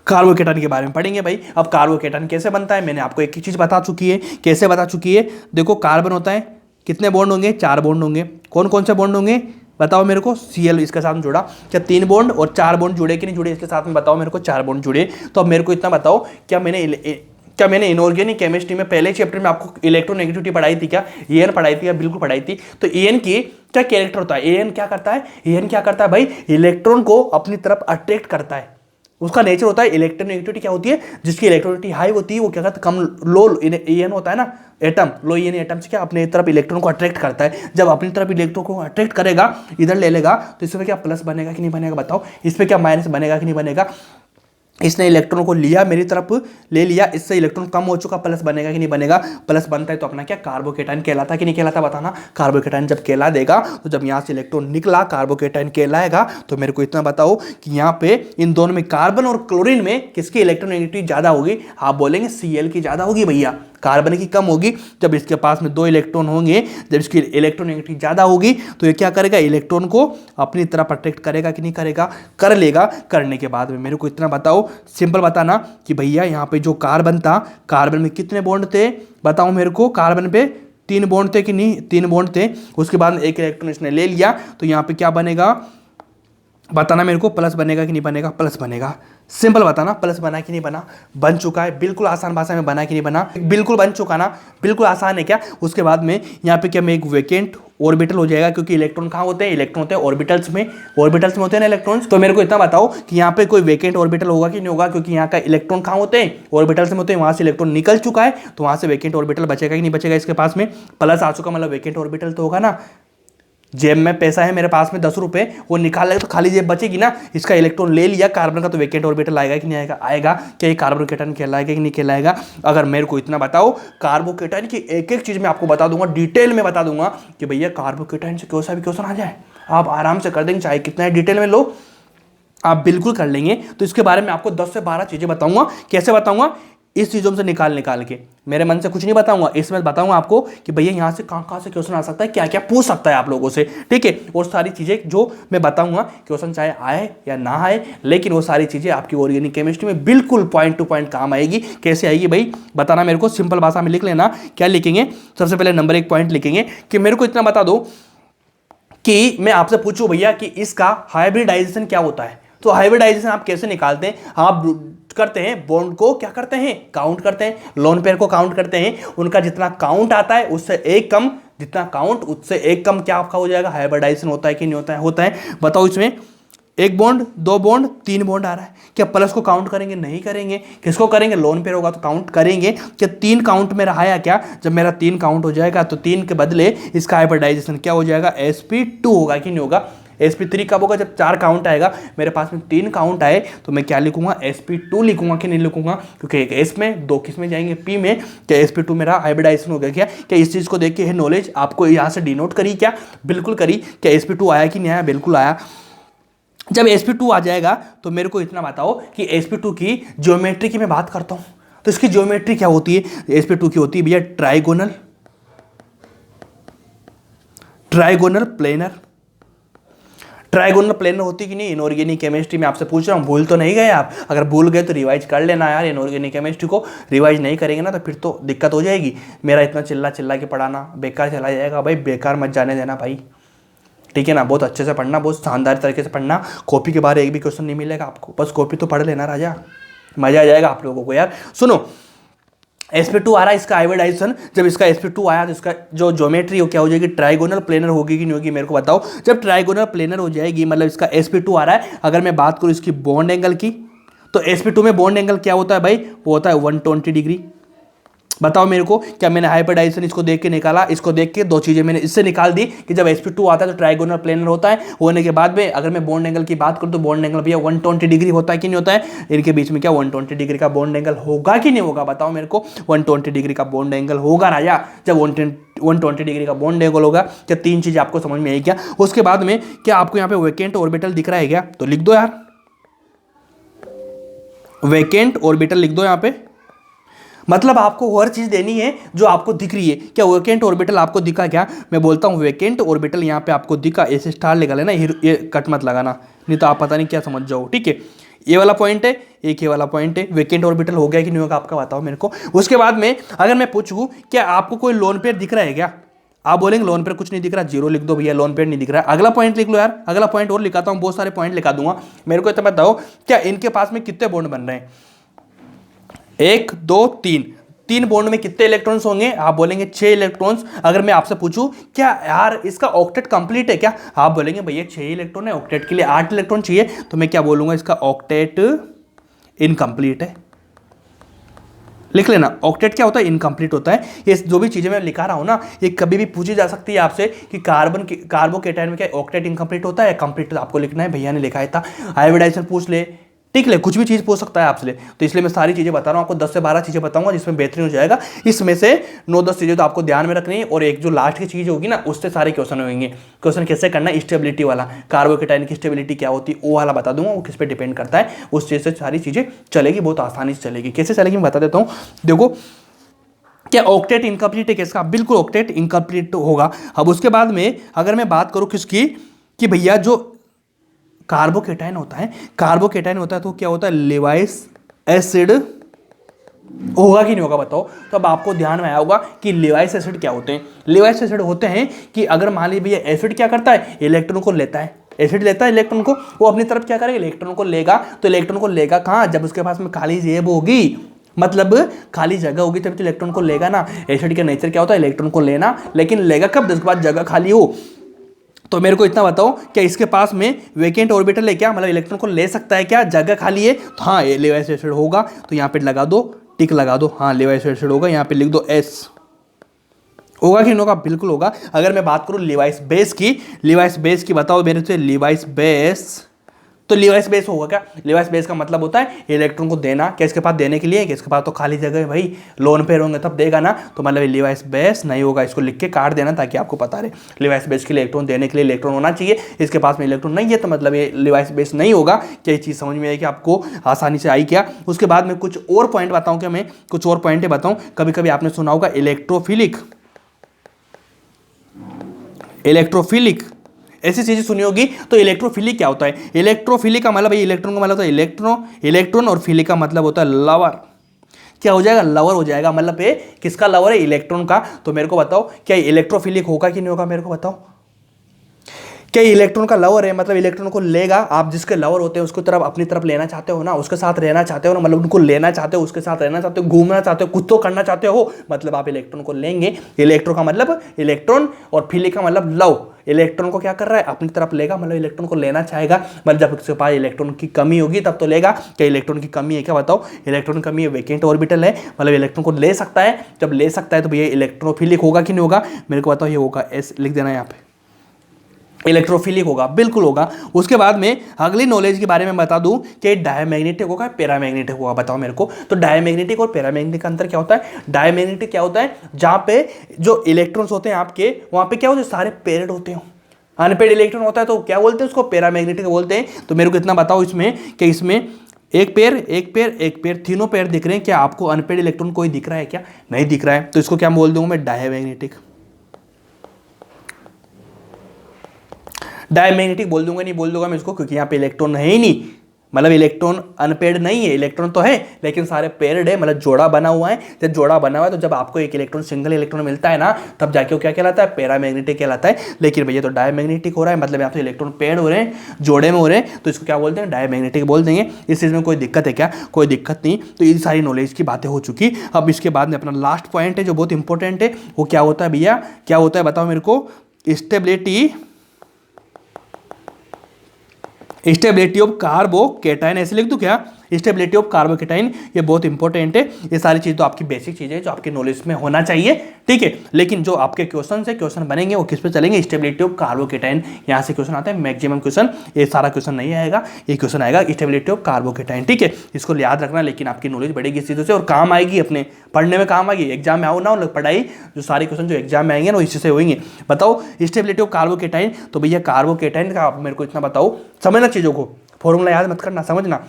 कार्बोकेटाइन के बारे में पढ़ेंगे भाई। अब कार्बोकेटाइन कैसे बनता है, मैंने आपको एक ही चीज बता चुकी है, कैसे बता चुकी है। देखो कार्बन होता है, कितने बॉन्ड होंगे, 4 बॉन्ड होंगे। कौन कौन से बॉन्ड होंगे बताओ मेरे को, Cl इसके साथ में जुड़ा, क्या 3 बॉन्ड और 4 बॉन्ड जुड़े कि नहीं जुड़े, इसके साथ में बताओ मेरे को, 4 बॉन्ड जुड़े। तो अब मेरे को इतना बताओ, क्या मैंने क्या मैंने इनऑर्गेनिक केमिस्ट्री में पहले चैप्टर में आपको इलेक्ट्रोनेगेटिविटी पढ़ाई थी क्या, एन पढ़ाई थी क्या? बिल्कुल पढ़ाई थी। तो एन की क्या कैरेक्टर होता है, एन क्या करता है, एन क्या करता है भाई, इलेक्ट्रॉन को अपनी तरफ अट्रैक्ट करता है। उसका नेचर होता है इलेक्ट्रोनेगेटिविटी क्या होती है, जिसकी इलेक्ट्रोनिटी हाई होती है वो क्या करता है, कम लो एन होता है ना एटम, लो एन एटम से क्या अपने तरफ इलेक्ट्रॉन को अट्रैक्ट करता है। जब अपनी तरफ इलेक्ट्रॉन को अट्रैक्ट करेगा, इधर ले लेगा, तो इसमें क्या प्लस बनेगा कि नहीं बनेगा बताओ, इस पर क्या माइनस बनेगा कि नहीं बनेगा। इसने इलेक्ट्रॉन को लिया, मेरी तरफ ले लिया, इससे इलेक्ट्रॉन कम हो चुका, प्लस बनेगा कि नहीं बनेगा, प्लस बनता है तो अपना क्या कार्बोकेटाइन कहलाता कि नहीं कहलाता बताना। कार्बोकेटाइन जब कहला देगा तो जब यहाँ से इलेक्ट्रॉन निकला कार्बोकेटाइन कहलाएगा। तो मेरे को इतना बताओ कि यहाँ पे इन दोनों में कार्बन और क्लोरीन में किसकी इलेक्ट्रोनेगेटिविटी ज्यादा होगी, आप बोलेंगे Cl की ज्यादा होगी भैया, कार्बन की कम होगी। जब इसके पास में 2 इलेक्ट्रॉन होंगे, जब इसकी इलेक्ट्रोनेगेटिविटी ज़्यादा होगी तो ये क्या करेगा, इलेक्ट्रॉन को अपनी तरफ अट्रैक्ट करेगा कि नहीं करेगा, कर लेगा। करने के बाद में मेरे को इतना बताओ, सिंपल बताना कि भैया यहाँ पे जो कार्बन था, कार्बन में कितने बॉन्ड थे बताओ मेरे को, कार्बन पे 3 बॉन्ड थे कि नहीं, 3 बॉन्ड थे। उसके बाद में एक इलेक्ट्रॉन इसने ले लिया, तो यहाँ पे क्या बनेगा बताना मेरे को, प्लस बनेगा कि नहीं बनेगा, प्लस बनेगा। सिंपल बताना, प्लस बना कि नहीं बना, बन चुका है, बिल्कुल आसान भाषा में बना कि नहीं बना, बिल्कुल बन चुका ना, बिल्कुल आसान है क्या। उसके बाद में यहाँ पे क्या में एक वेकेंट ऑर्बिटल हो जाएगा, क्योंकि इलेक्ट्रॉन कहाँ होते हैं, इलेक्ट्रॉन होते हैं ऑर्बिटल्स में, ऑर्बिटल्स में होते हैं ना इलेक्ट्रॉन्स। तो मेरे को इतना बताओ कि यहाँ पे कोई वेकेंट ऑर्बिटल होगा कि नहीं होगा, क्योंकि यहाँ का इलेक्ट्रॉन कहाँ होते हैं, ऑर्बिटल्स में होते हैं, वहाँ से इलेक्ट्रॉन निकल चुका है, तो वहाँ से वेकेंट ऑर्बिटल बचेगा कि नहीं बचेगा, इसके पास में प्लस आ चुका, मतलब वेकेंट ऑर्बिटल तो होगा ना। जेब में पैसा है मेरे पास में 10 रुपये, वो निकाल लेगा तो खाली जेब बचेगी ना। इसका इलेक्ट्रॉन ले लिया कार्बन का, तो वेकेंट ऑर्बिटल आएगा कि नहीं आएगा, आएगा। क्या ये कार्बोकेटाइन कहलाएगा कि नहीं कहलाएगा। अगर मेरे को इतना बताओ, कार्बोकेटाइन की एक एक चीज मैं आपको बता दूंगा, डिटेल में बता दूंगा कि भैया कार्बोकेटाइन से कोई सा भी क्वेश्चन आ जाए आप आराम से कर देंगे, चाहे कितना डिटेल में लो आप बिल्कुल कर लेंगे। तो इसके बारे में आपको 10 से 12 चीजें बताऊंगा। कैसे बताऊंगा, इस चीज़ों से निकाल के, मेरे मन से कुछ नहीं बताऊंगा, इसमें बताऊंगा आपको कि भैया यहाँ से कहाँ से क्वेश्चन आ सकता है, क्या क्या पूछ सकता है आप लोगों से, ठीक है। और सारी चीज़ें जो मैं बताऊंगा, क्वेश्चन चाहे आए या ना आए, लेकिन वो सारी चीज़ें आपकी ऑर्गेनिक केमिस्ट्री में बिल्कुल पॉइंट टू पॉइंट काम आएगी। कैसे आएगी भाई बताना मेरे को, सिंपल भाषा में लिख लेना। क्या लिखेंगे, सबसे पहले नंबर 1 पॉइंट लिखेंगे कि मेरे को इतना बता दो कि मैं आपसे पूछूं भैया कि इसका हाइब्रिडाइजेशन क्या होता है। तो हाइब्रिडाइजेशन आप कैसे निकालते हैं, आप करते हैं बॉन्ड को क्या करते हैं, काउंट करते हैं, लोन पेयर को काउंट करते हैं, उनका जितना काउंट आता है उससे एक कम, जितना काउंट उससे एक कम क्या आपका हो जाएगा, हाइब्रिडाइजेशन होता है कि नहीं होता है, होता है। बताओ इसमें 1 बॉन्ड 2 बॉन्ड 3 बॉन्ड आ रहा है, क्या प्लस को काउंट करेंगे, नहीं करेंगे। किसको करेंगे, लोन पेयर होगा तो काउंट करेंगे। क्या 3 काउंट मेरा आया क्या, जब मेरा 3 काउंट हो जाएगा तो 3 के बदले इसका हाइब्रिडाइजेशन क्या हो जाएगा, sp2 होगा कि नहीं होगा। sp3 कब होगा, जब 4 काउंट आएगा, मेरे पास में 3 काउंट आए तो मैं क्या लिखूंगा, sp2 लिखूंगा कि नहीं लिखूंगा, क्योंकि एक s में 2 किस में जाएंगे, p में। क्या sp2 मेरा हाइब्रिडाइजेशन हो गया क्या इस चीज को देख के है नॉलेज आपको यहाँ से डिनोट करी क्या, बिल्कुल करी। क्या sp2 आया कि नहीं आया, बिल्कुल आया। जब sp2 आ जाएगा तो मेरे को इतना बताओ कि sp2 की ज्योमेट्री की मैं बात करता हूँ, तो इसकी ज्योमेट्री क्या होती है, sp2 की होती है भैया ट्राइगोनल प्लेनर। ट्राइगोनल प्लेनर होती कि नहीं इनऑर्गेनिक केमिस्ट्री में, आपसे पूछ रहा हूँ, भूल तो नहीं गए आप। अगर भूल गए तो रिवाइज कर लेना यार, इनऑर्गेनिक केमिस्ट्री को रिवाइज नहीं करेंगे ना तो फिर तो दिक्कत हो जाएगी। मेरा इतना चिल्ला के पढ़ाना बेकार चला जाएगा भाई, बेकार मत जाने देना भाई, ठीक है ना। बहुत अच्छे से पढ़ना, बहुत शानदार तरीके से पढ़ना। कॉपी के बाहर एक भी क्वेश्चन नहीं मिलेगा आपको, बस कॉपी तो पढ़ लेना राजा, मजा आ जाएगा आप लोगों को यार। सुनो, sp2 आ रहा है, इसका हाइब्रिडाइजेशन, जब इसका sp2 आया तो इसका जो ज्योमेट्री हो क्या हो जाएगी, ट्राइगोनल प्लेनर होगी कि नहीं होगी, मेरे को बताओ। जब ट्राइगोनल प्लेनर हो जाएगी, मतलब इसका sp2 आ रहा है, अगर मैं बात करूं इसकी बॉन्ड एंगल की, तो sp2 में बॉन्ड एंगल क्या होता है भाई, वो होता है 120 डिग्री। बताओ मेरे को, क्या मैंने हाइब्रिडाइजेशन इसको देख के निकाला, इसको देख के 2 चीजें मैंने इससे निकाल दी कि जब sp2 आता है तो ट्राइगोनल प्लेनर होता है, होने के बाद में अगर मैं बॉन्ड एंगल की बात करूं तो बॉन्ड एंगल भैया 120 डिग्री होता है कि नहीं होता है। इनके बीच में क्या 120 डिग्री का बॉन्ड एंगल होगा कि नहीं होगा, बताओ मेरे को। 120 डिग्री का बॉन्ड एंगल होगा राजा। जब 120 डिग्री का बॉन्ड एंगल होगा, क्या 3 चीजें आपको समझ में आई क्या। उसके बाद में क्या आपको यहाँ पे वेकेंट ऑर्बिटल दिख रहा है क्या, तो लिख दो यार, वेकेंट ऑर्बिटल लिख दो यहाँ पे। मतलब आपको हर चीज देनी है जो आपको दिख रही है। क्या वेकेंट ऑर्बिटल आपको दिखा क्या, मैं बोलता हूँ वेकेंट ऑर्बिटल यहाँ पे आपको दिखा, ऐसे स्टार लगा लेना, ये कट मत लगाना, नहीं तो आप पता नहीं क्या समझ जाओ, ठीक है। ये वाला पॉइंट है, एक ये वाला पॉइंट है। वेकेंट ऑर्बिटल हो गया कि नहीं होगा आपका, बताओ मेरे को। उसके बाद में अगर मैं पूछूं क्या आपको कोई लोन पेयर दिख रहा है क्या, आप बोलेंगे लोन पेयर कुछ नहीं दिख रहा, 0 लिख दो भैया, लोन पेयर नहीं दिख रहा है। अगला पॉइंट लिख लो यार, अगला पॉइंट और लिखाता हूँ, बहुत सारे पॉइंट लिखा दूंगा। मेरे को इतना बताओ क्या इनके पास में कितने बॉन्ड बन रहे हैं, एक दो तीन, 3 बॉन्ड में कितने इलेक्ट्रॉन्स होंगे? आप बोलेंगे 6 इलेक्ट्रॉन्स। अगर मैं आपसे पूछूं क्या यार इसका ऑक्टेट कंप्लीट है क्या, आप बोलेंगे भैया 6 इलेक्ट्रॉन है, ऑक्टेट के लिए 8 इलेक्ट्रॉन चाहिए, तो मैं क्या बोलूंगा, इसका ऑक्टेट इनकम्प्लीट है। लिख लेना, ऑक्टेट क्या होता है? इनकम्प्लीट होता है। ये जो भी चीजें मैं लिखा रहा हूं ना, ये कभी भी पूछी जा सकती है आपसे कि कार्बोकेटाइन में क्या ऑक्टेट इनकम्प्लीट होता है, कंप्लीट आपको लिखना है, भैया ने लिखा है था। हाइब्रिडाइजेशन पूछ ले, ठीक है, कुछ भी चीज़ पूछ सकता है आपसे, तो इसलिए मैं सारी चीज़ें बता रहा हूँ आपको, 10 से 12 चीज़ें बताऊंगा जिसमें बेहतरीन हो जाएगा। इसमें से 9-10 चीज़ें तो आपको ध्यान में रखनी है, और एक जो लास्ट की चीज़ होगी ना, उससे सारे क्वेश्चन होंगे। क्वेश्चन कैसे करना है, स्टेबिलिटी वाला, कार्बोकेटाइन की स्टेबिलिटी क्या होती है वो वाला बता दूंगा, वो किस पे डिपेंड करता है, उस चीज़ से सारी चीज़ें चलेगी, बहुत आसानी से चलेगी। कैसे चलेगी मैं बता देता हूँ। देखो क्या ऑक्टेट इनकम्प्लीट है किसका? बिल्कुल ऑक्टेट इनकम्प्लीट होगा। अब उसके बाद में अगर मैं बात करूँ किसकी, कि भैया जो कार्बोकेटाइन होता है तो क्या होता है, लेवाइस एसिड होगा कि नहीं होगा बताओ। तो अब आपको ध्यान में आया होगा कि लेवाइस एसिड क्या होते हैं। लेवाइस एसिड होते हैं कि अगर मान लीजिए भैया एसिड क्या करता है, इलेक्ट्रॉन को लेता है, एसिड लेता है इलेक्ट्रॉन को, वो अपनी तरफ क्या करेगा, इलेक्ट्रॉन को लेगा। तो इलेक्ट्रॉन को लेगा कहाँ, जब उसके पास में खाली जेब होगी, मतलब खाली जगह होगी तभी तो इलेक्ट्रॉन को लेगा ना। एसिड का नेचर क्या होता है, इलेक्ट्रॉन को लेना, लेकिन लेगा कब, जिसके बाद जगह खाली हो। तो मेरे को इतना बताओ, क्या इसके पास में वेकेंट ऑर्बिटल है क्या, मतलब इलेक्ट्रॉन को ले सकता है क्या, जगह खाली है? तो हाँ, ये लेवाइस एसिड होगा। तो यहाँ पे लगा दो, टिक लगा दो, हाँ लेवाइस एसिड होगा। यहाँ पे लिख दो एस। होगा कि नहीं होगा? बिल्कुल होगा। अगर मैं बात करूँ लेवाइस बेस की बताओ मेरे से, लेवाइस बेस, तो लेवाइस बेस होगा क्या? लेवाइस बेस का मतलब होता है इलेक्ट्रॉन को देना, क्या इसके पास देने के लिए, किसके पास तो खाली जगह है भाई, लोन पे होंगे तब देगा ना, तो मतलब लेवाइस बेस नहीं होगा। इसको लिख के काट देना ताकि आपको पता रहे। लेवाइस बेस के लिए इलेक्ट्रॉन देने के लिए इलेक्ट्रॉन होना चाहिए, इसके पास में इलेक्ट्रॉन नहीं है तो मतलब ये लेवाइस बेस नहीं होगा। क्या ये चीज़ समझ में आई कि आपको आसानी से आई क्या? उसके बाद में कुछ और पॉइंट बताऊँ क्या, मैं कुछ और पॉइंट बताऊँ। कभी कभी आपने सुना होगा इलेक्ट्रोफिलिक, ऐसी चीजें सुनी होगी। तो इलेक्ट्रोफिलिक क्या होता है? इलेक्ट्रोफिलिक का मतलब इलेक्ट्रॉन का मतलब होता है इलेक्ट्रॉन, और फिलिक का मतलब होता है लवर। क्या हो जाएगा, लवर हो जाएगा। मतलब ये किसका लवर है, इलेक्ट्रॉन का। तो मेरे को बताओ क्या इलेक्ट्रोफिलिक होगा कि नहीं होगा, मेरे को बताओ। क्या इलेक्ट्रॉन का लवर है, मतलब इलेक्ट्रॉन को लेगा। आप जिसके लवर होते हैं उसको तरफ अपनी तरफ लेना चाहते हो ना, उसके साथ रहना चाहते हो ना, मतलब उनको लेना चाहते हो, उसके साथ रहना चाहते हो, घूमना चाहते हो, कुछ तो करना चाहते हो, मतलब आप इलेक्ट्रॉन को लेंगे। इलेक्ट्रॉन का मतलब इलेक्ट्रॉन, और फिलिक का मतलब लव। इलेक्ट्रॉन को क्या कर रहा है, अपनी तरफ लेगा, मतलब इलेक्ट्रॉन को लेना चाहेगा। मतलब जब उसके पास इलेक्ट्रॉन की कमी होगी तब तो लेगा। क्या इलेक्ट्रॉन की कमी है क्या, बताओ। इलेक्ट्रॉन की कमी है, वैकेंट ऑर्बिटल है, मतलब इलेक्ट्रॉन को ले सकता है। जब ले सकता है तो भैया इलेक्ट्रोफिलिक होगा कि नहीं होगा, मेरे को बताओ। ये होगा, एस लिख देना यहाँ पे, इलेक्ट्रोफिलिक होगा, बिल्कुल होगा। उसके बाद में अगली नॉलेज के बारे में बता दूं कि डायमैग्नेटिक होगा, पैरामैग्नेटिक होगा, बताओ मेरे को। तो डायमैग्नेटिक और पैरामैग्नेटिक का अंतर क्या होता है? डायमैग्नेटिक क्या होता है, जहां पे जो इलेक्ट्रॉन्स होते हैं आपके, वहां पे क्या होते हैं, सारे पेयर्ड होते हैं। अनपेड इलेक्ट्रॉन होता है तो क्या बोलते हैं उसको, पैरामैग्नेटिक बोलते हैं। तो मेरे को इतना बताओ इसमें कि इसमें एक पेयर तीनों पेयर दिख रहे हैं, क्या आपको अनपेड इलेक्ट्रॉन कोई दिख रहा है क्या? नहीं दिख रहा है, तो इसको क्या बोल दूंगा मैं, डायमैग्नेटिक। डायमैग्नेटिक बोल दूंगा, नहीं बोल दूंगा मैं इसको, क्योंकि यहाँ पे इलेक्ट्रॉन है ही नहीं। मतलब इलेक्ट्रॉन अनपेड नहीं है, इलेक्ट्रॉन तो है लेकिन सारे पेयर्ड है, मतलब जोड़ा बना हुआ है। जब जोड़ा बना हुआ है तो जब आपको एक इलेक्ट्रॉन, सिंगल इलेक्ट्रॉन मिलता है ना, तब जाके वो क्या कहलाता है, पैरामैग्नेटिक कहलाता है। लेकिन भैया तो डायमैग्नेटिक हो रहा है, मतलब यहाँ तो इलेक्ट्रॉन पेयर्ड हो रहे हैं, जोड़े में हो रहे हैं, तो इसको क्या बोलते हैं, डायमैग्नेटिक बोल देंगे। इस चीज़ में कोई दिक्कत है क्या? कोई दिक्कत नहीं। तो ये सारी नॉलेज की बातें हो चुकी। अब इसके बाद में अपना लास्ट पॉइंट है जो बहुत इंपॉर्टेंट है, वो क्या होता है भैया, क्या होता है बताओ मेरे को, स्टेबिलिटी ऑफ कार्बोकेटाइन। ऐसे लिख दूं क्या, स्टेबिलिटी ऑफ कार्बोकेटाइन, ये बहुत इंपॉर्टेंट है। ये सारी चीज़ तो आपकी बेसिक चीज़ें जो आपकी नॉलेज में होना चाहिए, ठीक है। लेकिन जो आपके क्वेश्चन बनेंगे वो किस पे चलेंगे, स्टेबिलिटी ऑफ कार्बोकेटाइन। यहाँ से क्वेश्चन आता है मैक्सिमम क्वेश्चन, ये सारा क्वेश्चन नहीं आएगा, ये क्वेश्चन आएगा स्टेबिलिटी ऑफ कार्बोकेटाइन, ठीक है। इसको याद रखना, लेकिन आपकी नॉलेज बढ़ेगी इस चीज़ों से, और काम आएगी, अपने पढ़ने में काम आएगी। एग्जाम में आओ ना, पढ़ाई जो सारे क्वेश्चन जो एग्जाम में आएंगे ना, इसी से होंगे। बताओ स्टेबिलिटी ऑफ कार्बोकेटाइन। तो भैया कार्बोकेटाइन का आप मेरे को इतना बताओ, समझना चीज़ों को, फॉर्मूला याद मत करना, समझना।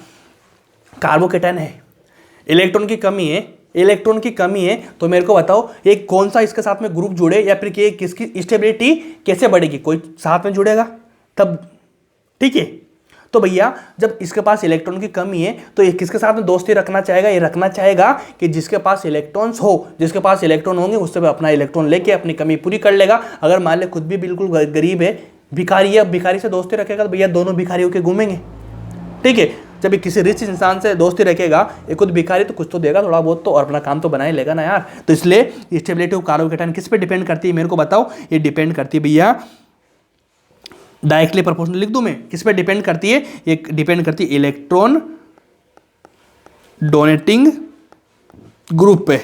कार्बोकेटाइन है, इलेक्ट्रॉन की कमी है, तो मेरे को बताओ एक कौन सा इसके साथ में ग्रुप जुड़े, या फिर कि किसकी स्टेबिलिटी कैसे बढ़ेगी, कोई साथ में जुड़ेगा तब, ठीक है। तो भैया जब इसके पास इलेक्ट्रॉन की कमी है तो ये किसके साथ में दोस्ती रखना चाहेगा, ये रखना चाहेगा कि जिसके पास इलेक्ट्रॉन्स हो, जिसके पास इलेक्ट्रॉन होंगे उससे अपना इलेक्ट्रॉन लेके अपनी कमी पूरी कर लेगा। अगर मान ले खुद भी बिल्कुल गरीब है, भिखारी है, भिखारी से दोस्ती रखेगा तो भैया दोनों भिखारी होकर घूमेंगे, ठीक है। जब ये किसी रिच इंसान से दोस्ती रखेगा, ये खुद भिखारी तो कुछ तो देगा थोड़ा बहुत तो, और अपना काम तो बना ही लेगा ना यार। तो इसलिए स्टेबिलिटी ऑफ कार्बोकेटाइन किस पे डिपेंड करती है मेरे को बताओ। ये डिपेंड करती है भैया, डायरेक्टली प्रोपोर्शनल लिख दूं मैं, किस पे डिपेंड करती है, ये डिपेंड करती है इलेक्ट्रॉन डोनेटिंग ग्रुप पे।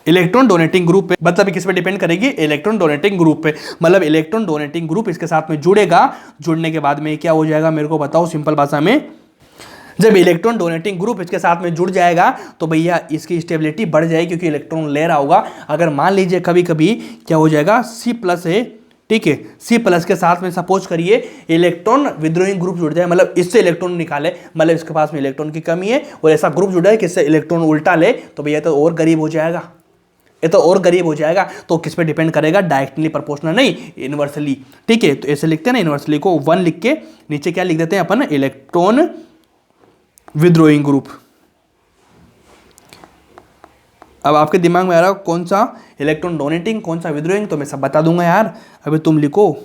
इलेक्ट्रॉन डोनेटिंग ग्रुप पे मतलब किस पे डिपेंड करेगी, इलेक्ट्रॉन डोनेटिंग ग्रुप पे। मतलब इलेक्ट्रॉन डोनेटिंग ग्रुप इसके साथ में जुड़ेगा, जुड़ने के बाद में क्या हो जाएगा मेरे को बताओ सिंपल भाषा में। जब इलेक्ट्रॉन डोनेटिंग ग्रुप इसके साथ में जुड़ जाएगा तो भैया इसकी स्टेबिलिटी बढ़ जाएगी, क्योंकि इलेक्ट्रॉन ले रहा होगा। अगर मान लीजिए कभी कभी क्या हो जाएगा, C+ है, ठीक है, C+ के साथ में सपोज करिए इलेक्ट्रॉन विद्रोही ग्रुप जुड़ जाए, मतलब इससे इलेक्ट्रॉन निकाले, मतलब इसके पास में इलेक्ट्रॉन की कमी है और ऐसा ग्रुप जुड़ा है कि इससे इलेक्ट्रॉन उल्टा ले, तो भैया तो और गरीब हो जाएगा, ये तो और गरीब हो जाएगा। तो किस पे डिपेंड करेगा, डायरेक्टली प्रोपोर्शनल नहीं, इनवर्सली, ठीक है। तो ऐसे लिखते हैं ना, इनवर्सली को 1 लिख के नीचे क्या लिख देते हैं अपन, इलेक्ट्रॉन विद्रोइंग ग्रुप। अब आपके दिमाग में आ रहा कौन सा इलेक्ट्रॉन डोनेटिंग, कौन सा विद्रोइंग, तो मैं सब बता दूंगा यार, अभी तुम लिखो।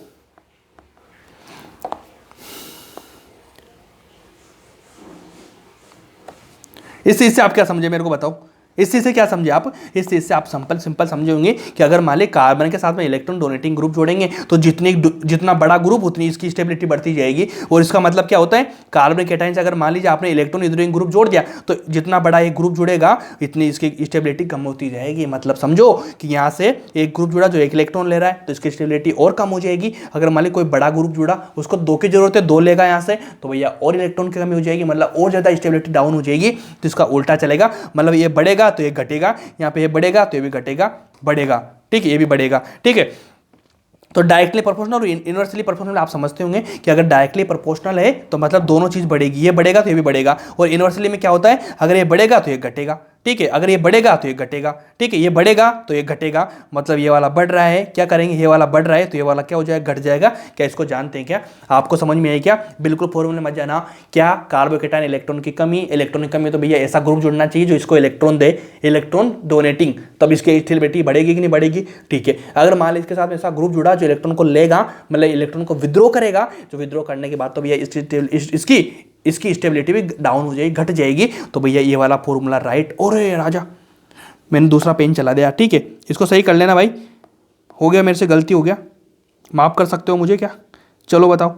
इस चीज से आप क्या समझे मेरे को बताओ, इस चीज से क्या समझे आप, इस चीज से आप सिंपल समझे होंगे कि अगर मान ली कार्बन के साथ में इलेक्ट्रॉन डोनेटिंग ग्रुप जोड़ेंगे तो जितना बड़ा ग्रुप उतनी इसकी स्टेबिलिटी बढ़ती जाएगी। और इसका मतलब क्या होता है, कार्बन केटाइन से अगर मान लीजिए आपने इलेक्ट्रॉन विद्रोही ग्रुप जोड़ दिया तो जितना बड़ा एक ग्रुप जुड़ेगा इतनी इसकी स्टेबिलिटी कम होती जाएगी। मतलब समझो कि यहाँ से एक ग्रुप जुड़ा जो 1 इलेक्ट्रॉन ले रहा है तो इसकी स्टेबिलिटी और कम हो जाएगी। अगर मान ली कोई बड़ा ग्रुप जुड़ा उसको 2 की जरूरत है, 2 लेगा यहाँ से, तो भैया और इलेक्ट्रॉन की कमी हो जाएगी, मतलब और ज्यादा स्टेबिलिटी डाउन हो जाएगी। तो इसका उल्टा चलेगा, मतलब ये बढ़ेगा तो ये घटेगा, यहाँ पे ये बढ़ेगा तो ये भी घटेगा, बढ़ेगा, ठीक है, ये भी बढ़ेगा, ठीक है। तो डायरेक्टली प्रोपोर्शनल और इनवर्सली प्रोपोर्शनल आप समझते होंगे कि अगर डायरेक्टली प्रोपोर्शनल है तो मतलब दोनों चीज बढ़ेगी, ये बढ़ेगा तो ये भी बढ़ेगा। और इनवर्सली में क्या होता है, अगर ये बढ़ेगा तो ये घटेगा, ठीक है, अगर ये बढ़ेगा तो ये घटेगा, ठीक है, ये बढ़ेगा तो ये घटेगा, मतलब ये वाला बढ़ रहा है, क्या करेंगे, ये वाला बढ़ रहा है तो ये वाला क्या हो जाएगा, घट जाएगा। क्या इसको जानते हैं क्या, आपको समझ में आई क्या, बिल्कुल फॉर्मूले मत जाना। क्या कार्बोकेटाइन इलेक्ट्रॉन की कमी, इलेक्ट्रॉन की कमी, तो भैया ऐसा ग्रुप जुड़ना चाहिए जो इसको इलेक्ट्रॉन दे, इलेक्ट्रॉन डोनेटिंग, तब इसकी स्टेबिलिटी बढ़ेगी कि नहीं बढ़ेगी, ठीक है। अगर मान लीजिए इसके साथ ऐसा ग्रुप जुड़ा जो इलेक्ट्रॉन को लेगा, मतलब इलेक्ट्रॉन को विद्रोह करेगा, जो विद्रोह करने के बाद तो भैया इसकी स्टेबिलिटी भी डाउन हो जाएगी, घट जाएगी। तो भैया ये वाला फॉर्मूला राइट। और राजा मैंने दूसरा पेन चला दिया, ठीक है, इसको सही कर लेना भाई, हो गया मेरे से गलती हो गया, माफ कर सकते हो मुझे क्या, चलो बताओ,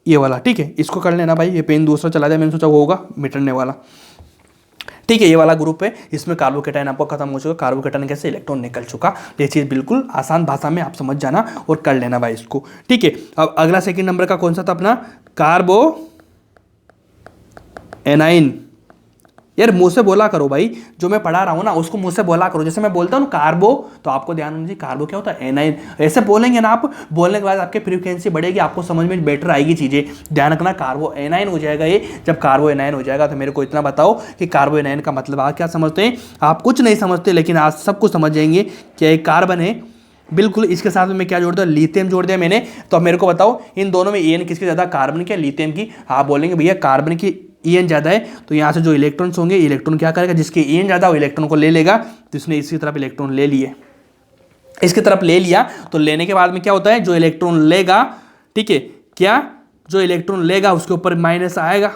ये वाला, ठीक है, इसको कर लेना भाई, ये पेन दूसरा चला दिया, मैंने सोचा वो होगा मिटने वाला, ठीक है। ये वाला ग्रुप है, इसमें कार्बोकेटाइन आपको खत्म हो चुका, कार्बोकेटाइन कैसे इलेक्ट्रॉन निकल चुका। ये चीज़ बिल्कुल आसान भाषा में आप समझ जाना और कर लेना भाई इसको, ठीक है। अब अगला सेकंड नंबर का कौन सा था अपना, कार्बो एनाइन। यार मुंह से बोला करो भाई, जो मैं पढ़ा रहा हूँ ना उसको मुंह से बोला करो। जैसे मैं बोलता हूँ कार्बो, तो आपको ध्यान होना चाहिए कार्बो क्या होता है, एनाइन। ऐसे बोलेंगे ना आप, बोलने के बाद आपकी फ्रीक्वेंसी बढ़ेगी, आपको समझ में बेटर आएगी चीज़ें। ध्यान रखना, कार्बो एनाइन हो जाएगा ये। जब कार्बो एनाइन हो जाएगा तो मेरे को इतना बताओ कि कार्बो एनाइन का मतलब आप क्या समझते हैं। आप कुछ नहीं समझते, लेकिन आज सब कुछ समझ जाएंगे कि एक कार्बन है, बिल्कुल। इसके साथ में मैं क्या जोड़ दिया, लिथियम जोड़ दिया मैंने। तो अब मेरे को बताओ इन दोनों में एन किसकी ज़्यादा, कार्बन की, लिथियम की। आप बोलेंगे भैया कार्बन की एन ज़्यादा है, तो यहाँ से जो इलेक्ट्रॉन्स होंगे, इलेक्ट्रॉन क्या करेगा, जिसकी एन ज़्यादा वो इलेक्ट्रॉन को ले लेगा। तो इसने इसकी तरफ इलेक्ट्रॉन ले लिए, इसकी तरफ ले लिया, तो लेने के बाद में क्या होता है, जो इलेक्ट्रॉन लेगा, ठीक है, क्या जो इलेक्ट्रॉन लेगा उसके ऊपर माइनस आएगा।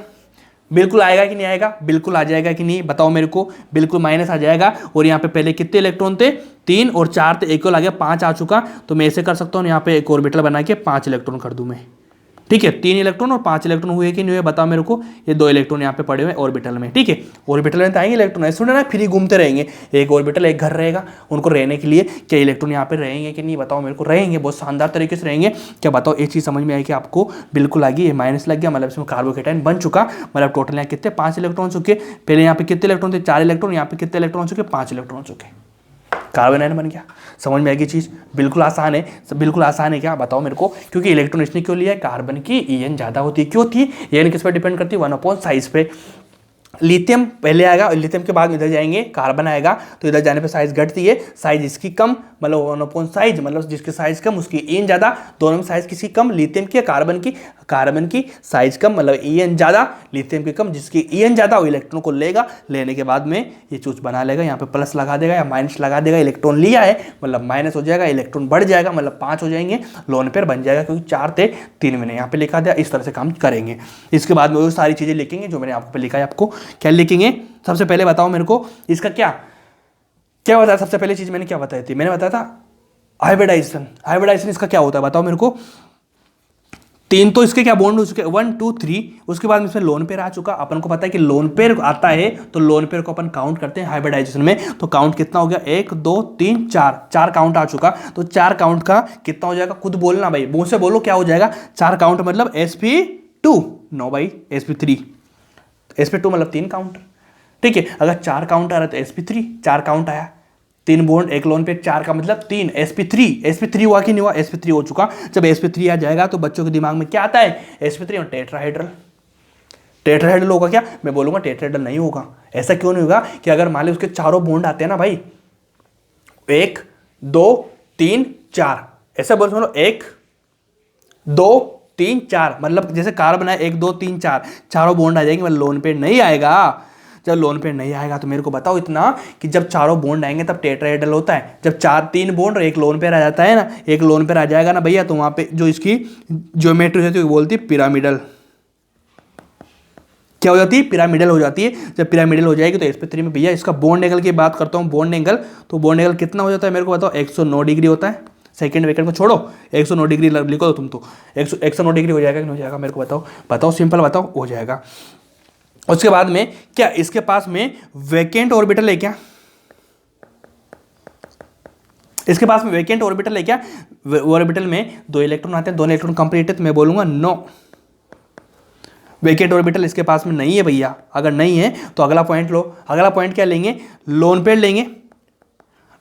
बिल्कुल आएगा कि नहीं आएगा, बिल्कुल आ जाएगा कि नहीं बताओ मेरे को, बिल्कुल माइनस आ जाएगा। और यहाँ पे पहले कितने इलेक्ट्रॉन थे, 3 और 4 थे, एक और आ गया 5 आ चुका। तो मैं ऐसे कर सकता हूँ, यहाँ पे एक ऑर्बिटल बना के 5 इलेक्ट्रॉन कर दूँ मैं, ठीक है। 3 इलेक्ट्रॉन और 5 इलेक्ट्रॉन हुए कि नहीं हुए बताओ मेरे को। ये 2 इलेक्ट्रॉन यहाँ पे पड़े हुए ऑर्बिटल में, ठीक है। ऑर्बिटल में तो आएंगे इलेक्ट्रॉन, ऐसे ना फ्री घूमते रहेंगे, एक ऑर्बिटल एक घर रहेगा उनको रहने के लिए। क्या इलेक्ट्रॉन यहाँ पे रहेंगे कि नहीं बताओ मेरे को, रहेंगे, बहुत शानदार तरीके से रहेंगे। क्या बताओ, एक चीज़ समझ में आई कि आपको, बिल्कुल आ गई, ये माइनस लग गया, मतलब इसमें कार्बोकेटाइन बन चुका। मतलब टोटल यहाँ कितने, 5 इलेक्ट्रॉन चुके। पहले यहाँ पे कितने इलेक्ट्रॉन थे, 4 इलेक्ट्रॉन, यहाँ पे कितने इलेक्ट्रॉन चुके, 5 इलेक्ट्रॉन चुके, कार्बन आयन बन गया। समझ में आएगी चीज़, बिल्कुल आसान है, बिल्कुल आसान है। क्या बताओ मेरे को, क्योंकि इलेक्ट्रॉन इसने क्यों लिया है, कार्बन की एन ज़्यादा होती है, क्यों थी, एन किस पर डिपेंड करती है, 1/साइज पे। लिथियम पहले आएगा, लिथियम के बाद इधर जाएंगे, कार्बन आएगा, तो इधर जाने पे साइज घटती है, साइज इसकी कम, मतलब 1/साइज, मतलब जिसकी साइज कम उसकी एन ज़्यादा, दोनों में साइज किसी कम, लिथियम की या कार्बन की। कार्बन की साइज कम मतलब EN ज़्यादा, लिथियम की कम, जिसकी EN ज़्यादा वो इलेक्ट्रॉन को लेगा, लेने के बाद में ये चूज बना लेगा, यहाँ पे प्लस लगा देगा या माइनस लगा देगा, इलेक्ट्रॉन लिया है मतलब माइनस हो जाएगा, इलेक्ट्रॉन बढ़ जाएगा मतलब 5 हो जाएंगे, लोन पेयर बन जाएगा, क्योंकि 4 थे 3 मैंने यहाँ पे लिखा दिया। इस तरह से काम करेंगे। इसके बाद में वो सारी चीज़ें लिखेंगे जो मैंने आपको पे लिखा है। आपको क्या लिखेंगे, सबसे पहले बताओ मेरे को इसका क्या क्या बताया। सबसे पहले चीज़ मैंने क्या बताई थी, मैंने बताया था हाइब्रिडाइजेशन। हाइब्रिडाइजेशन इसका क्या होता है बताओ मेरे को। 3 तो इसके क्या बॉन्ड हो चुके, 1 2 3, उसके बाद में इसमें लोन पेयर आ चुका। अपन को पता है कि लोन पेयर आता है तो लोन पेयर को अपन काउंट करते हैं हाइब्रिडाइजेशन में। तो काउंट कितना हो गया, 1 2 3 4, 4 काउंट आ चुका। तो 4 काउंट का कितना हो जाएगा, खुद बोलना भाई, मुंह से बोलो क्या हो जाएगा। 4 काउंट मतलब sp2, नो भाई sp3, sp2 मतलब 3 काउंट, ठीक है। अगर 4 काउंट आ रहा है तो sp3 4 काउंट आया, 3 बॉन्ड 1 लोन पे 4 का मतलब 3, sp3 हुआ कि नहीं हुआ, sp3 हो चुका। जब sp3 आ जाएगा तो बच्चों के दिमाग में क्या आता है, sp3 और टेट्राहेड्रल। टेट्राहेड्रल होगा क्या, मैं बोलूंगा टेट्राहेड्रल नहीं होगा। ऐसा क्यों नहीं होगा कि अगर मान लो उसके चारों बॉन्ड आते हैं ना भाई, 1 2 3 4, ऐसा बोल सुनो, 1 2 3 4 मतलब जैसे कार्बन है 1 2 3 4, चारों बॉन्ड आ जाएंगे मतलब लोन पेयर नहीं आएगा। जब लोन पेयर नहीं आएगा तो मेरे को बताओ इतना कि जब चारों बॉन्ड आएंगे तब टेट्राहेड्रल होता है। जब 3 बॉन्ड और 1 लोन पेयर आ जाता है ना, 1 लोन पेयर आ जाएगा ना भैया, तो वहां पे जो इसकी ज्योमेट्री होती है वो बोलती है पिरामिडल। क्या हो जाती है, पिरामिडल हो जाती है। जब पिरामिडल हो जाएगी तो sp3 में भैया इसका बॉन्ड एंगल की बात करता हूँ, बॉन्ड एंगल, तो बॉन्ड एंगल कितना हो जाता है मेरे को बताओ, 109 डिग्री होता है। सेकंड वेकेंड को छोड़ो, 109 डिग्री लिखो तुम, तो 109 डिग्री हो जाएगा कि नहीं हो जाएगा मेरे को बताओ, बताओ सिंपल बताओ, हो जाएगा। उसके बाद में क्या इसके पास में वैकेंट ऑर्बिटल है क्या, इसके पास में वैकेंट ऑर्बिटल है क्या। ऑर्बिटल में 2 इलेक्ट्रॉन आते हैं, 2 इलेक्ट्रॉन कंप्लीट है, तो मैं बोलूंगा नो, वैकेंट ऑर्बिटल इसके पास में नहीं है भैया। अगर नहीं है तो अगला पॉइंट लो। अगला पॉइंट क्या लेंगे, लोन पेयर लेंगे।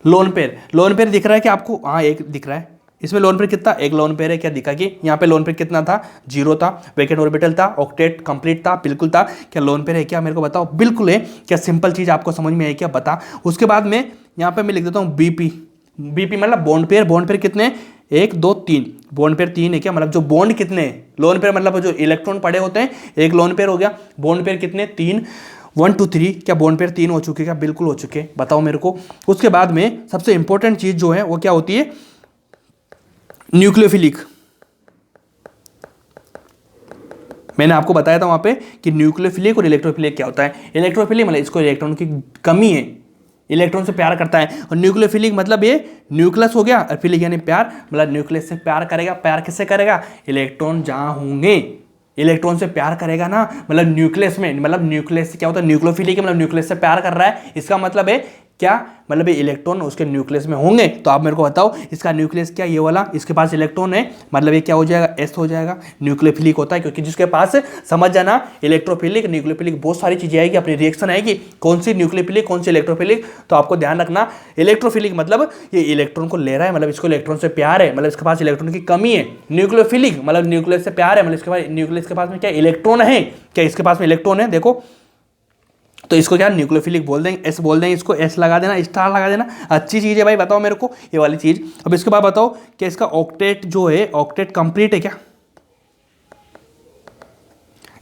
लोन पेयर दिख रहा है कि आपको, हाँ एक दिख रहा है इसमें। लोन पेयर कितना, 1 लोन पेयर है, क्या दिखा कि यहाँ पे लोन पेयर कितना था, 0 था। वैकेंट ऑर्बिटल था, ऑक्टेट कंप्लीट था, बिल्कुल था। क्या लोन पेयर है क्या मेरे को बताओ, बिल्कुल है। क्या सिंपल चीज आपको समझ में आई क्या, बता। उसके बाद में यहाँ पे मैं लिख देता हूँ बीपी मतलब बॉन्ड पेयर कितने, 1 2 3, बॉन्ड पेयर 3 है क्या, मतलब जो बॉन्ड कितने, लोन पेयर मतलब जो इलेक्ट्रॉन पड़े होते हैं, 1 लोन पेयर हो गया, बॉन्ड पेयर कितने 3, 1 2 3, क्या बॉन्ड पेयर 3 हो चुके, क्या बिल्कुल हो चुके, बताओ मेरे को। उसके बाद में सबसे इंपॉर्टेंट चीज जो है वो क्या होती है, न्यूक्लियोफिलिक। मैंने आपको बताया था वहां पे कि न्यूक्लियोफिलिक और इलेक्ट्रोफिलिक क्या होता है। इलेक्ट्रोफिलिक मतलब इसको इलेक्ट्रॉन की कमी है, इलेक्ट्रॉन से प्यार करता है। और न्यूक्लियोफिलिक मतलब ये न्यूक्लियस हो गया, और फिलिक यानी प्यार, मतलब न्यूक्लियस से प्यार करेगा। प्यार किससे करेगा, इलेक्ट्रॉन जहां होंगे इलेक्ट्रॉन से प्यार करेगा ना, मतलब न्यूक्लियस में, मतलब न्यूक्लियस से क्या होता है, न्यूक्लियोफिलिक मतलब न्यूक्लियस से प्यार कर रहा है। इसका मतलब है क्या, मतलब ये इलेक्ट्रॉन उसके न्यूक्लियस में होंगे। तो आप मेरे को बताओ इसका न्यूक्लियस क्या, ये वाला, इसके पास इलेक्ट्रॉन है, मतलब ये क्या हो जाएगा, एस हो जाएगा। न्यूक्लियोफिलिक होता है क्योंकि जिसके पास, समझ जाना, इलेक्ट्रोफिलिक न्यूक्लियोफिलिक बहुत सारी चीजें आएगी, अपनी रिएक्शन आएगी, कौन सी न्यूक्लियोफिलिक कौन सी इलेक्ट्रोफिलिक। तो आपको ध्यान रखना, इलेक्ट्रोफिलिक मतलब ये इलेक्ट्रॉन को ले रहा है, मतलब इसको इलेक्ट्रॉन से प्यार है, मतलब इसके पास इलेक्ट्रॉन की कमी है। न्यूक्लियोफिलिक मतलब न्यूक्लियस से प्यार है, मतलब इसके पास न्यूक्लियस के पास में क्या इलेक्ट्रॉन है, क्या इसके पास में इलेक्ट्रॉन है, देखो। तो इसको क्या न्यूक्लियोफिलिक बोल देंगे, एस बोल देंगे, इसको एस लगा देना, स्टार लगा देना। अच्छी चीज़ है भाई, बताओ मेरे को ये वाली चीज़। अब इसके बाद बताओ कि इसका ऑक्टेट जो है, ऑक्टेट कंप्लीट है क्या,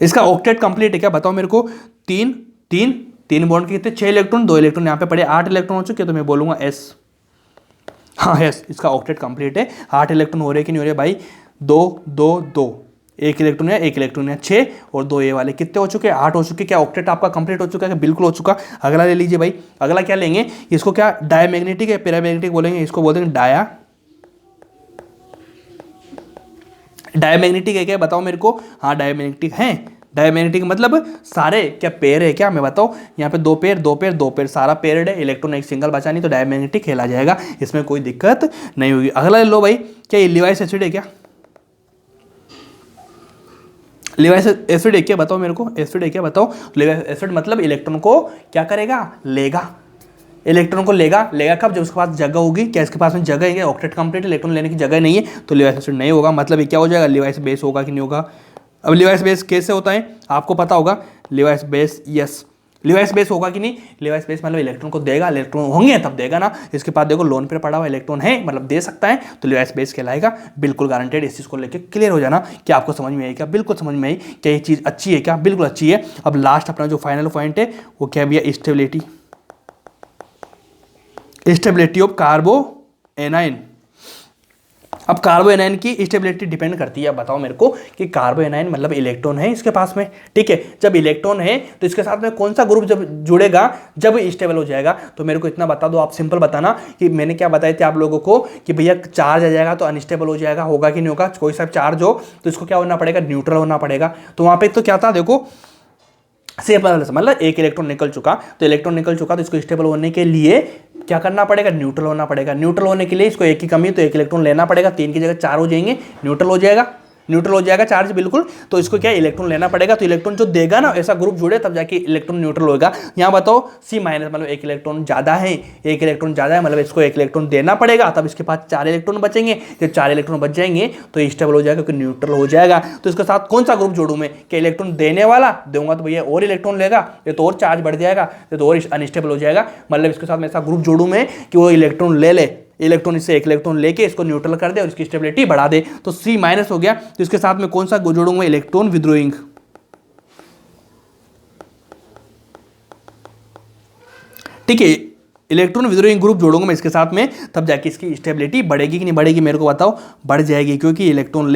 इसका ऑक्टेट कंप्लीट है क्या, बताओ मेरे को। 3 बॉन्ड के कितने, 6 इलेक्ट्रॉन, 2 इलेक्ट्रॉन यहाँ पे पड़े, 8 इलेक्ट्रॉन हो चुके, तो मैं बोलूंगा एस। हाँ एस, इसका ऑक्टेट कंप्लीट है। 8 इलेक्ट्रॉन हो रहे कि नहीं हो रहे भाई, 2 2 2, 1 इलेक्ट्रॉन है, 1 इलेक्ट्रॉन है, 6 और 2 ये वाले कितने हो चुके हैं, 8 हो चुके। क्या ऑक्टेट आपका कंप्लीट हो चुका है, बिल्कुल हो चुका। अगला ले लीजिए भाई, अगला क्या लेंगे, इसको क्या डायमैग्नेटिक है, पैरामैग्नेटिक बोलेंगे, इसको बोलते हैं डायमैग्नेटिक है क्या, बताओ मेरे को। हाँ डायमैग्नेटिक है, डायमैग्नेटिक मतलब सारे क्या पेयर है क्या, मैं बताओ। यहाँ पे 2 पेयर सारा पेयर्ड है, इलेक्ट्रॉन एक सिंगल बचा नहीं, तो डायमैग्नेटिक खेला जाएगा, इसमें कोई दिक्कत नहीं होगी। अगला ले लो भाई, क्या ये लिवाइस एसिड है क्या, लिवाइस एसिड है क्या, बताओ मेरे को, एसिड है क्या बताओ। लिवाइस एसिड मतलब इलेक्ट्रॉन को क्या करेगा, लेगा, इलेक्ट्रॉन को लेगा कब, जब उसके पास जगह होगी। क्या इसके पास में जगह है, ऑक्टेट कंप्लीट, इलेक्ट्रॉन लेने की जगह नहीं है, तो लिवाइस एसिड नहीं होगा। मतलब ये क्या हो जाएगा, लिवाइस बेस होगा कि नहीं होगा। अब लिवाइस बेस कैसे होता है आपको पता होगा, Levi's base, yes Levi's base होगा कि नहीं, लिवाइस बेस मतलब इलेक्ट्रॉन को देगा, इलेक्ट्रॉन होंगे तब देगा ना। इसके बाद देखो लोन पे पड़ा हुआ इलेक्ट्रॉन है मतलब दे सकता है, तो लिवाइस बेस कहलाएगा। बिल्कुल गारंटेड। इस चीज़ को लेकर क्लियर हो जाना कि आपको समझ में आई क्या, बिल्कुल समझ में आई क्या ये चीज़ अच्छी है क्या, बिल्कुल अच्छी है। अब लास्ट अपना जो फाइनल पॉइंट है वो क्या भैया, स्टेबिलिटी, स्टेबिलिटी ऑफ कार्बो एनाइन। अब कार्बो एनाइन की स्टेबिलिटी डिपेंड करती है। अब बताओ मेरे को कि कार्बो एनाइन मतलब इलेक्ट्रॉन है इसके पास में, ठीक है। जब इलेक्ट्रॉन है तो इसके साथ में कौन सा ग्रुप जब जुड़ेगा, जब स्टेबल हो जाएगा। तो मेरे को इतना बता दो आप, सिंपल बताना कि मैंने क्या बताए थे आप लोगों को कि भैया चार्ज आ जाएगा तो अनस्टेबल हो जाएगा, होगा कि नहीं होगा। कोई सा चार्ज हो तो इसको क्या होना पड़ेगा, न्यूट्रल होना पड़ेगा। तो वहां पर तो क्या था देखो, से मतलब एक इलेक्ट्रॉन निकल चुका, तो इलेक्ट्रॉन निकल चुका तो इसको स्टेबल होने के लिए क्या करना पड़ेगा, न्यूट्रल होना पड़ेगा। न्यूट्रल होने के लिए इसको एक की कमी, तो एक इलेक्ट्रॉन लेना पड़ेगा, 3 की जगह 4 हो जाएंगे, न्यूट्रल हो जाएगा, न्यूट्रल हो जाएगा चार्ज बिल्कुल। तो इसको क्या इलेक्ट्रॉन लेना पड़ेगा, तो इलेक्ट्रॉन जो देगा ना ऐसा ग्रुप जुड़े तब जाके इलेक्ट्रॉन न्यूट्रल होगा। यहाँ बताओ C माइनस मतलब एक इलेक्ट्रॉन ज्यादा है, एक इलेक्ट्रॉन ज्यादा है मतलब इसको एक इलेक्ट्रॉन देना पड़ेगा, तब इसके पास 4 इलेक्ट्रॉन बचेंगे। जब 4 इलेक्ट्रॉन बच जाएंगे तो स्टेबल हो जाएगा क्योंकि न्यूट्रल हो जाएगा। तो इसके साथ कौन सा ग्रुप जोड़ूं मैं, कि इलेक्ट्रॉन देने वाला दूंगा तो भैया और इलेक्ट्रॉन लेगा, ये तो और चार्ज बढ़ जाएगा, ये तो और अनस्टेबल हो जाएगा। मतलब इसके साथ में ऐसा ग्रुप जोड़ूं मैं कि वो इलेक्ट्रॉन ले ले, इलेक्ट्रॉन इससे एक इलेक्ट्रॉन लेके इसको न्यूट्रल कर दे और इसकी स्टेबिलिटी बढ़ा दे। तो C माइनस हो गया। तो इसके साथ में कौन सा जोड़ूंगा, इलेक्ट्रॉन विद्रोइंग, ठीक है। इलेक्ट्रॉन विद्रोइंग ग्रुप जोड़ूंगा मैं इसके साथ में, तब जाके इसकी स्टेबिलिटी बढ़ेगी कि नहीं बढ़ेगी, मेरे को बताओ। बढ़ जाएगी, क्योंकि इलेक्ट्रॉन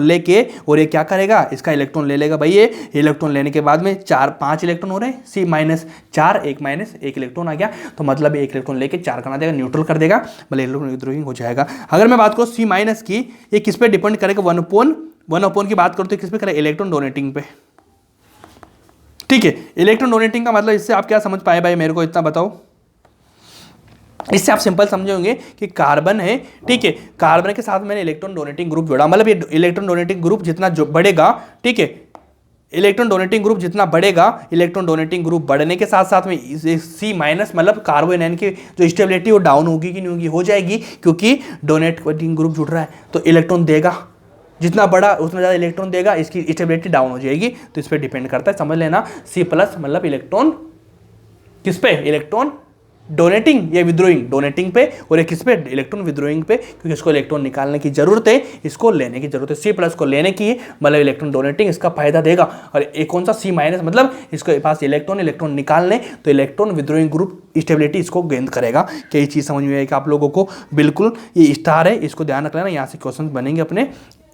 लेके और ये क्या करेगा, इसका इलेक्ट्रॉन ले लेगा भाई। ये इलेक्ट्रॉन लेने के बाद में 5 इलेक्ट्रॉन हो रहे हैं, C माइनस 4, 1 माइनस 1 इलेक्ट्रॉन आ गया। तो मतलब एक इलेक्ट्रॉन लेके 4 करना देगा, न्यूट्रल कर देगा, मतलब इलेक्ट्रॉन विद्रोइंग हो जाएगा। अगर मैं बात करूँ C माइनस की, ये किस पे डिपेंड करेगा, 1/1 की बात करो तो किस पे करेगा, इलेक्ट्रॉन डोनेटिंग पे, ठीक है। इलेक्ट्रॉन डोनेटिंग का मतलब इससे आप क्या समझ पाए भाई, मेरे को इतना बताओ। इससे आप सिंपल समझोगे कि कार्बन है, ठीक है, कार्बन के साथ मैंने इलेक्ट्रॉन डोनेटिंग ग्रुप जोड़ा, मतलब ये इलेक्ट्रॉन डोनेटिंग ग्रुप जितना बढ़ेगा, ठीक है, इलेक्ट्रॉन डोनेटिंग ग्रुप जितना बढ़ेगा, इलेक्ट्रॉन डोनेटिंग ग्रुप बढ़ने के साथ साथ में C माइनस मतलब कार्बो एनाइन की जो स्टेबिलिटी वो डाउन होगी कि नहीं होगी, हो जाएगी, क्योंकि डोनेटिंग ग्रुप जुड़ रहा है तो इलेक्ट्रॉन देगा, जितना बड़ा उतना ज़्यादा इलेक्ट्रॉन देगा, इसकी स्टेबिलिटी डाउन हो जाएगी। तो इस पर डिपेंड करता है, समझ लेना। C प्लस मतलब इलेक्ट्रॉन किस पे, इलेक्ट्रॉन डोनेटिंग या विद्रोइंग, डोनेटिंग पे, और एक किस पे, इलेक्ट्रॉन विद्रोइंग पे, क्योंकि इसको इलेक्ट्रॉन निकालने की जरूरत है, इसको लेने की जरूरत है। C प्लस को लेने की है मतलब इलेक्ट्रॉन डोनेटिंग इसका फायदा देगा। और एक कौन सा C माइनस मतलब इसके पास इलेक्ट्रॉन निकालने, तो इलेक्ट्रॉन विद्रोइंग ग्रुप स्टेबिलिटी इसको गेंद करेगा। क्या ये चीज़ समझ में आएगी आप लोगों को, बिल्कुल ये स्टार है, इसको ध्यान रख लेना, यहाँ से क्वेश्चन बनेंगे अपने,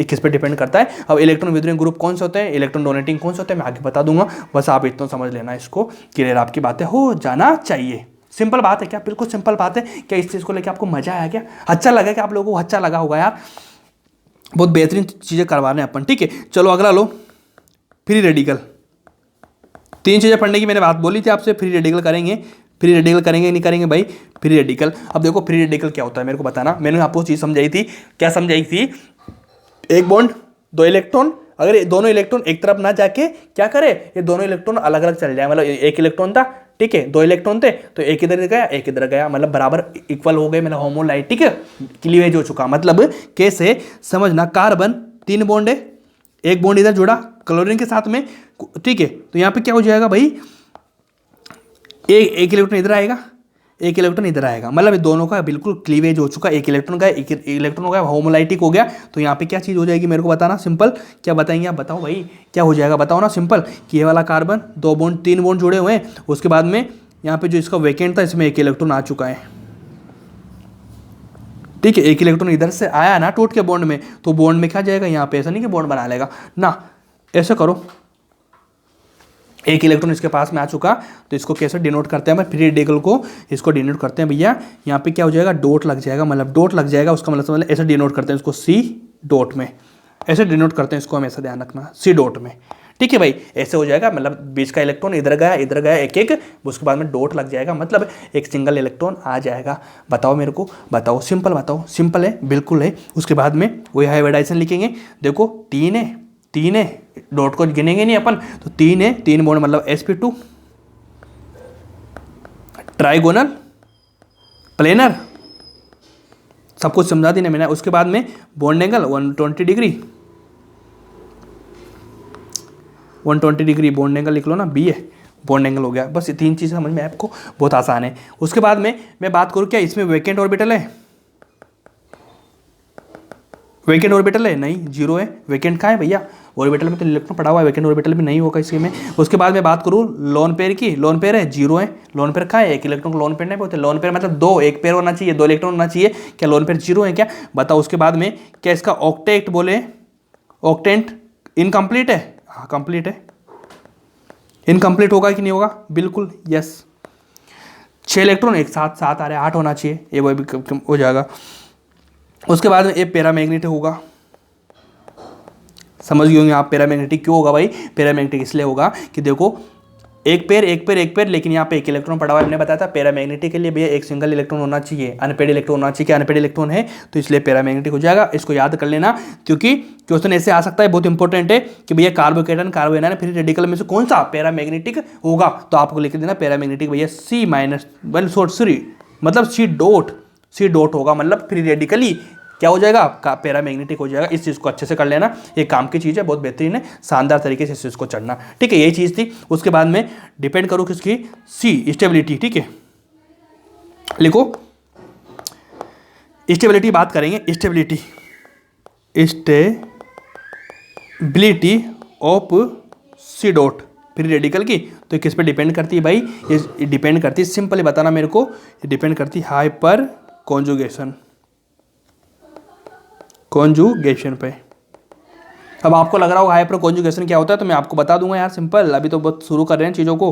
किस पे डिपेंड करता है। अब इलेक्ट्रॉन विद्रोइंग ग्रुप कौन से होते हैं, इलेक्ट्रॉन डोनेटिंग कौन से होते हैं, मैं आगे बता दूंगा, बस आप इतना समझ लेना, इसको क्लियर आपकी बातें हो जाना चाहिए। सिंपल बात है क्या, बिल्कुल सिंपल बात है। क्या इस चीज़ को लेकर आपको मजा आया क्या, अच्छा लगा क्या आप लोगों को, अच्छा लगा होगा यार, बहुत बेहतरीन चीज़ें करवा रहे हैं अपन, ठीक है। चलो अगला लो, फ्री रेडिकल। 3 चीज़ें पढ़ने की मैंने बात बोली थी आपसे, फ्री रेडिकल करेंगे, फ्री रेडिकल करेंगे नहीं करेंगे भाई, फ्री रेडिकल। अब देखो फ्री रेडिकल क्या होता है मेरे को बताना, मैंने आपको चीज़ समझाई थी, क्या समझाई थी, एक बॉन्ड 2 इलेक्ट्रॉन, अगर ये दोनों इलेक्ट्रॉन एक तरफ ना जाके क्या करे, ये दोनों इलेक्ट्रॉन अलग अलग चल जाए, मतलब एक इलेक्ट्रॉन था, ठीक है, 2 इलेक्ट्रॉन थे, तो एक इधर गया एक इधर गया, मतलब बराबर इक्वल हो गए, मतलब होमोलाइटिक क्लीवेज हो चुका। मतलब कैसे समझना, कार्बन 3 बॉन्ड है, एक बॉन्ड इधर जुड़ा क्लोरीन के साथ में, ठीक है, तो यहाँ पे क्या हो जाएगा भाई, एक इलेक्ट्रॉन इधर आएगा, एक इलेक्ट्रॉन इधर आएगा, मतलब दोनों का बिल्कुल क्लीवेज हो चुका, एक इलेक्ट्रॉन का एक इलेक्ट्रॉन हो गया, होमोलाइटिक हो गया। तो यहाँ पे क्या चीज़ हो जाएगी मेरे को बताना, सिंपल क्या बताएंगे आप, बताओ भाई क्या हो जाएगा, बताओ ना सिंपल, कि ये वाला कार्बन 2 बॉन्ड 3 बॉन्ड जुड़े हुए हैं, उसके बाद में यहाँ पे जो इसका वैकेंट था इसमें एक इलेक्ट्रॉन आ चुका है, ठीक है, एक इलेक्ट्रॉन इधर से आया ना टूट के बॉन्ड में, तो बॉन्ड में क्या जाएगा यहाँ पे, ऐसा नहीं कि बॉन्ड बना लेगा ना, ऐसे करो, एक इलेक्ट्रॉन इसके पास में आ चुका, तो इसको कैसे डिनोट करते हैं, फ्री रेडिकल को इसको डिनोट करते हैं भैया, यहाँ पे क्या हो जाएगा, डॉट लग जाएगा, मतलब डॉट लग जाएगा, उसका मतलब ऐसे डिनोट करते हैं इसको C डॉट में, ऐसे डिनोट करते हैं इसको, हम ऐसा ध्यान रखना C डॉट में, ठीक है भाई, ऐसे हो जाएगा, मतलब बीच का इलेक्ट्रॉन इधर गया एक एक, उसके बाद में डॉट लग जाएगा, मतलब एक सिंगल इलेक्ट्रॉन आ जाएगा। बताओ मेरे को, बताओ सिंपल, बताओ सिंपल है, बिल्कुल है। उसके बाद में वही हाइब्रिडाइजेशन लिखेंगे, देखो 3 है, डॉट को गिनेंगे नहीं अपन, तो 3 है, 3 बॉन्ड मतलब sp2, ट्राइगोनल, प्लेनर, सब कुछ समझा दी ना मैंने। उसके बाद में bond angle 120 degree, 120 degree bond angle लिख लो ना, B है बॉन्ड एंगल हो गया। बस ये 3 चीज़ें समझ में आपको, बहुत आसान है। उसके बाद में मैं बात करूँ क्या इसमें वैकेंट ऑर्बिटल है? वैकेंट ऑर्बिटल है नहीं, जीरो है। वैकेंट कहाँ है भैया? ऑर्बिटल में तो इलेक्ट्रॉन पड़ा हुआ है, वैकेंट ऑर्बिटल भी नहीं होगा इसके में। उसके बाद मैं बात करूँ लोन पेयर की, लोन पेयर है, जीरो है। लोन पेयर कहाँ है? एक इलेक्ट्रॉन को लोन पेयर नहीं बोलते, लोन पेयर मतलब दो, एक पेयर होना चाहिए, 2 इलेक्ट्रॉन होना चाहिए। क्या लोन पेयर जीरो है क्या? बताओ। उसके बाद में क्या इसका ऑक्टेट बोले, ऑक्टेंट इनकम्प्लीट है? हाँ कंप्लीट है। इनकम्प्लीट होगा कि नहीं होगा? बिल्कुल यस। 6 इलेक्ट्रॉन एक साथ साथ आ रहे हैं, 8 होना चाहिए, ये वो भी हो जाएगा। उसके बाद में ये पैरामैग्नेटिक होगा। समझ गए होंगे आप पैरामैग्नेटिक क्यों होगा भाई? पैरामैग्नेटिक इसलिए होगा कि देखो एक पेयर, लेकिन यहाँ पे एक इलेक्ट्रॉन पड़ा हुआ है। मैंने बताया था पैरामैग्नेटिक के लिए भैया एक सिंगल इलेक्ट्रॉन होना चाहिए, अनपेड इलेक्ट्रॉन होना चाहिए। क्या अनपेड इलेक्ट्रॉन है तो इसलिए पैरामैग्नेटिक हो जाएगा। इसको याद कर लेना, क्योंकि क्वेश्चन ऐसे आ सकता है, बहुत इंपॉर्टेंट है कि भैया कार्बोकेटन कार्बोएनायन फ्री रेडिकल में से कौन सा पैरामैग्नेटिक होगा, तो आपको लिख देना पैरामैग्नेटिक भैया C-, मतलब सी डॉट होगा, मतलब फ्री रेडिकली क्या हो जाएगा आपका? पैरामैग्नेटिक हो जाएगा। इस चीज़ को अच्छे से कर लेना, ये काम की चीज़ है, बहुत बेहतरीन है, शानदार तरीके से इस चीज़ को चढ़ना। ठीक है, यही चीज़ थी। उसके बाद में डिपेंड करो किसकी? C stability. ठीक है, लिखो स्टेबिलिटी बात करेंगे। Stability of C dot free radical की, तो किस पे डिपेंड करती है भाई? ये डिपेंड करती है, सिंपली बताना मेरे को, ये डिपेंड करती है हाइपर कॉन्जुगेशन पे। अब आपको लग रहा होगा हाइपर कॉन्जुगेशन क्या होता है, तो मैं आपको बता दूंगा यार, सिंपल। अभी तो बहुत शुरू कर रहे हैं चीज़ों को।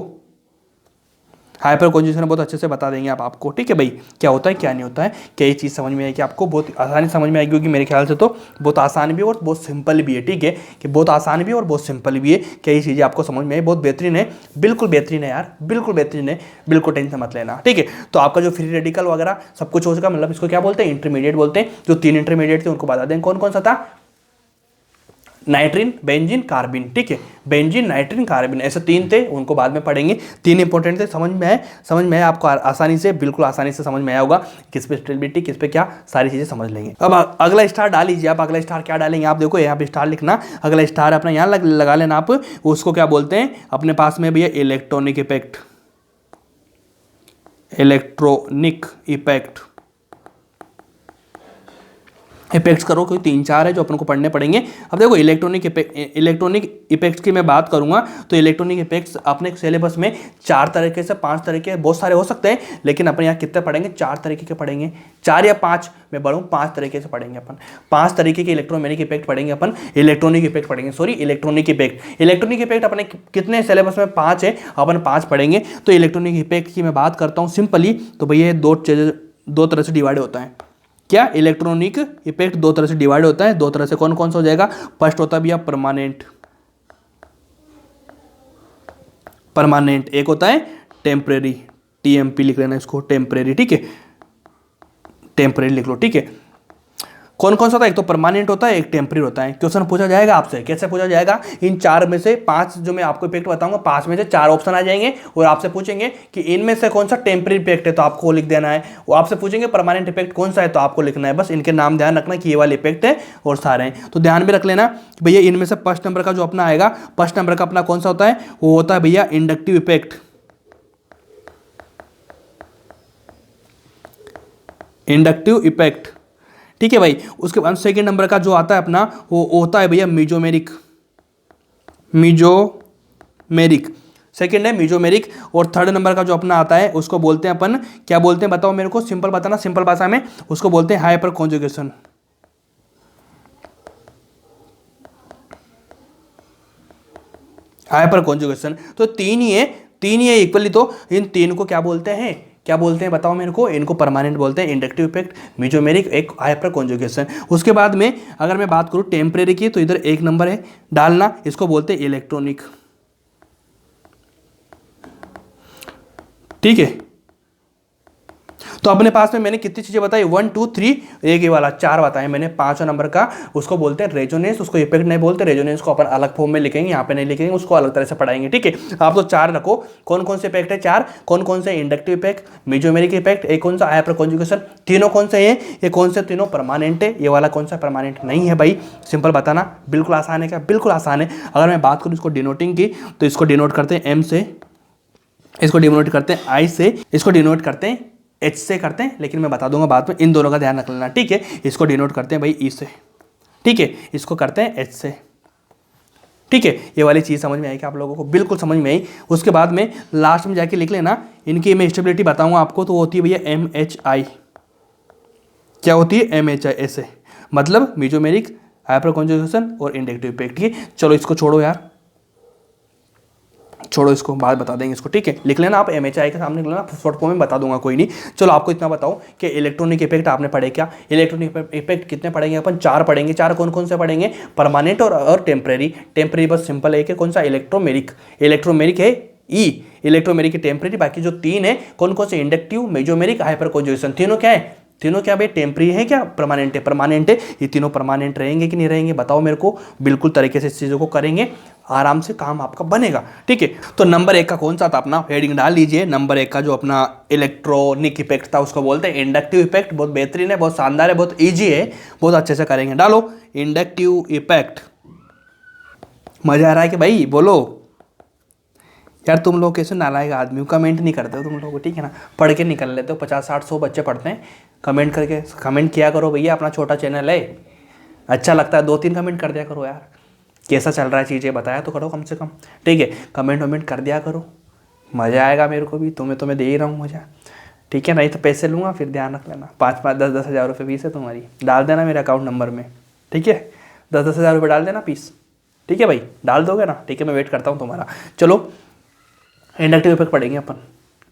हाइपर कॉन्जुगेशन बहुत अच्छे से बता देंगे आपको। ठीक है भाई, क्या होता है क्या नहीं होता है, क्या ये चीज़ समझ में आएगी आपको? बहुत आसानी समझ में आएगी, क्योंकि मेरे ख्याल से तो बहुत आसान भी है और बहुत सिंपल भी है। ठीक है, कि बहुत आसान भी है और बहुत सिंपल भी है। क्या ये चीज़ें आपको समझ में आई? बहुत बेहतरीन है, बिल्कुल बेहतरीन है यार, बिल्कुल बेहतरीन है, बिल्कुल टेंशन मत लेना। ठीक है, तो आपका जो फ्री रेडिकल वगैरह सब कुछ हो सका, मतलब इसको क्या बोलते हैं? इंटरमीडिएट बोलते हैं। जो 3 इंटरमीडिएट थे उनको बता दें कौन कौन सा था? नाइट्रिन, बेंजीन, कार्बिन। ठीक है, बेंजीन, नाइट्रिन, कार्बिन, ऐसे 3 थे, उनको बाद में पढ़ेंगे। 3 इंपॉर्टेंट थे। समझ में आया आपको? आसानी से, बिल्कुल आसानी से समझ में आया होगा किस पे स्टेबिलिटी, किस पे क्या, सारी चीजें समझ लेंगे। अब अगला स्टार डाल लीजिए आप। अगला स्टार क्या डालेंगे आप? देखो यहाँ पे स्टार लिखना, अगला स्टार अपना यहाँ लगा लेना आप। उसको क्या बोलते हैं अपने पास में भैया? Electronic effect. इफेक्ट्स करो, कोई 3-4 है जो अपन को पढ़ने पड़ेंगे। अब देखो इलेक्ट्रॉनिक इफेक्ट्स की मैं बात करूंगा, तो इलेक्ट्रॉनिक इफेक्ट्स अपने सिलेबस में 4 तरीके से 5 तरीके, बहुत सारे हो सकते हैं, लेकिन अपन यहाँ कितने पढ़ेंगे? 4 तरीके के पढ़ेंगे, 4 या 5 मैं बढ़ूँ, 5 तरीके से पढ़ेंगे अपन। 5 तरीके के इलेक्ट्रोमैग्नेटिक इफेक्ट पढ़ेंगे अपन, इलेक्ट्रॉनिक इफेक्ट पढ़ेंगे, सॉरी इलेक्ट्रॉनिक इफेक्ट अपने कितने सिलेबस में? 5 है, अपन 5 पढ़ेंगे। तो इलेक्ट्रॉनिक इफेक्ट की मैं बात करता हूँ सिंपली, तो भैया 2 तरह से डिवाइड होता है। क्या? इलेक्ट्रॉनिक इफेक्ट 2 तरह से डिवाइड होता है। 2 तरह से कौन कौन सा हो जाएगा? फर्स्ट होता है भैया परमानेंट, एक होता है टेम्परेरी, TMP लिख लेना इसको, टेम्परेरी। ठीक है, टेम्परेरी लिख लो। ठीक है, कौन कौन सा होता है? एक तो परमानेंट होता है, एक टेम्परेरी होता है। क्वेश्चन पूछा जाएगा आपसे, कैसे पूछा जाएगा? इन 4 में से 5 जो मैं आपको इफेक्ट बताऊंगा, 5 में से 4 ऑप्शन आ जाएंगे और आपसे पूछेंगे कि इनमें से कौन सा टेम्परेरी इफेक्ट है, तो आपको लिख देना है। वो आपसे पूछेंगे परमानेंट इफेक्ट कौन सा है, तो आपको लिखना है। बस इनके नाम ध्यान रखना कि ये वाले इफेक्ट है और सारे हैं, तो ध्यान में रख लेना भैया। इनमें से फर्स्ट नंबर का जो अपना आएगा, फर्स्ट नंबर का अपना कौन सा होता है? वो होता है भैया इंडक्टिव इफेक्ट। ठीक है भाई। उसके बाद सेकेंड नंबर का जो आता है अपना, वो होता है भैया मीजोमेरिक। सेकेंड है मीजोमेरिक। और थर्ड नंबर का जो अपना आता है, उसको बोलते हैं अपन, क्या बोलते हैं बताओ मेरे को? सिंपल बताना, सिंपल भाषा में। उसको बोलते हैं हाइपर कॉन्जुगेशन। तो 3 ही है इक्वली। तो इन 3 को क्या बोलते हैं? बताओ मेरे को? इनको परमानेंट बोलते हैं, इंडक्टिव इफेक्ट, मीजोमेरिक, एक हाइपर कॉन्जुगेशन। उसके बाद में अगर मैं बात करूं टेम्परेरी की, तो इधर 1 नंबर है डालना, इसको बोलते हैं इलेक्ट्रॉनिक। ठीक है, तो अपने पास में मैंने कितनी चीजें बताई? 1 2 3, एक ही वाला 4 बताए मैंने। 5वां नंबर का उसको बोलते हैं रेजोनेंस। उसको इफेक्ट नहीं बोलते, रेजोनेंस को अपन अलग फॉर्म में लिखेंगे, यहाँ पे नहीं लिखेंगे, उसको अलग तरह से पढ़ाएंगे। ठीक है, आप तो 4 रखो। कौन कौन से इफेक्ट है? 4। कौन कौन से? इंडक्टिव इफेक्ट, मीजोमेरिक इफेक्ट, एक कौन सा? Hyper conjugation. तीनों कौन से हैं? ये कौन से तीनों परमानेंट है, ये वाला कौन सा परमानेंट नहीं है भाई? सिंपल बताना, बिल्कुल आसान है। क्या? बिल्कुल आसान है। अगर मैं बात करूँ इसको डिनोटिंग की, तो इसको डिनोट करते हैं M से, इसको डिनोट करते हैं आई से, इसको डिनोट करते हैं एच से करते हैं, लेकिन मैं बता दूंगा बाद में, इन दोनों का ध्यान रख लेना, ठीक है। इसको डिनोट करते हैं भाई ई से, ठीक है, इसको करते हैं एच से, ठीक है। ये वाली चीज़ समझ में आई कि आप लोगों को बिल्कुल समझ में आई। उसके बाद में लास्ट में जाके लिख लेना, इनकी मैं स्टेबिलिटी बताऊंगा आपको, तो वो होती है भैया MHI। क्या होती है? MHI ऐसे, मतलब मेसोमेरिक हाइपर कॉन्जुगेशन और इंडक्टिव इफेक्ट की। चलो इसको छोड़ो यार, छोड़ो इसको, बाद बता देंगे इसको, ठीक है। लिख लेना आप MHI के सामने लिख लेना, शॉर्ट फॉर्म में बता दूंगा, कोई नहीं। चलो आपको इतना बताओ कि इलेक्ट्रॉनिक इफेक्ट आपने पढ़े क्या? इलेक्ट्रॉनिक इफेक्ट कितने पढ़ेंगे अपन? 4 पढ़ेंगे। 4 कौन कौन से पढ़ेंगे? परमानेंट और टेम्परेरी। टेम्परेरी बस सिंपल है कि कौन सा? इलेक्ट्रोमेरिक। इलेक्ट्रोमेरिक है ई, इलेक्ट्रोमेरिक टेम्परेरी। बाकी जो 3 है कौन कौन से? Inductive, mesomeric, hyper conjugation. तीनों क्या है? तीनों क्या भाई? टेम्परेरी है क्या परमानेंट है? परमानेंट है। ये तीनों परमानेंट रहेंगे कि नहीं रहेंगे बताओ मेरे को। बिल्कुल तरीके से इस चीज़ों को करेंगे, आराम से काम आपका बनेगा, ठीक है। तो नंबर 1 का कौन सा था अपना? हेडिंग डाल लीजिए। नंबर 1 का जो अपना इलेक्ट्रॉनिक इफेक्ट था उसको बोलते हैं इंडक्टिव इफेक्ट। बहुत बेहतरीन है, बहुत शानदार है, बहुत ईजी है, बहुत अच्छे से करेंगे। डालो इंडक्टिव इफेक्ट। मजा आ रहा है कि भाई? बोलो यार, तुम लोग कैसे नालायक आदमी हो, कमेंट नहीं करते हो तुम लोग, ठीक है ना? पढ़ के निकल लेते हो, 50 60 100 बच्चे पढ़ते हैं, कमेंट करके कमेंट किया करो भैया। अपना छोटा चैनल है, अच्छा लगता है 2-3 कमेंट कर दिया करो यार। कैसा चल रहा है चीज़ें बताया तो करो कम से कम, ठीक है। कमेंट वमेंट कर दिया करो, मज़ा आएगा मेरे को भी। तुम्हें तो मैं दे ही रहा हूँ मज़ा, ठीक है। नहीं तो पैसे लूँगा, फिर ध्यान रख लेना। 5-5 10-10 हज़ार रुपये फीस है तुम्हारी, डाल देना मेरे अकाउंट नंबर में, ठीक है। 10-10 हज़ार रुपये डाल देना फीस, ठीक है भाई? डाल दोगे ना? ठीक है, मैं वेट करता हूँ तुम्हारा। चलो इंडक्टिव इफेक्ट पढ़ेंगे अपन।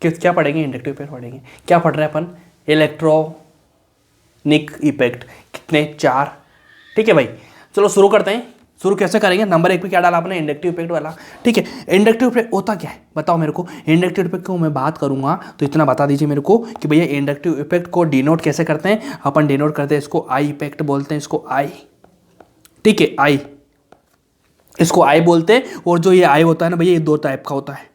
क्या पढ़ेंगे? इंडक्टिव इफेक्ट पढ़ेंगे। क्या पढ़ रहे हैं अपन? Electronic effect. कितने? 4, ठीक है भाई। चलो शुरू करते हैं। शुरू कैसे करेंगे? नंबर 1 पे क्या डाला आपने? इंडक्टिव इफेक्ट वाला, ठीक है। इंडक्टिव इफेक्ट होता क्या है बताओ मेरे को। इंडक्टिव इफेक्ट को मैं बात करूंगा तो इतना बता दीजिए मेरे को कि भैया इंडक्टिव इफेक्ट को डिनोट कैसे करते हैं अपन? डिनोट करते हैं इसको आई इफेक्ट बोलते हैं, इसको आई, ठीक है, आई, इसको आई बोलते हैं। और जो ये आई होता है ना भैया, ये 2 टाइप का होता है।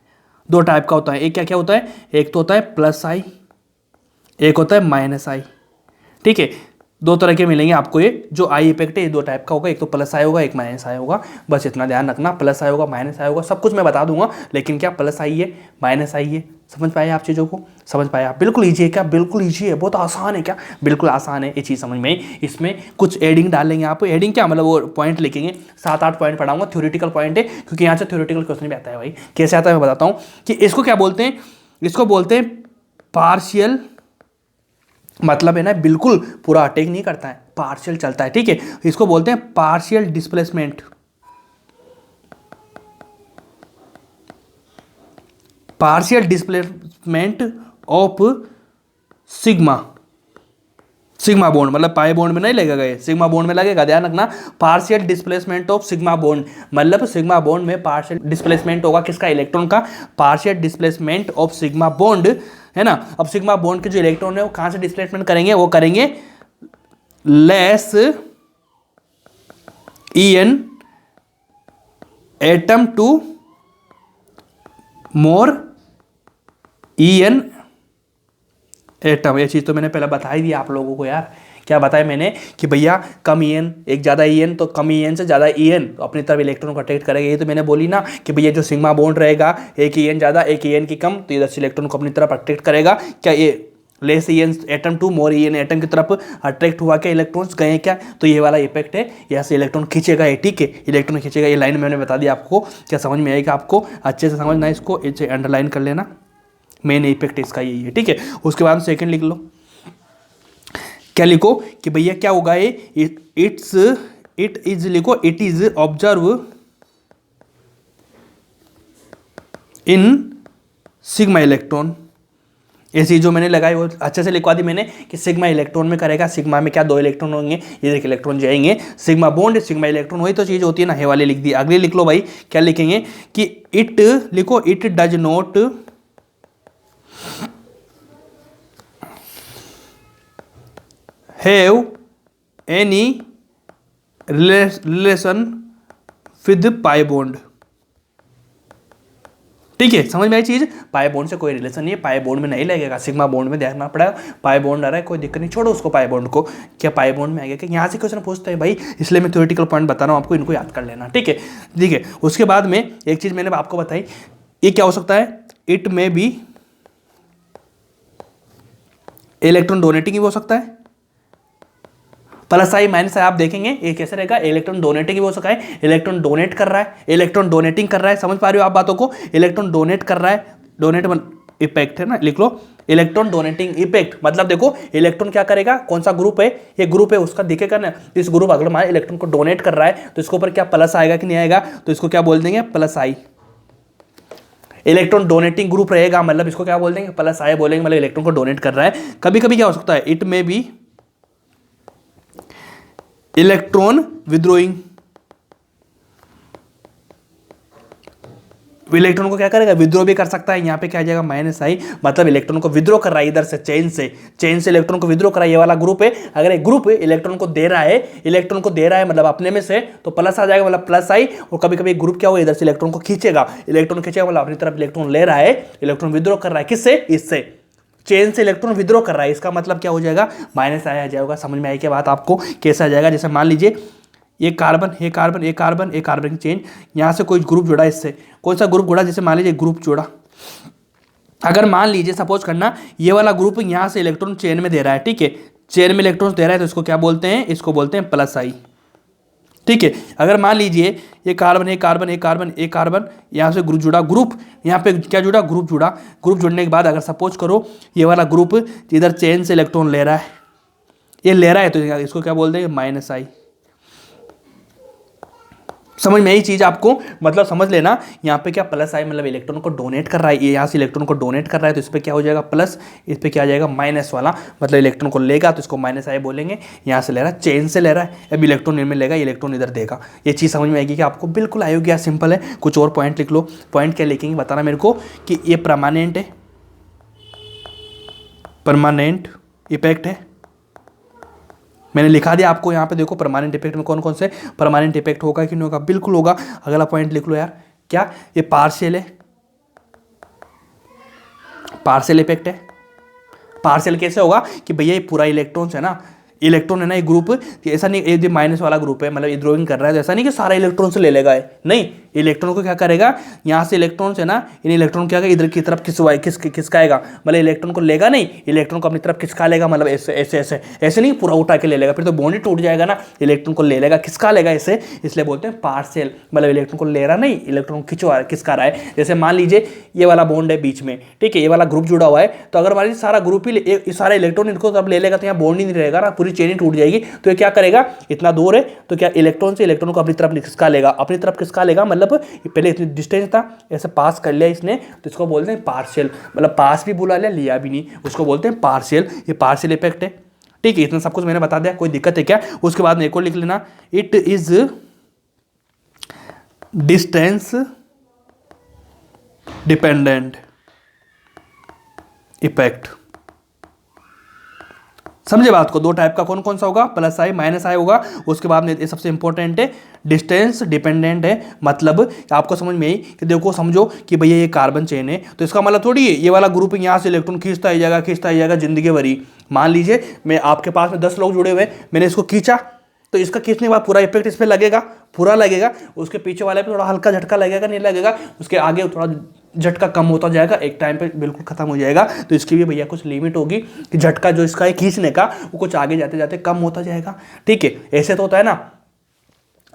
2 टाइप का होता है। एक क्या क्या होता है? एक तो होता है प्लस आई, एक होता है माइनस आई, ठीक है। 2 तरह के मिलेंगे आपको। ये जो आई इफेक्ट है ये 2 टाइप का होगा, एक तो प्लस आई होगा, एक माइनस आई होगा। बस इतना ध्यान रखना, प्लस आई होगा, माइनस आई होगा, सब कुछ मैं बता दूंगा। लेकिन क्या प्लस आई है, माइनस आई है, समझ पाए आप चीज़ों को? समझ पाए आप? बिल्कुल ईजी है क्या? बिल्कुल ईजी है, बहुत आसान है क्या? बिल्कुल आसान है, ये चीज़ समझ में आई। इसमें कुछ एडिंग डालेंगे आप। एडिंग क्या मतलब? वो पॉइंट लिखेंगे, 7-8 पॉइंट पढ़ाऊंगा। थ्योरेटिकल पॉइंट है, क्योंकि यहाँ से थ्योरेटिकल क्वेश्चन भी आता है भाई। कैसे आता है मैं बताता हूँ कि इसको क्या बोलते हैं। इसको बोलते हैं पार्शियल, मतलब है ना बिल्कुल पूरा अटैक नहीं करता है, पार्शियल चलता है, ठीक है। इसको बोलते हैं partial displacement. Partial displacement of sigma. Sigma bond मतलब पाई बॉन्ड में नहीं लगेगा, ये सिग्मा बॉन्ड में लगेगा, ध्यान रखना। Partial displacement of sigma bond, मतलब सिग्मा बॉन्ड में पार्शियल डिस्प्लेसमेंट होगा किसका? इलेक्ट्रॉन का। Partial displacement of sigma bond, है ना। अब सिग्मा बॉन्ड के जो इलेक्ट्रॉन है वो कहां से डिस्प्लेसमेंट करेंगे? वो करेंगे less EN atom to more EN atom. ये चीज़ तो मैंने पहले बता ही दिया आप लोगों को यार। क्या बताया मैंने कि भैया कम EN, एक ज़्यादा EN, तो कम EN से ज़्यादा EN अपनी तरफ इलेक्ट्रॉन को अट्रैक्ट करेगा। ये तो मैंने बोली ना कि भैया जो सिग्मा बॉन्ड रहेगा, एक EN ज़्यादा एक EN की कम, तो इधर से इलेक्ट्रॉन को अपनी तरफ अट्रैक्ट करेगा। क्या ये less EN atom to more EN atom की तरफ अट्रैक्ट हुआ क्या? इलेक्ट्रॉन्स गए क्या? तो ये वाला इफेक्ट है, यहाँ से इलेक्ट्रॉन खींचेगा ये, ठीक है। इलेक्ट्रॉन खींचेगा, ये लाइन मैंने बता दिया आपको। क्या समझ में आएगा आपको? अच्छे से समझना, इसको इसे अंडरलाइन कर लेना। मेन इफेक्ट इसका यही है, ठीक है। उसके बाद सेकंड लिख लो। क्या लिखो कि भैया क्या होगा ये? इट इज लिखो, it is observe in sigma electron. ऐसी जो मैंने लगाई वो अच्छे से लिखवा दी मैंने कि सिग्मा इलेक्ट्रॉन में करेगा। सिग्मा में क्या 2 इलेक्ट्रॉन होंगे, ये एक इलेक्ट्रॉन जाएंगे। सिग्मा बॉन्ड सिग्मा इलेक्ट्रॉन, वही तो चीज़ होती है ना। ये वाली लिख दी। अगली लिख लो भाई, क्या लिखेंगे कि इट लिखो, it does not have any relation with pi bond, ठीक है। समझ में आई चीज? पाई बॉन्ड से कोई रिलेशन नहीं है, पाई बॉन्ड में नहीं लगेगा। सिग्मा बॉन्ड में देखना पड़ेगा, पाई बॉन्ड आ रहा है, कोई दिक्कत नहीं, छोड़ो उसको पाई बॉन्ड को। क्या पाई बॉन्ड में आएगा कि यहाँ से क्वेश्चन पूछते हैं भाई, इसलिए मैं थ्योरेटिकल पॉइंट बता रहा हूँ आपको, इनको याद कर लेना, ठीक है। ठीक है, उसके बाद में एक चीज़ मैंने आपको बताई, ये क्या हो सकता है, इट में बी इलेक्ट्रॉन डोनेटिंग भी हो सकता है। प्लस आई माइनस आई आप देखेंगे ये कैसे रहेगा, इलेक्ट्रॉन डोनेटिंग भी हो सकता है, इलेक्ट्रॉन डोनेट कर रहा है, इलेक्ट्रॉन डोनेटिंग कर रहा है, समझ पा रहे हो आप बातों को, इलेक्ट्रॉन डोनेट कर रहा है, डोनेट इफेक्ट है ना, लिख लो इलेक्ट्रॉन डोनेटिंग इफेक्ट, मतलब देखो इलेक्ट्रॉन क्या करेगा, कौन सा ग्रुप है, ये ग्रुप है उसका दिखेगा ना, इस ग्रुप अगर हमारे इलेक्ट्रॉन को डोनेट कर रहा है तो इसके ऊपर क्या प्लस आएगा कि नहीं आएगा, तो इसको क्या बोल देंगे, प्लस आई। इलेक्ट्रॉन डोनेटिंग ग्रुप रहेगा मतलब इसको क्या बोल देंगे, प्लस आई बोलेंगे, मतलब इलेक्ट्रॉन को डोनेट कर रहा है। कभी कभी क्या हो सकता है, इट में बी इलेक्ट्रॉन विद्रोइंग, इलेक्ट्रॉन को क्या करेगा, विद्रो भी कर सकता है, यहाँ पे क्या आ जाएगा माइनस आई, मतलब इलेक्ट्रॉन को विद्रो कर रहा है इधर से, चेन से इलेक्ट्रॉन को विद्रो कर रहा है, ये वाला ग्रुप है, अगर एक ग्रुप इलेक्ट्रॉन को दे रहा है, इलेक्ट्रॉन को दे रहा है मतलब अपने में से, तो प्लस आ जाएगा मतलब प्लस आई। और कभी कभी ग्रुप क्या होगा, इधर से इलेक्ट्रॉन को खींचेगा, इलेक्ट्रॉन खींचेगा मतलब अपनी तरफ इलेक्ट्रॉन ले रहा है, इलेक्ट्रॉन विद्रो कर रहा है, किससे, इससे, चेन से इलेक्ट्रॉन विद्रो कर रहा है, इसका मतलब क्या हो जाएगा, माइनस आई आ जाएगा। समझ में आई क्या बात आपको, कैसे आ जाएगा, जैसे मान लीजिए ये कार्बन, ये कार्बन, ये कार्बन, ये कार्बन की चेन, यहाँ से कोई ग्रुप जुड़ा, इससे कौन सा ग्रुप जुड़ा, जैसे मान लीजिए ग्रुप जुड़ा, अगर मान लीजिए सपोज करना ये वाला ग्रुप यहाँ से इलेक्ट्रॉन चेन में दे रहा है, ठीक है, चेन में इलेक्ट्रॉन दे रहा है तो इसको क्या बोलते हैं, इसको बोलते हैं प्लस आई, ठीक है। अगर मान लीजिए ये कार्बन, ये कार्बन, ये कार्बन, ये कार्बन, यहाँ से ग्रुप जुड़ा, ग्रुप यहाँ पे क्या जुड़ा, ग्रुप जुड़ा, ग्रुप जुड़ने के बाद अगर सपोज करो ये वाला ग्रुप इधर चेन से इलेक्ट्रॉन ले रहा है, ये ले रहा है तो इसको क्या बोलते हैं, माइनस आई। समझ में यही चीज आपको, मतलब समझ लेना, यहाँ पे क्या प्लस आई मतलब इलेक्ट्रॉन को डोनेट कर रहा है, ये यहाँ से इलेक्ट्रॉन को डोनेट कर रहा है तो इस पर क्या हो जाएगा प्लस, इस पर क्या आ जाएगा माइनस वाला, मतलब इलेक्ट्रॉन को लेगा तो इसको माइनस आई बोलेंगे, यहाँ से ले रहा है, चेन से ले रहा है, अब इलेक्ट्रॉन इनमें लेगा, इलेक्ट्रॉन इधर देगा। ये चीज़ समझ में आएगी कि आपको बिल्कुल आएगी, यार सिंपल है। कुछ और पॉइंट लिख लो, पॉइंट क्या लिखेंगे बताना मेरे को, कि ये परमानेंट है, परमानेंट इफेक्ट है, मैंने लिखा दिया आपको यहाँ पे, देखो परमानेंट इफेक्ट में कौन कौन से परमानेंट इफेक्ट होगा कि नहीं होगा, बिल्कुल होगा। अगला पॉइंट लिख लो यार, क्या ये पार्शियल है, पार्शियल इफेक्ट है। पार्शियल कैसे होगा कि भैया ये पूरा इलेक्ट्रॉन्स है ना, इलेक्ट्रॉन है ना, ये ग्रुप, ऐसा नहीं ये माइनस वाला ग्रुप है मतलब ये ड्रॉइंग कर रहा है तो ऐसा नहीं कि सारा इलेक्ट्रॉन से ले लेगा है, नहीं, इलेक्ट्रॉन को क्या करेगा, यहाँ से इलेक्ट्रॉन है ना, इन इलेक्ट्रॉन क्या इधर की तरफ खिसकाएगा, मतलब इलेक्ट्रॉन को लेगा नहीं, इलेक्ट्रॉन को अपनी तरफ खिसका लेगा, मतलब ऐसे ऐसे ऐसे ऐसे नहीं पूरा उठा के ले लेगा, फिर तो बॉन्ड ही टूट जाएगा ना, इलेक्ट्रॉन को ले लेगा, खिसका लेगा ऐसे, इसलिए बोलते हैं पार्शियल, मतलब इलेक्ट्रॉन को ले रहा नहीं, इलेक्ट्रॉन खिसका रहा है। जैसे मान लीजिए ये वाला बॉन्ड है बीच में, ठीक है, ये वाला ग्रुप जुड़ा हुआ है, तो अगर मान लीजिए सारा ग्रुप ही सारा इलेक्ट्रॉन इनको तब ले लेगा तो यहाँ बॉन्ड ही नहीं रहेगा ना, पूरी चेन ही टूट जाएगी। तो ये क्या करेगा, इतना दूर है तो क्या इलेक्ट्रॉन से इलेक्ट्रॉन को अपनी तरफ खिसका लेगा, अपनी तरफ खिसका लेगा, मतलब पहले इतनी डिस्टेंस था ऐसे पास कर लिया इसने तो इसको बोलते हैं पार्शियल, मतलब पास भी बुला लिया, लिया भी नहीं, उसको बोलते हैं पार्शियल, ये पार्शियल इफेक्ट है, ठीक है। इतना सब कुछ मैंने बता दिया, कोई दिक्कत है क्या। उसके बाद में एक और लिख लेना, it is distance dependent effect. समझे बात को, दो टाइप का कौन कौन सा होगा, प्लस आई माइनस आई होगा। उसके बाद में ये सबसे इंपॉर्टेंट है डिस्टेंस डिपेंडेंट है, मतलब आपको समझ में आई कि देखो समझो कि भैया ये कार्बन चेन है तो इसका मतलब थोड़ी है ये वाला ग्रुप यहाँ से इलेक्ट्रॉन खींचता ही जाएगा जिंदगी भरी। मान लीजिए मैं आपके पास में 10 लोग जुड़े हुए, मैंने इसको खींचा तो इसका खींचने के बाद पूरा इफेक्ट इस पर लगेगा, पूरा लगेगा, उसके पीछे वाले पे थोड़ा हल्का झटका लगेगा, नहीं लगेगा, उसके आगे थोड़ा झटका कम होता जाएगा, एक टाइम पे बिल्कुल खत्म हो जाएगा। तो इसकी भी भैया कुछ लिमिट होगी कि झटका जो इसका है खींचने का वो कुछ आगे जाते जाते कम होता जाएगा, ठीक है। ऐसे तो होता है ना,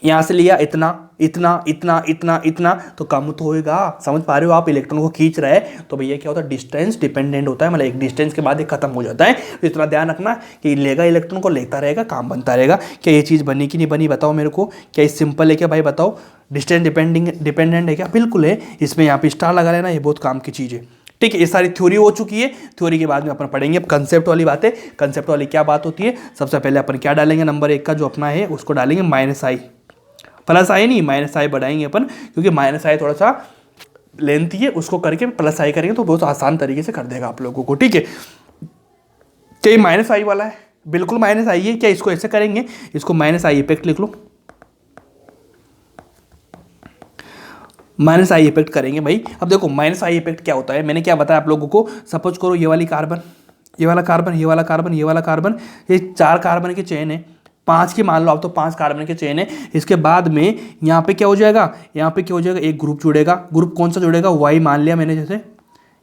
यहाँ से लिया इतना इतना इतना इतना इतना तो कम तो होएगा, समझ पा रहे हो आप, इलेक्ट्रॉन को खींच रहा है तो भैया क्या होता है, डिस्टेंस डिपेंडेंट होता है, मतलब एक डिस्टेंस के बाद ये खत्म हो जाता है। तो इतना ध्यान रखना कि लेगा इलेक्ट्रॉन को, लेता रहेगा, काम बनता रहेगा। क्या ये चीज़ बनी कि नहीं बनी बताओ मेरे को, क्या ये सिंपल है क्या भाई बताओ, डिस्टेंस डिपेंडेंट है क्या, बिल्कुल है। इसमें यहाँ पे स्टार लगा लेना, ये बहुत काम की चीज़ है, ठीक है। ये सारी थ्योरी हो चुकी है, थ्योरी के बाद में अपन पढ़ेंगे कंसेप्ट वाली बातें। कंसेप्ट वाली क्या बात होती है, सबसे पहले अपन क्या डालेंगे, नंबर 1 का जो अपना है उसको डालेंगे माइनस आई, प्लस आई नहीं माइनस आई बढ़ाएंगे अपन, क्योंकि माइनस आई थोड़ा सा लेंथी है, उसको करके प्लस आई करेंगे तो बहुत आसान तरीके से कर देगा आप लोगों को, ठीक है। क्या ये माइनस आई वाला है, बिल्कुल माइनस आई है। क्या इसको ऐसे करेंगे, इसको माइनस आई इफेक्ट लिख लो, माइनस आई इफेक्ट करेंगे भाई। अब देखो माइनस आई इफेक्ट क्या होता है, मैंने क्या बताया आप लोगों को, सपोज करो ये वाली कार्बन, ये वाला कार्बन, ये वाला कार्बन, ये वाला कार्बन, ये 4 कार्बन की चेन है, 5 की मान लो आप, तो 5 कार्बन के चेन है। इसके बाद में यहाँ पे क्या हो जाएगा, यहाँ पे क्या हो जाएगा, एक ग्रुप जुड़ेगा। ग्रुप कौन सा जुड़ेगा, वाई मान लिया मैंने, जैसे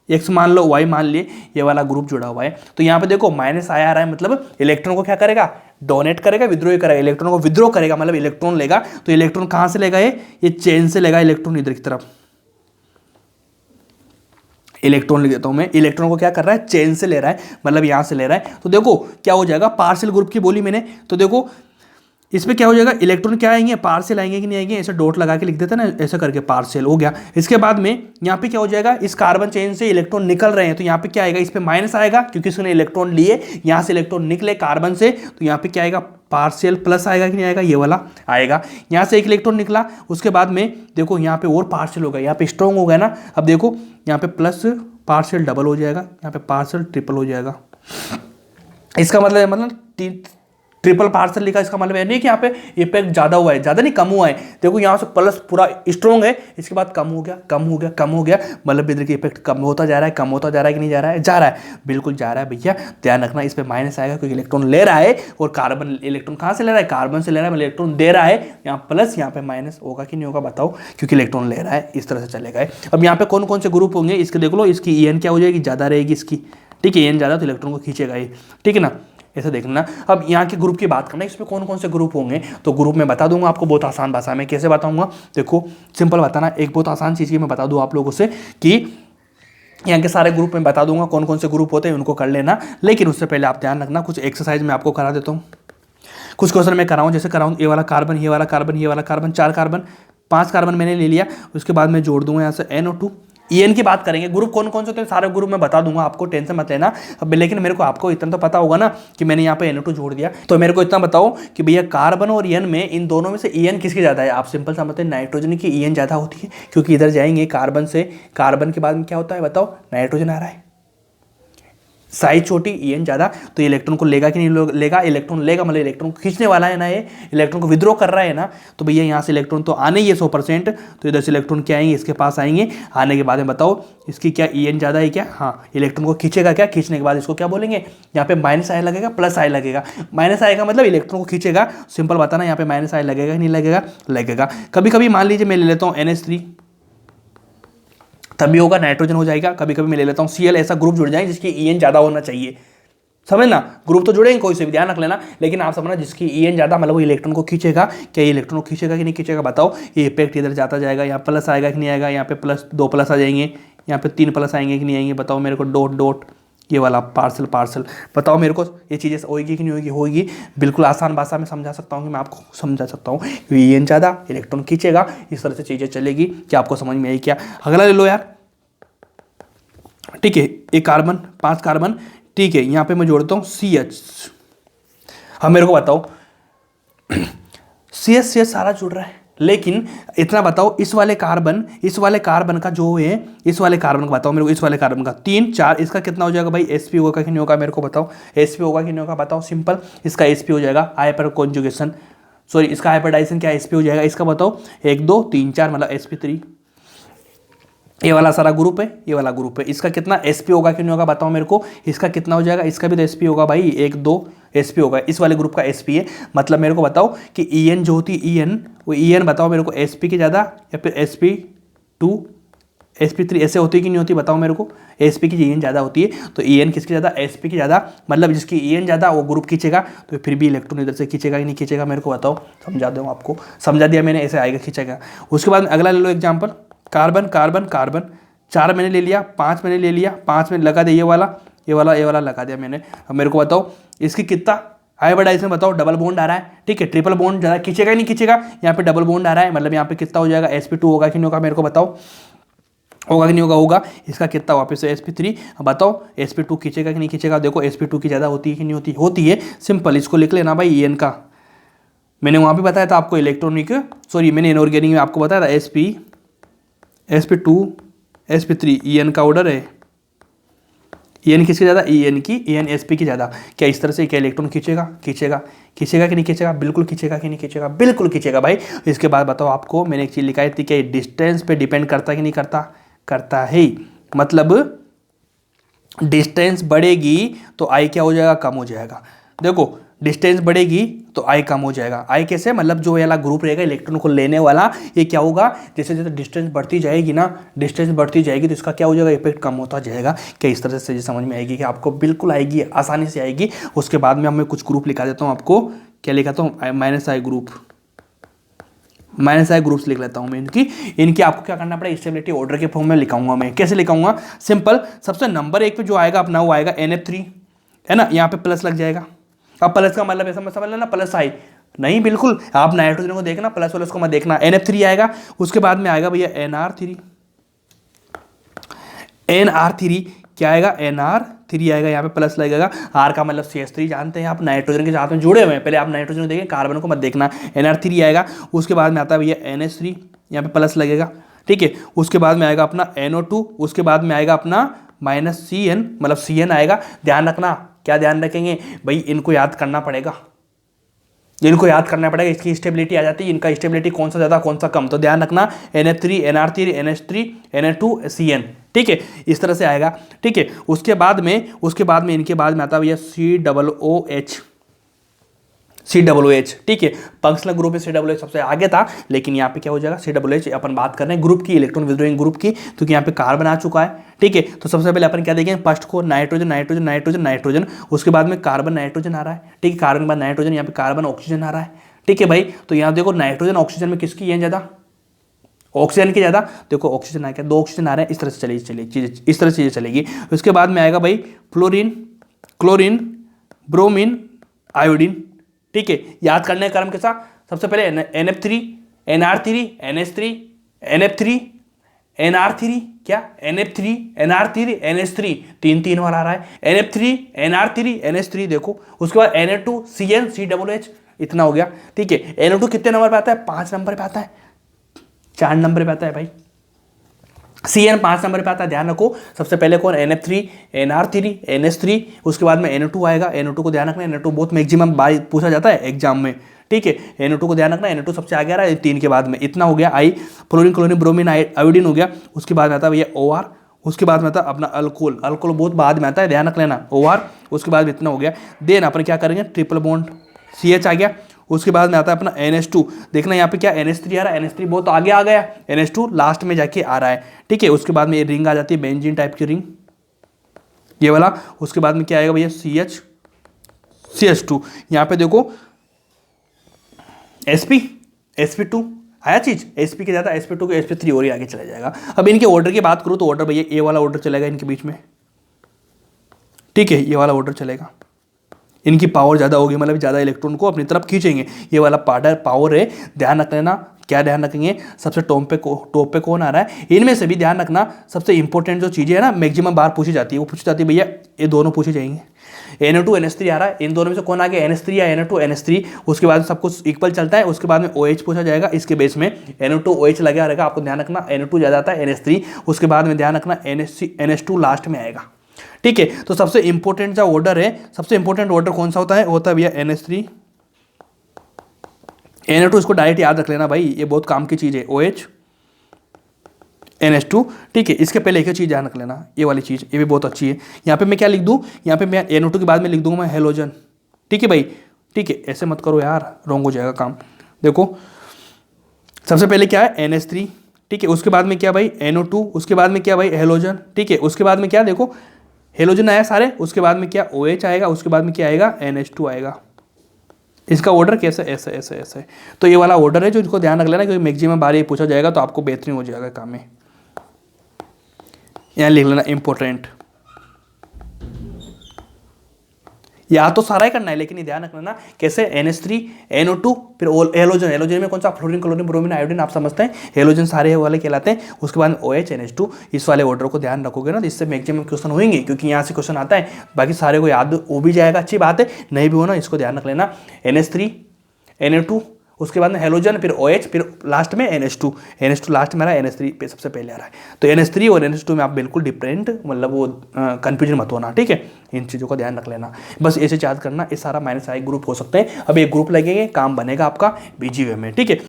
एक्स मान लो, वाई मान लिए, ये वाला ग्रुप जुड़ा हुआ है। तो यहाँ पे देखो माइनस आया आ रहा है, मतलब इलेक्ट्रॉन को क्या करेगा, डोनेट करेगा, विद्रोह करेगा, इलेक्ट्रॉन को विद्रोह करेगा, मतलब इलेक्ट्रॉन लेगा। तो इलेक्ट्रॉन कहाँ से लेगा, ये चेन से लेगा इलेक्ट्रॉन, इधर की तरफ इलेक्ट्रॉन लिख देता हूं मैं। इलेक्ट्रॉन को क्या कर रहा है, चेन से ले रहा है, मतलब यहां से ले रहा है। तो देखो क्या हो जाएगा, पार्शियल ग्रुप की बोली मैंने, तो देखो इसमें क्या हो जाएगा, इलेक्ट्रॉन क्या आएंगे, पार्शियल आएंगे कि नहीं आएंगे, ऐसे डॉट लगा के लिख देते हैं ना, ऐसे करके पार्शियल हो गया। इसके बाद में यहाँ पे क्या हो जाएगा, इस कार्बन चेन से इलेक्ट्रॉन निकल रहे हैं, तो यहाँ पे क्या आएगा, इस पे माइनस आएगा क्योंकि इसने इलेक्ट्रॉन लिए, यहाँ से इलेक्ट्रॉन निकले कार्बन से, तो यहाँ पे क्या आएगा, पार्शियल प्लस आएगा कि नहीं आएगा, ये वाला आएगा। यहाँ से एक इलेक्ट्रॉन निकला, उसके बाद में देखो यहाँ पे और पार्शियल होगा, यहाँ पे स्ट्रॉन्ग हो गया ना। अब देखो यहाँ पे प्लस पार्शियल डबल हो जाएगा, यहाँ पे पार्शियल ट्रिपल हो जाएगा। इसका मतलब ट्रिपल पार्सल लिखा, इसका मतलब है नहीं कि यहाँ पे इफेक्ट ज्यादा हुआ है, ज्यादा नहीं कम हुआ है। देखो यहाँ से प्लस पूरा स्ट्रॉन्ग है, इसके बाद कम हो गया, कम हो गया, कम हो गया, मतलब इधर की इफेक्ट कम होता जा रहा है, कम होता जा रहा है कि नहीं जा रहा है, जा रहा है, बिल्कुल जा रहा है भैया। ध्यान रखना, इस पे माइनस आएगा क्योंकि इलेक्ट्रॉन ले रहा है, और कार्बन इलेक्ट्रॉन कहाँ से ले रहा है, कार्बन से ले रहा है, इलेक्ट्रॉन दे रहा है। यहाँ प्लस यहाँ पे माइनस होगा कि नहीं होगा बताओ, क्योंकि इलेक्ट्रॉन ले रहा है, इस तरह से चलेगा। अब यहाँ पे कौन कौन से ग्रुप होंगे इसके देख लो, इसकी EN क्या हो जाएगी, ज्यादा रहेगी इसकी, ठीक है, EN ज्यादा तो इलेक्ट्रॉन को खींचेगा ये, ठीक है ना, ऐसा देखना। अब यहाँ के ग्रुप की बात करना, इसमें कौन कौन से ग्रुप होंगे, तो ग्रुप में बता दूंगा आपको बहुत आसान भाषा में। कैसे बताऊंगा, देखो सिंपल बताना, एक बहुत आसान चीज़ की मैं बता दूं आप लोगों से कि यहाँ के सारे ग्रुप में बता दूंगा कौन कौन से ग्रुप होते हैं, उनको कर लेना। लेकिन उससे पहले आप ध्यान रखना, कुछ एक्सरसाइज में आपको करा देता हूँ, कुछ क्वेश्चन मैं कराऊँ, जैसे कराऊँ ये वाला कार्बन, ये वाला कार्बन, ये वाला कार्बन, 4 कार्बन, 5 कार्बन मैंने ले लिया, उसके बाद मैं जोड़ दूंगा यहाँ से NO2। EN की बात करेंगे, ग्रुप कौन कौन से होते हैं सारे ग्रुप में बता दूंगा आपको, टेंशन मत लेना। अब लेकिन मेरे को आपको इतना तो पता होगा ना कि मैंने यहाँ पे NO2 जोड़ दिया, तो मेरे को इतना बताओ कि भैया कार्बन और EN में, इन दोनों में से EN किसकी ज़्यादा है। आप सिंपल समझते हैं, नाइट्रोजन की EN ज़्यादा होती है, क्योंकि इधर जाएंगे कार्बन से, कार्बन के बाद में क्या होता है बताओ, नाइट्रोजन आ रहा है, साइज छोटी EN ज़्यादा, तो इलेक्ट्रॉन को लेगा कि नहीं लेगा, इलेक्ट्रॉन लेगा, मतलब इलेक्ट्रॉन को खींचने वाला है ना, ये इलेक्ट्रॉन को विद्रोह कर रहा है ना। तो भैया यहाँ से इलेक्ट्रॉन तो आने ही है 100%, तो इधर से इलेक्ट्रॉन क्या आएंगे, इसके पास आएंगे, आने के बाद में बताओ इसकी क्या EN ज़्यादा है क्या, हाँ, इलेक्ट्रॉन को खींचेगा क्या, खींचने के बाद इसको क्या बोलेंगे, यहाँ पे माइनस आई लगेगा, प्लस आई लगेगा। माइनस आएगा मतलब इलेक्ट्रॉन को खींचेगा, सिंपल बताना, यहाँ पे माइनस आई लगेगा कि नहीं लगेगा, लगेगा। कभी कभी मान लीजिए मैं ले लेता हूँ NH3, तब भी होगा, नाइट्रोजन हो जाएगा। कभी कभी मैं ले लेता हूँ Cl, ऐसा ग्रुप जुड़ जाए जिसकी EN ज़्यादा होना चाहिए, समझना, ग्रुप तो जुड़ेंगे कोई से भी, ध्यान रख लेना। लेकिन आप समझना जिसकी EN ज़्यादा, मतलब वो इलेक्ट्रॉन को खींचेगा, क्या ये इलेक्ट्रॉन को खींचेगा कि नहीं खींचेगा बताओ। ये इफेक्ट इधर जाता जाएगा, यहाँ प्लस आएगा कि नहीं आएगा, यहाँ पे प्लस 2 प्लस आ जाएंगे, यहाँ पे 3 प्लस आएंगे कि नहीं आएंगे बताओ मेरे को, डॉट डॉट, ये वाला पार्सल पार्सल, बताओ मेरे को ये चीज़ें होगी कि नहीं होगी, होगी। बिल्कुल आसान भाषा में समझा सकता हूँ कि मैं आपको समझा सकता हूँ, EN ज़्यादा, इलेक्ट्रॉन खींचेगा, इस तरह से चीज़ें चलेगी। क्या आपको समझ में आई क्या, अगला ले लो यार, ठीक है, एक कार्बन, 5 कार्बन, ठीक है, यहाँ पे मैं जोड़ता हूँ CH। अब मेरे को बताओ CH सारा जुड़ रहा है, लेकिन इतना बताओ इस वाले कार्बन का जो है, इस वाले कार्बन का बताओ मेरे को, इस वाले कार्बन का 3 4, इसका कितना हो जाएगा भाई, sp होगा कि नहीं होगा मेरे को बताओ, sp होगा कि नहीं होगा बताओ, सिंपल, इसका sp हो जाएगा, हाइपर कॉन्जुगेशन, सॉरी इसका हाइब्रिडाइजेशन क्या sp हो जाएगा, इसका बताओ 1 2 3 4, मतलब sp3। ये वाला सारा ग्रुप है, ये वाला ग्रुप है, इसका कितना sp होगा कि नहीं होगा बताओ मेरे को, इसका कितना हो जाएगा, इसका भी तो sp होगा भाई, 1 2 sp होगा, इस वाले ग्रुप का sp है। मतलब मेरे को बताओ कि EN जो होती है, EN वो EN बताओ मेरे को, sp की ज़्यादा या फिर sp2 sp3 ऐसे होती है कि नहीं होती बताओ मेरे को, sp की EN ज़्यादा होती है, तो EN किसकी ज़्यादा, sp की ज़्यादा, मतलब जिसकी EN ज़्यादा वो ग्रुप खींचेगा, तो फिर भी इलेक्ट्रॉन इधर से खींचेगा कि नहीं खींचेगा मेरे को बताओ, समझा दूँ आपको, समझा दिया मैंने, ऐसे आएगा खींचेगा। उसके बाद अगला ले लो एग्जाम्पल, कार्बन कार्बन कार्बन, 4 मैंने ले लिया, 5 मैंने ले लिया, 5 मैंने लगा दिया, ये वाला लगा दिया मैंने। अब मेरे को बताओ इसकी कितना हाइब्रिडाइजेशन बताओ, डबल बॉन्ड आ रहा है, ठीक है, ट्रिपल बॉन्ड ज़्यादा खींचेगा ही नहीं खींचेगा, यहाँ पे डबल बॉन्ड आ रहा है, मतलब यहाँ पे कितना हो जाएगा, sp2 होगा कि नहीं होगा मेरे को बताओ, होगा कि नहीं होगा, होगा। इसका कितना वापस से sp3, बताओ sp2 खींचेगा कि नहीं खींचेगा, देखो sp2 की ज़्यादा होती है कि नहीं होती, होती है, सिंपल, इसको लिख लेना भाई EN का, मैंने वहाँ पे बताया था आपको इलेक्ट्रॉनिक, सॉरी मैंने इनऑर्गेनिक में आपको बताया था sp2 sp3, EN का ऑर्डर है, EN किसकी ज़्यादा, EN की, EN sp की ज़्यादा। क्या इस तरह से क्या इलेक्ट्रॉन खींचेगा खींचेगा कि नहीं खींचेगा, बिल्कुल खींचेगा कि नहीं खींचेगा, बिल्कुल खींचेगा भाई। इसके बाद बताओ आपको मैंने एक चीज़ लिखाई थी, क्या डिस्टेंस पे डिपेंड करता कि नहीं करता, करता है, मतलब डिस्टेंस बढ़ेगी तो आई क्या हो जाएगा, कम हो जाएगा। देखो डिस्टेंस बढ़ेगी तो आई कम हो जाएगा। आई कैसे, मतलब जो वाला ग्रुप रहेगा इलेक्ट्रॉन को लेने वाला, ये क्या होगा, जैसे जैसे डिस्टेंस बढ़ती जाएगी ना, डिस्टेंस बढ़ती जाएगी तो इसका क्या हो जाएगा, इफेक्ट कम होता जाएगा। क्या इस तरह से समझ में आएगी कि आपको बिल्कुल आएगी, आसानी से आएगी। उसके बाद में मैं कुछ ग्रुप लिखा देता हूँ आपको, क्या लिखाता हूँ, माइनस आई ग्रुप, माइनस आई ग्रुप्स लिख लेता हूँ मैं इनकी आपको क्या करना पड़ेगा, स्टेबिलिटी ऑर्डर के फॉर्म में लिखाऊंगा मैं। कैसे लिखाऊंगा, सिंपल, सबसे नंबर 1 पे जो आएगा अपना वो आएगा NF3, है ना, यहाँ पे प्लस लग जाएगा। अब प्लस का मतलब ऐसा मत समझ लेना प्लस आई, नहीं, बिल्कुल आप नाइट्रोजन को देखना, प्लस प्लस को मत देखना। NF3 आएगा, उसके बाद में आएगा भैया NR3, NR3 क्या आएगा, NR3 आएगा, यहाँ पे प्लस लगेगा। R का मतलब CH3 जानते हैं आप, नाइट्रोजन के साथ में जुड़े हुए हैं, पहले आप नाइट्रोजन को देखें, कार्बन को मत देखना। NR3 आएगा, उसके बाद में आता है भैया NH3, यहाँ पे प्लस लगेगा, ठीक है। उसके बाद में आएगा अपना NO2, उसके बाद में आएगा अपना -CN, मतलब CN आएगा। ध्यान रखना, क्या ध्यान रखेंगे भाई, इनको याद करना पड़ेगा, इनको याद करना पड़ेगा, इसकी स्टेबिलिटी आ जाती है, इनका स्टेबिलिटी कौन सा ज़्यादा कौन सा कम, तो ध्यान रखना NF3 NR3 NH3 NH2 CN, ठीक है, इस तरह से आएगा, ठीक है। उसके बाद में इनके बाद में आता है भैया COOH, ठीक है। फंक्शनल ग्रुप में COOH सबसे आगे था, लेकिन यहाँ पे क्या हो जाएगा, COOH। अपन बात कर रहे हैं ग्रुप की, इलेक्ट्रॉन विथड्रॉइंग ग्रुप की, क्योंकि यहाँ पे कार्बन आ चुका है, ठीक है। तो सबसे पहले अपन क्या देखेंगे, फर्स्ट को नाइट्रोजन नाइट्रोजन नाइट्रोजन नाइट्रोजन, उसके बाद में कार्बन नाइट्रोजन आ रहा है, ठीक है, कार्बन के बाद नाइट्रोजन, यहाँ पे कार्बन ऑक्सीजन आ रहा है, ठीक है भाई। तो यहाँ देखो नाइट्रोजन ऑक्सीजन में किसकी है ज़्यादा, ऑक्सीजन की ज़्यादा, देखो ऑक्सीजन आ गया, 2 ऑक्सीजन आ रहे हैं, इस तरह से चलेगी चीज़ें, इस तरह से चीज़ें चलेगी। उसके बाद में आएगा भाई फ्लोरीन, क्लोरीन, ब्रोमीन, आयोडीन, ठीक है। याद करने का क्रम के साथ, सबसे पहले NF3 NR3 NH3 NF3 NR3, क्या NF3 NR3 NH3, 3 बार आ रहा है, NF3 NR3 NH3, देखो। उसके बाद Na2 CN COOH, इतना हो गया, ठीक है। NO2 कितने नंबर पे आता है, 5 नंबर पे आता है, 4 नंबर पे आता है भाई। CN 5 नंबर पे आता है, ध्यान रखो। सबसे पहले कौन, NF3 NR3 NH3, उसके बाद में NO2 आएगा। NO2 को ध्यान रखना, NO2 बहुत मैक्सिमम बार पूछा जाता है एग्जाम में, ठीक है। NO2 को ध्यान रखना, NO2 सबसे आगे आ रहा है 3 के बाद में, इतना हो गया। आई फ्लोरीन क्लोरीन ब्रोमीन आयोडीन हो गया। उसके बाद में आता है भैया OR, उसके बाद में आता है अपना अल्कोहल, अल्कोहल बहुत बाद में आता है, ध्यान रख लेना, OR। उसके बाद इतना हो गया, देन अपन क्या करेंगे, ट्रिपल बॉन्ड, CH आ गया। उसके बाद में आता है अपना NH2, देखना यहाँ पे क्या NH3 आ रहा है, NH3 बहुत आगे आ गया, NH2 लास्ट में जाके आ रहा है, ठीक है। उसके बाद में ये रिंग आ जाती है, बेंजीन टाइप की रिंग, ये वाला। उसके बाद में क्या आएगा भैया, CH2, यहाँ पे देखो sp2 आया चीज, sp के ज़्यादा sp2 के sp3 और ही आगे चला जाएगा। अब इनके ऑर्डर की बात करूँ तो ऑर्डर भैया ये वाला ऑर्डर चलेगा इनके बीच में, ठीक है, ये वाला ऑर्डर चलेगा। इनकी पावर ज़्यादा होगी, मतलब ज़्यादा इलेक्ट्रॉन को अपनी तरफ खींचेंगे, ये वाला पावर है, ध्यान रख लेना। क्या ध्यान रखेंगे, सबसे टॉप पे कौन आ रहा है, इनमें से भी ध्यान रखना। सबसे इंपॉर्टेंट जो चीज़ें है ना, मैक्सिमम बार पूछी जाती है, वो पूछी जाती है भैया, ये दोनों पूछे जाएंगे। NO2 NH3 आ रहा है, इन दोनों में से कौन आ गया, NH3 या NO2 NH3। उसके बाद सब कुछ इक्वल चलता है। उसके बाद में OH पूछा जाएगा, इसके बेस में NO2 OH लगा रहेगा, आपको ध्यान रखना। NO2 ज़्यादा आता है, NH3। उसके बाद में ध्यान रखना NH2 लास्ट में आएगा, ठीक है। तो सबसे इंपॉर्टेंट जो ऑर्डर है, सबसे इंपॉर्टेंट ऑर्डर कौन सा होता है भैया NH3 NO2, इसको डायरेक्ट याद रख लेना भाई, ये बहुत काम की चीज़ है। OH NH2, ठीक है। इसके पहले एक चीज़ ध्यान रख लेना, ये वाली चीज़, ये भी बहुत अच्छी है। यहाँ पे मैं क्या लिख दूँ, यहाँ पे मैं NO2 के बाद में लिख दूंगा मैं हेलोजन, ठीक है भाई, ठीक है। ऐसे मत करो यार, रॉन्ग हो जाएगा काम। देखो सबसे पहले क्या है NH3, ठीक है। उसके बाद में क्या भाई NO2, उसके बाद में क्या भाई हेलोजन, ठीक है। उसके बाद में क्या, देखो हेलोजन आया सारे। उसके बाद में क्या OH आएगा, उसके बाद में क्या आएगा NH2 आएगा। इसका ऑर्डर कैसे, ऐसे ऐसे ऐसे। तो ये वाला ऑर्डर है जो इसको ध्यान रख लेना, क्योंकि मैक्सिमम बार ये पूछा जाएगा, तो आपको बेहतरीन हो जाएगा काम में। यहाँ लिख लेना इंपॉर्टेंट, या तो सारा ही करना है, लेकिन ये ध्यान रखना ना कैसे, NH3 NO2 फिर हेलोजन। हेलोजन में कौन सा, फ्लोरीन क्लोरीन ब्रोमीन आयोडीन, आप समझते हैं, हेलोजन सारे वाले कहलाते हैं। उसके बाद OH NH2, इस वाले ऑर्डर को ध्यान रखोगे ना, तो इससे मैक्सिमम क्वेश्चन होंगे, क्योंकि यहाँ से क्वेश्चन आता है। बाकी सारे को याद हो भी जाएगा, अच्छी बात है, नहीं भी हो ना, इसको ध्यान रख लेना। NH3 NO2, उसके बाद में हेलोजन, फिर OH, फिर लास्ट में NH2 लास्ट में आ रहा है, NH3 पे सबसे पहले आ रहा है। तो NH3 और NH2 में आप बिल्कुल डिफरेंट, मतलब वो कंफ्यूजन मत होना, ठीक है। इन चीज़ों का ध्यान रख लेना, बस ऐसे याद करना। ये सारा -I ग्रुप हो सकते हैं। अब एक ग्रुप लगेंगे, काम बनेगा आपका BGA में, ठीक है।